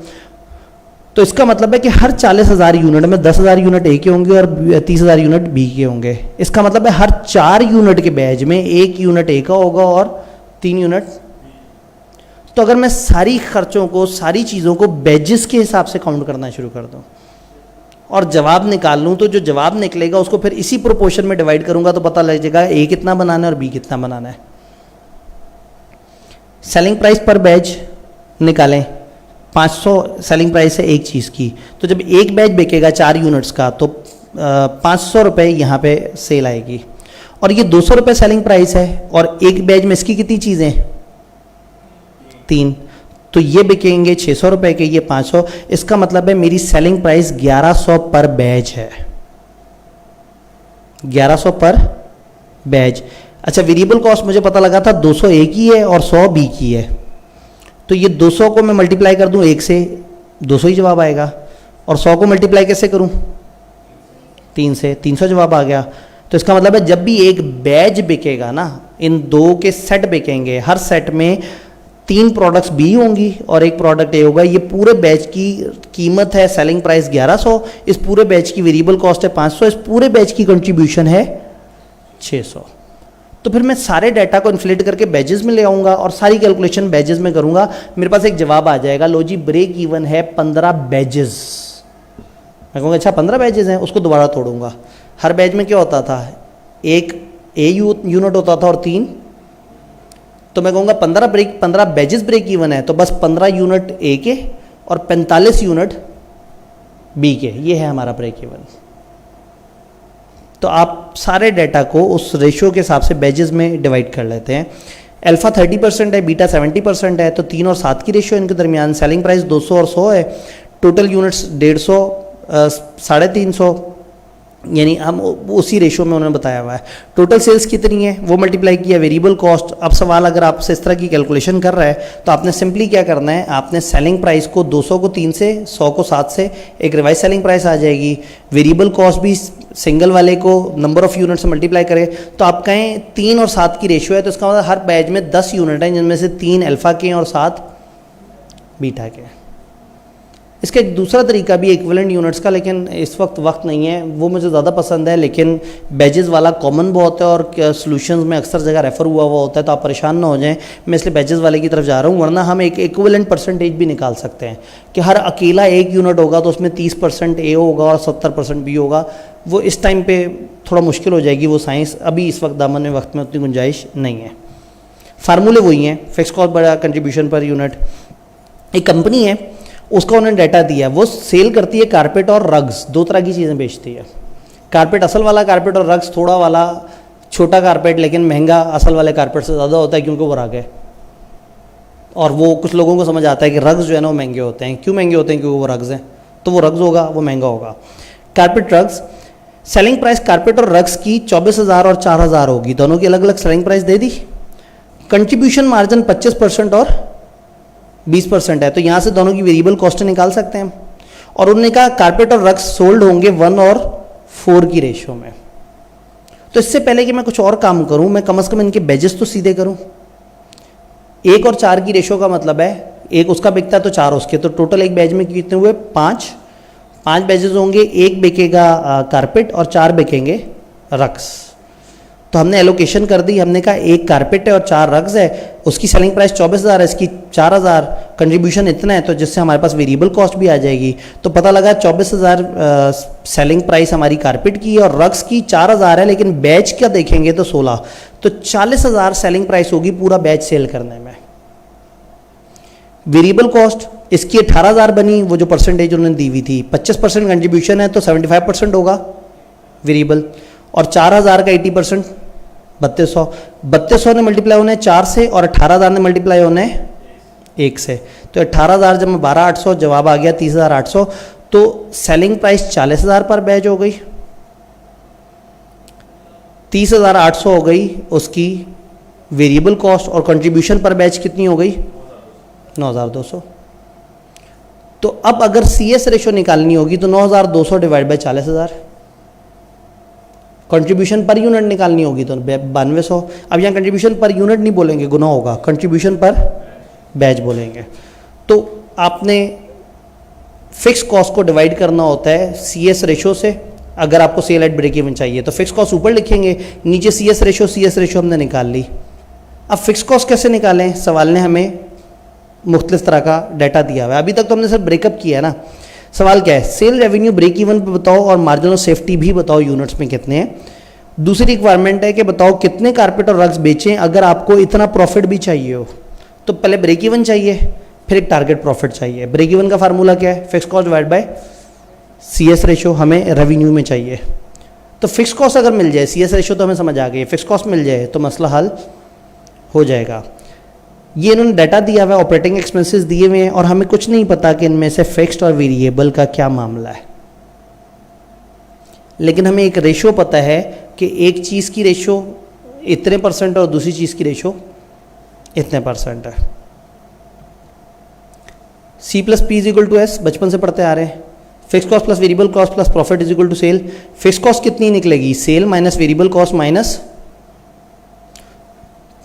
तो इसका मतलब है कि हर 40,000 यूनिट में 10,000 यूनिट ए के होंगे और 30,000 यूनिट बी के होंगे। इसका मतलब है हर 4 यूनिट के बैच में 1 यूनिट ए का होगा और 3 यूनिट। तो अगर मैं सारी खर्चों को, सारी चीज़ों को बैजेस के हिसाब से काउंट करना शुरू कर दूं और जवाब निकाल लूँ, तो जो जवाब निकलेगा उसको फिर इसी प्रोपोर्शन में डिवाइड करूँगा तो पता लग जाएगा ए कितना बनाना है और बी कितना बनाना है। सेलिंग प्राइस पर बैच निकालें, 500 सेलिंग प्राइस है एक चीज़ की, तो जब एक बैच बिकेगा 4 यूनिट्स का तो 500 रुपये यहाँ पे सेल आएगी। और ये 200 रुपये सेलिंग प्राइस है और एक बैच में इसकी कितनी चीज़ें? 3, तो ये बिकेंगे 600 रुपये के, ये 500। इसका मतलब है मेरी सेलिंग प्राइस 1100 पर बैच है, 1100 पर बैच। अच्छा, वेरिएबल कॉस्ट मुझे पता लगा था 200 ए की है और 100 बी की है, तो ये 200 को मैं मल्टीप्लाई कर दूं 1 से, 200 ही जवाब आएगा। और 100 को मल्टीप्लाई कैसे करूं? 3 से, 300 जवाब आ गया। तो इसका मतलब है जब भी एक बैच बिकेगा ना, इन दो के सेट बिकेंगे, हर सेट में 3 प्रोडक्ट्स बी होंगी और 1 प्रोडक्ट ए होगा। ये पूरे बैच की कीमत है, सेलिंग प्राइस 1100, इस पूरे बैच की वेरिएबल कॉस्ट है 500, इस पूरे बैच की कंट्रीब्यूशन है 600। तो फिर मैं सारे डाटा को इन्फ्लेट करके बैजेस में ले आऊँगा और सारी कैलकुलेशन बैजेस में करूँगा, मेरे पास एक जवाब आ जाएगा। लो जी, ब्रेक इवन है 15 बैजेस। मैं कहूँगा अच्छा 15 बैजेस हैं, उसको दोबारा तोड़ूंगा। हर बैच में क्या होता था? एक ए यूनिट होता था और 3, तो मैं कहूँगा 15 बैजेस ब्रेक इवन है, तो बस 15 यूनिट ए के और 45 यूनिट बी के, ये है हमारा ब्रेक इवन। तो आप सारे डाटा को उस रेशियो के हिसाब से बैजेस में डिवाइड कर लेते हैं। अल्फा 30% है, बीटा 70% है, तो 3 और 7 की रेशियो इनके दरमियान। सेलिंग प्राइस 200 और 100 है, टोटल यूनिट्स 150, 350, यानी हम उसी रेशियो में उन्होंने बताया हुआ है। टोटल सेल्स कितनी है वो मल्टीप्लाई किया, वेरिएबल कॉस्ट। अब सवाल अगर आपसे इस तरह की कैलकुलेशन कर रहा है तो आपने सिंपली क्या करना है, आपने सेलिंग प्राइस को 200 को 3 से, 100 को 7 से, एक रिवाइज सेलिंग प्राइस आ जाएगी। वेरिएबल कॉस्ट भी सिंगल वाले को नंबर ऑफ यूनिट से मल्टीप्लाई करें, तो आप कहें 3 और 7 की रेशियो है, तो इसका मतलब हर बैच में 10 यूनिट हैं, जिनमें से 3 अल्फा के और 7 बीटा के। इसका एक दूसरा तरीका भी इक्विवेलेंट यूनिट्स का, लेकिन इस वक्त नहीं है, वो मुझे ज़्यादा पसंद है, लेकिन बैजेस वाला कॉमन बहुत है और सॉल्यूशंस में अक्सर जगह रेफर हुआ होता है, तो आप परेशान ना हो जाएं। मैं इसलिए बैजेस वाले की तरफ जा रहा हूँ, वरना हम एक इक्विवेलेंट परसेंटेज भी निकाल सकते हैं कि हर अकेला 1 यूनिट होगा तो उसमें 30% ए होगा और 70% बी होगा। वो इस टाइम पर थोड़ा मुश्किल हो जाएगी वो साइंस, अभी इस वक्त दामन में वक्त में उतनी गुंजाइश नहीं है। फार्मूले वही हैं, फिक्स कॉस्ट बड़ा, कंट्रीब्यूशन पर यूनिट। एक कंपनी है, उसका उन्होंने डाटा दिया, वो सेल करती है कारपेट और रग्स, 2 तरह की चीज़ें बेचती है। कारपेट, असल वाला कारपेट, और रग्स थोड़ा वाला छोटा कारपेट, लेकिन महंगा असल वाले कारपेट से ज़्यादा होता है क्योंकि वो रग है। और वो कुछ लोगों को समझ आता है कि रग्स जो है ना वो महंगे होते हैं। क्यों महंगे होते हैं? क्योंकि वो रग्स हैं, तो वो रग्स होगा, वो महंगा होगा। Carpet, rugs. Selling price carpet और रग्स की 24,000 और 4,000 होगी, दोनों की अलग अलग सेलिंग प्राइस दे दी। कंट्रीब्यूशन मार्जिन 25% और 20% है, तो यहाँ से दोनों की वेरिएबल कॉस्ट निकाल सकते हैं। और उन्होंने कहा कारपेट और रग्स सोल्ड होंगे 1 और 4 की रेशियो में। तो इससे पहले कि मैं कुछ और काम करूं, मैं कम से कम इनके बैजेस तो सीधे करूं। 1 और 4 की रेशियो का मतलब है 1 उसका बिकता है तो 4 उसके, तो टोटल एक बैच में कितने हुए? 5 बैजेस होंगे, 1 बिकेगा कारपेट और 4 बिकेंगे रग्स। तो हमने एलोकेशन कर दी, हमने कहा एक कारपेट है और 4 रग्स है, उसकी सेलिंग प्राइस 24,000 है, इसकी 4,000, कंट्रीब्यूशन इतना है, तो जिससे हमारे पास वेरिएबल कॉस्ट भी आ जाएगी। तो पता लगा 24,000 सेलिंग प्राइस हमारी कारपेट की है और रग्स की 4,000 है, लेकिन बैच क्या देखेंगे तो 16, तो 40,000 सेलिंग प्राइस होगी पूरा बैच सेल करने में। वेरिएबल कॉस्ट इसकी 18,000 बनी, वो जो परसेंटेज उन्होंने दी हुई थी, 25% कंट्रीब्यूशन है तो 75% होगा वेरिएबल, और 4,000 का 80% 3200, 3200 ने मल्टीप्लाई होने 4 से और 18,000 ने मल्टीप्लाई होने 1 से, तो 18,000 जब 12,800 जवाब आ गया 30,800, तो सेलिंग प्राइस 40,000 पर बैच हो गई, 30,800 हो गई उसकी वेरिएबल कॉस्ट, और कंट्रीब्यूशन पर बैच कितनी हो गई 9,200। तो अब अगर CS रेशो निकालनी होगी तो 9,200 divide by 40,000, contribution per unit निकालनी होगी तो 9200। अब यहाँ कंट्रीब्यूशन पर यूनिट नहीं बोलेंगे, गुना होगा, कंट्रीब्यूशन पर बैच बोलेंगे। तो आपने फिक्स कॉस्ट को डिवाइड करना होता है CS रेशो से। अगर आपको सेल एट ब्रेक इवन चाहिए तो फिक्स कॉस्ट ऊपर लिखेंगे, नीचे CS रेशो हमने निकाल ली। अब फिक्स कॉस्ट कैसे निकालें, सवाल ने हमें मुख्तलिफ तरह का डाटा दिया हुआ है। अभी तक तो हमने सिर्फ ब्रेकअप किया है ना। सवाल क्या है, सेल रेवेन्यू ब्रेक इवन पे बताओ और मार्जिन ऑफ सेफ्टी भी बताओ यूनिट्स में कितने हैं। दूसरी रिक्वायरमेंट है कि बताओ कितने कारपेट और रग्स बेचें अगर आपको इतना प्रॉफिट भी चाहिए हो। तो पहले ब्रेक इवन चाहिए, फिर एक टारगेट प्रॉफिट चाहिए। ब्रेक इवन का फार्मूला क्या है, fix cost divide by CS ratio हमें रेवेन्यू में चाहिए। तो फिक्स कॉस्ट अगर मिल जाए, CS रेशो तो हमें समझ आ गई, फिक्स कॉस्ट मिल जाए तो मसला हल हो जाएगा। ये इन्होंने डाटा दिया हुआ है, ऑपरेटिंग एक्सपेंसेस दिए हुए हैं और हमें कुछ नहीं पता कि इनमें से फिक्स्ड और वेरिएबल का क्या मामला है, लेकिन हमें एक रेशो पता है कि एक चीज़ की रेशो इतने % और दूसरी चीज़ की रेशो इतने % है। C+P=S बचपन से पढ़ते आ रहे हैं। Fix cost plus variable cost plus profit is equal to sale. Fix cost कितनी निकलेगी, sale minus variable cost minus,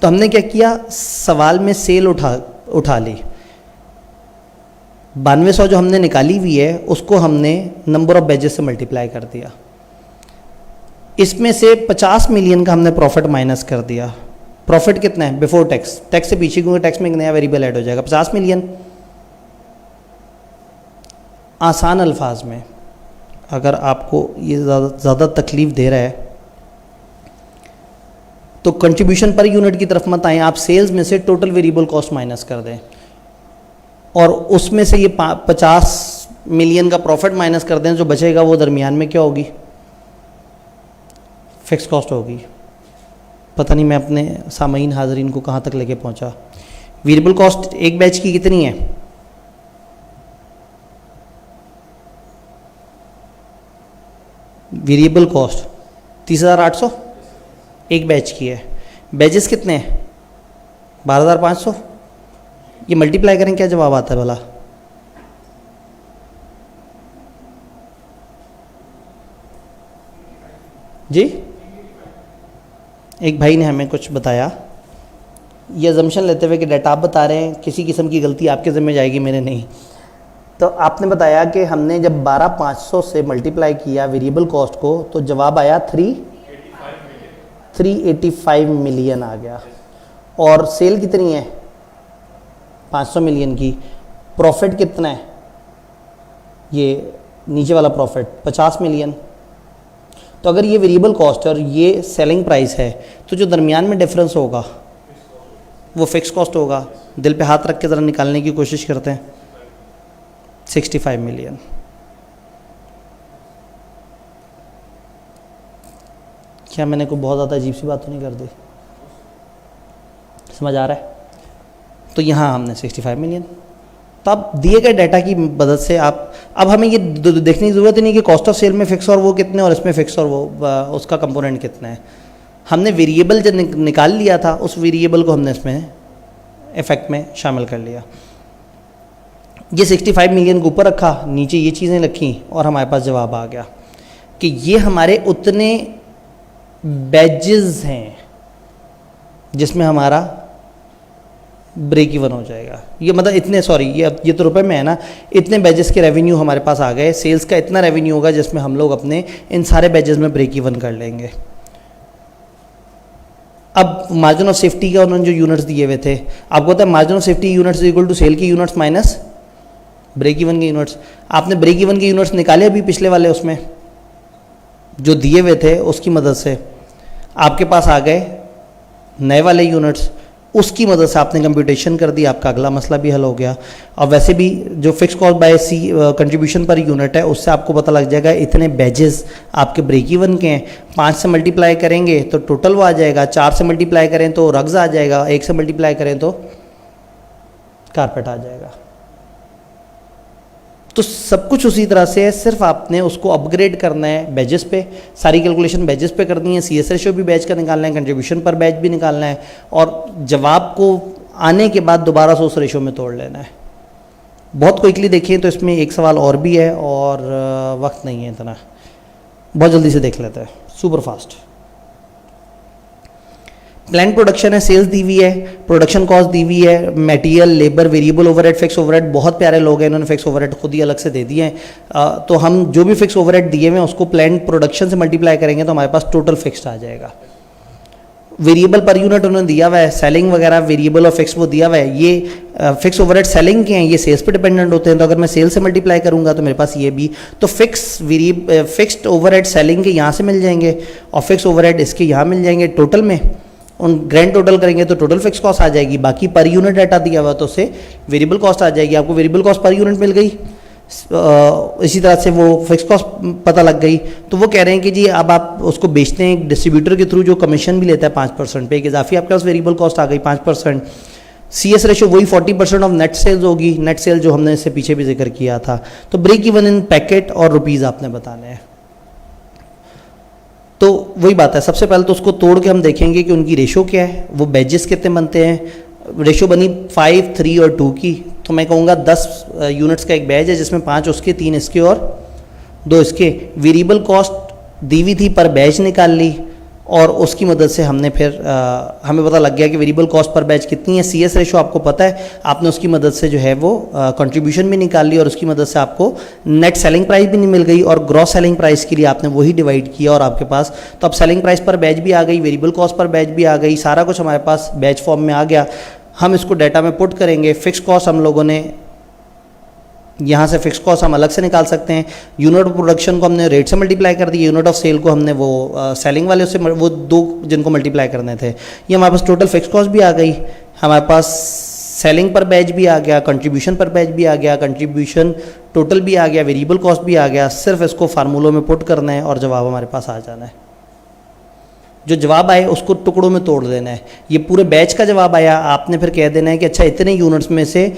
तो हमने क्या किया, सवाल में सेल उठा ली। 9200 जो हमने निकाली हुई है उसको हमने नंबर ऑफ बैचेस से मल्टीप्लाई कर दिया। इसमें से 50 मिलियन का हमने प्रॉफिट माइनस कर दिया। प्रॉफिट कितना है बिफोर टैक्स, टैक्स से पीछे क्योंकि टैक्स में एक नया वेरिएबल ऐड हो जाएगा, 50 मिलियन। आसान अल्फाज में अगर आपको ये ज़्यादा तकलीफ दे रहा है तो कंट्रीब्यूशन पर यूनिट की तरफ मत आएं, आप सेल्स में से टोटल वेरिएबल कॉस्ट माइनस कर दें और उसमें से ये 50 मिलियन का प्रॉफिट माइनस कर दें, जो बचेगा वो दरमियान में क्या होगी, फिक्स कॉस्ट होगी। पता नहीं मैं अपने सामईन हाजरीन को कहाँ तक लेके पहुँचा। वेरिएबल कॉस्ट एक बैच की कितनी है, वेरिएबल कॉस्ट 30,800 एक बैच की है। बैचेस कितने हैं 12,500। ये मल्टीप्लाई करें क्या जवाब आता है भला, जी। एक भाई ने हमें कुछ बताया, ये अजम्पशन लेते हुए कि डाटा आप बता रहे हैं, किसी किस्म की गलती आपके ज़िम्मे जाएगी, मेरे नहीं। तो आपने बताया कि हमने जब 12,500 से मल्टीप्लाई किया वेरिएबल कॉस्ट को तो जवाब आया 385 मिलियन आ गया। और सेल कितनी है 500 मिलियन की। प्रॉफिट कितना है, ये नीचे वाला प्रॉफिट 50 मिलियन। तो अगर ये वेरिएबल कॉस्ट है और ये सेलिंग प्राइस है तो जो दरमियान में डिफरेंस होगा वो फिक्स कॉस्ट होगा। दिल पे हाथ रख के ज़रा निकालने की कोशिश करते हैं। 65 मिलियन। क्या मैंने कोई बहुत ज़्यादा अजीब सी बात तो नहीं कर दी, समझ आ रहा है। तो यहाँ हमने 65 मिलियन। तो अब दिए गए डाटा की मदद से आप अब हमें ये देखने की ज़रूरत ही नहीं कि कॉस्ट ऑफ सेल में फ़िक्स और वो कितने और इसमें फ़िक्स और वो उसका कंपोनेंट कितना है। हमने वेरिएबल जब निकाल लिया था उस वेरिएबल को हमने इसमें इफेक्ट में शामिल कर लिया। ये 65 मिलियन को ऊपर रखा, नीचे ये चीज़ें रखी और हमारे पास जवाब आ गया कि ये हमारे उतने बैचेस हैं जिसमें हमारा ब्रेक इवन हो जाएगा। ये मतलब इतने, सॉरी ये तो रुपए में है ना, इतने बैचेस के रेवेन्यू हमारे पास आ गए। सेल्स का इतना रेवेन्यू होगा जिसमें हम लोग अपने इन सारे बैचेस में ब्रेक इवन कर लेंगे। अब मार्जिन ऑफ सेफ्टी का उन्होंने जो यूनिट्स दिए हुए थे, आपको पता है margin of safety units equal to sale की यूनिट्स माइनस ब्रेक इवन के यूनिट्स। आपने ब्रेक इवन के यूनिट्स निकाले अभी पिछले वाले उसमें जो दिए हुए थे, उसकी मदद से आपके पास आ गए नए वाले यूनिट्स, उसकी मदद से आपने कंप्यूटेशन कर दी, आपका अगला मसला भी हल हो गया। और वैसे भी जो fix cost by C contribution per unit है, उससे आपको पता लग जाएगा इतने बैजेस आपके ब्रेक इवन के हैं। 5 से मल्टीप्लाई करेंगे तो टोटल वो आ जाएगा, 4 से मल्टीप्लाई करें तो रग्स आ जाएगा, 1 से मल्टीप्लाई करें तो कारपेट आ जाएगा। तो सब कुछ उसी तरह से है, सिर्फ आपने उसको अपग्रेड करना है बैजेस पे, सारी कैलकुलेशन बैजेस पे करनी है, CS रेशो भी बैच का निकालना है, कंट्रीब्यूशन पर बैच भी निकालना है, और जवाब को आने के बाद दोबारा से उस रेशो में तोड़ लेना है। बहुत क्विकली देखें तो इसमें एक सवाल और भी है और वक्त नहीं है इतना, बहुत जल्दी से देख लेते हैं, सुपर फास्ट। प्लान प्रोडक्शन है, सेल्स दी हुई है, प्रोडक्शन कॉस्ट दी हुई है, material, labour, variable overhead, fix overhead. बहुत प्यारे लोग हैं, इन्होंने फिक्स ओवरहेड खुद ही अलग से दे दिए हैं। तो हम जो भी फिक्स ओवरहेड दिए हुए हैं उसको प्लान प्रोडक्शन से मल्टीप्लाई करेंगे तो हमारे पास टोटल फिक्स्ड आ जाएगा। वेरिएबल पर यूनिट उन्होंने दिया हुआ है, सेलिंग वगैरह वेरिएबल और फिक्स वो दिया हुआ है। ये फिक्स ओवरहेड सेलिंग के हैं, ये सेल्स पे डिपेंडेंट होते हैं, तो अगर मैं सेल से मल्टीप्लाई करूंगा तो मेरे पास ये भी, तो फिक्स्ड ओवरहेड सेलिंग के यहाँ से मिल जाएंगे और फिक्स ओवरहेड इसके यहाँ मिल जाएंगे। टोटल में उन ग्रैंड टोटल करेंगे तो टोटल फिक्स कॉस्ट आ जाएगी, बाकी पर यूनिट डाटा दिया हुआ तो उससे वेरिएबल कॉस्ट आ जाएगी। आपको वेरिएबल कॉस्ट पर यूनिट मिल गई, इसी तरह से वो फिक्स कॉस्ट पता लग गई। तो वो कह रहे हैं कि जी अब आप उसको बेचते हैं डिस्ट्रीब्यूटर के थ्रू जो कमीशन भी लेता है 5% पे, एक इजाफी आपके पास वेरिएबल कॉस्ट आ गई 5%। CS रेशो वही 40% ऑफ नेट सेल्स होगी, नेट सेल जो हमने इससे पीछे भी जिक्र किया था। तो ब्रेक इवन इन पैकेट और रुपीज़ आपने बताने हैं। तो वही बात है, सबसे पहले तो उसको तोड़ के हम देखेंगे कि उनकी रेशो क्या है, वो बैजेस कितने बनते हैं। रेशो बनी 5, 3 और 2 की, तो मैं कहूँगा 10 यूनिट्स का एक बैज है जिसमें 5 उसके, 3 इसके और 2 इसके। वेरिएबल कॉस्ट दी हुई थी पर बैच निकाल ली और उसकी मदद से हमने फिर हमें पता लग गया कि वेरिएबल कॉस्ट पर बैच कितनी है। CS रेशो आपको पता है, आपने उसकी मदद से जो है वो कंट्रीब्यूशन भी निकाल ली और उसकी मदद से आपको नेट सेलिंग प्राइस भी नहीं मिल गई और ग्रॉस सेलिंग प्राइस के लिए आपने वही डिवाइड किया और आपके पास तो अब सेलिंग प्राइस पर बैच भी आ गई, वेरिएबल कॉस्ट पर बैच भी आ गई, सारा कुछ हमारे पास बैच फॉर्म में आ गया। हम इसको डाटा में पुट करेंगे। फिक्स कॉस्ट हम लोगों ने यहाँ से फिक्स कॉस्ट हम अलग से निकाल सकते हैं। यूनिट ऑफ प्रोडक्शन को हमने रेट से मल्टीप्लाई कर दिया, यूनिट ऑफ सेल को हमने वो सेलिंग वाले उससे वो 2 जिनको मल्टीप्लाई करने थे। ये हमारे पास टोटल फिक्स कॉस्ट भी आ गई, हमारे पास सेलिंग पर बैच भी आ गया, कंट्रीब्यूशन पर बैच भी आ गया, कंट्रीब्यूशन टोटल भी आ गया, वेरिएबल कॉस्ट भी आ गया। सिर्फ इसको फार्मूलों में पुट करना है और जवाब हमारे पास आ जाना है। जो जवाब आए उसको टुकड़ों में तोड़ देना है। ये पूरे बैच का जवाब आया, आपने फिर कह देना है कि अच्छा इतने यूनिट्स में से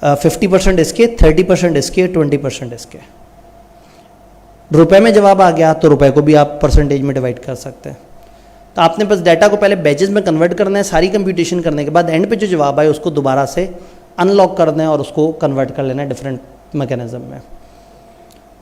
50% इसके, 30% इसके, 20% इसके। रुपए में जवाब आ गया तो रुपए को भी आप परसेंटेज में डिवाइड कर सकते हैं। तो आपने बस डाटा को पहले बैचेस में कन्वर्ट करना है, सारी कंप्यूटेशन करने के बाद एंड पे जो जवाब आए उसको दोबारा से अनलॉक करना है और उसको कन्वर्ट कर लेना है डिफरेंट मैकेनिज्म में।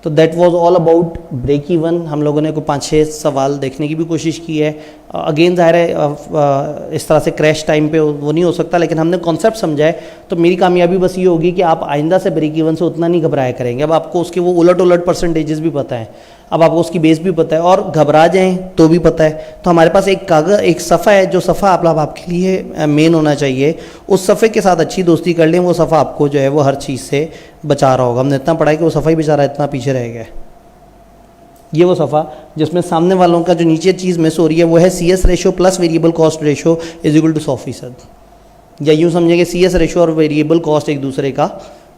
तो that was all about break even. हम लोगों ने कोई 5-6 सवाल देखने की भी कोशिश की है। अगेन ज़ाहिर है इस तरह से क्रैश टाइम पे वो नहीं हो सकता, लेकिन हमने कॉन्सेप्ट समझा है। तो मेरी कामयाबी बस ये होगी कि आप आइंदा से ब्रेक इवन से उतना नहीं घबराया करेंगे। अब आपको उसके वो उलट परसेंटेजेस भी पता है, अब आपको उसकी बेस भी पता है और घबरा जाएं तो भी पता है। तो हमारे पास एक कागज़, एक सफ़ा है, जो सफ़ा आपके लिए मेन होना चाहिए। उस सफ़े के साथ अच्छी दोस्ती कर लें, वो सफ़ा आपको जो है वो हर चीज़ से बचा रहा होगा। हमने इतना पढ़ा है कि वो सफ़ा ही बेचारा इतना पीछे रह गया। ये वो सफ़ा जिसमें सामने वालों का जो नीचे चीज़ मिस हो रही है वो है CS ratio plus variable cost ratio is equal to 100%। या यूँ समझेंगे CS रेशो और वेरिएबल कॉस्ट एक दूसरे का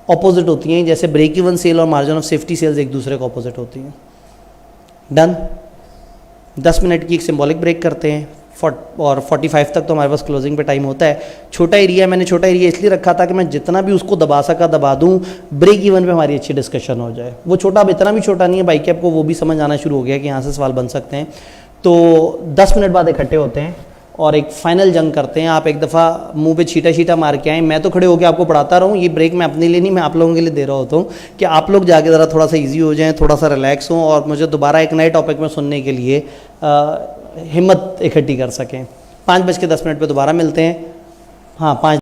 ऑपोजिट होती हैं, जैसे ब्रेक इवन सेल और मार्जिन ऑफ सेफ्टी सेल्स एक दूसरे का ऑपोजिट होती हैं। डन। 10 मिनट की एक सिंबॉलिक ब्रेक करते हैं और 45 तक तो हमारे पास क्लोजिंग पे टाइम होता है। छोटा एरिया मैंने छोटा एरिया इसलिए रखा था कि मैं जितना भी उसको दबा सका दबा दूं, ब्रेक इवन पे हमारी अच्छी डिस्कशन हो जाए। वो छोटा, अब इतना भी छोटा नहीं है भाई कि आपको वो भी समझ आना शुरू हो गया कि यहाँ से सवाल बन सकते हैं। तो 10 मिनट बाद इकट्ठे होते हैं और एक फाइनल जंग करते हैं। आप एक दफ़ा मुंह पे छीटा मार के आएँ, मैं तो खड़े होकर आपको पढ़ाता रहूँ। ये ब्रेक मैं अपने लिए नहीं, मैं आप लोगों के लिए दे रहा होता हूँ कि आप लोग जाके ज़रा थोड़ा सा ईजी हो जाएँ, थोड़ा सा रिलैक्स हों और मुझे दोबारा एक नए टॉपिक में सुनने के लिए हिम्मत इकट्ठी कर सकें। 5:10 पे दोबारा मिलते हैं। हाँ 5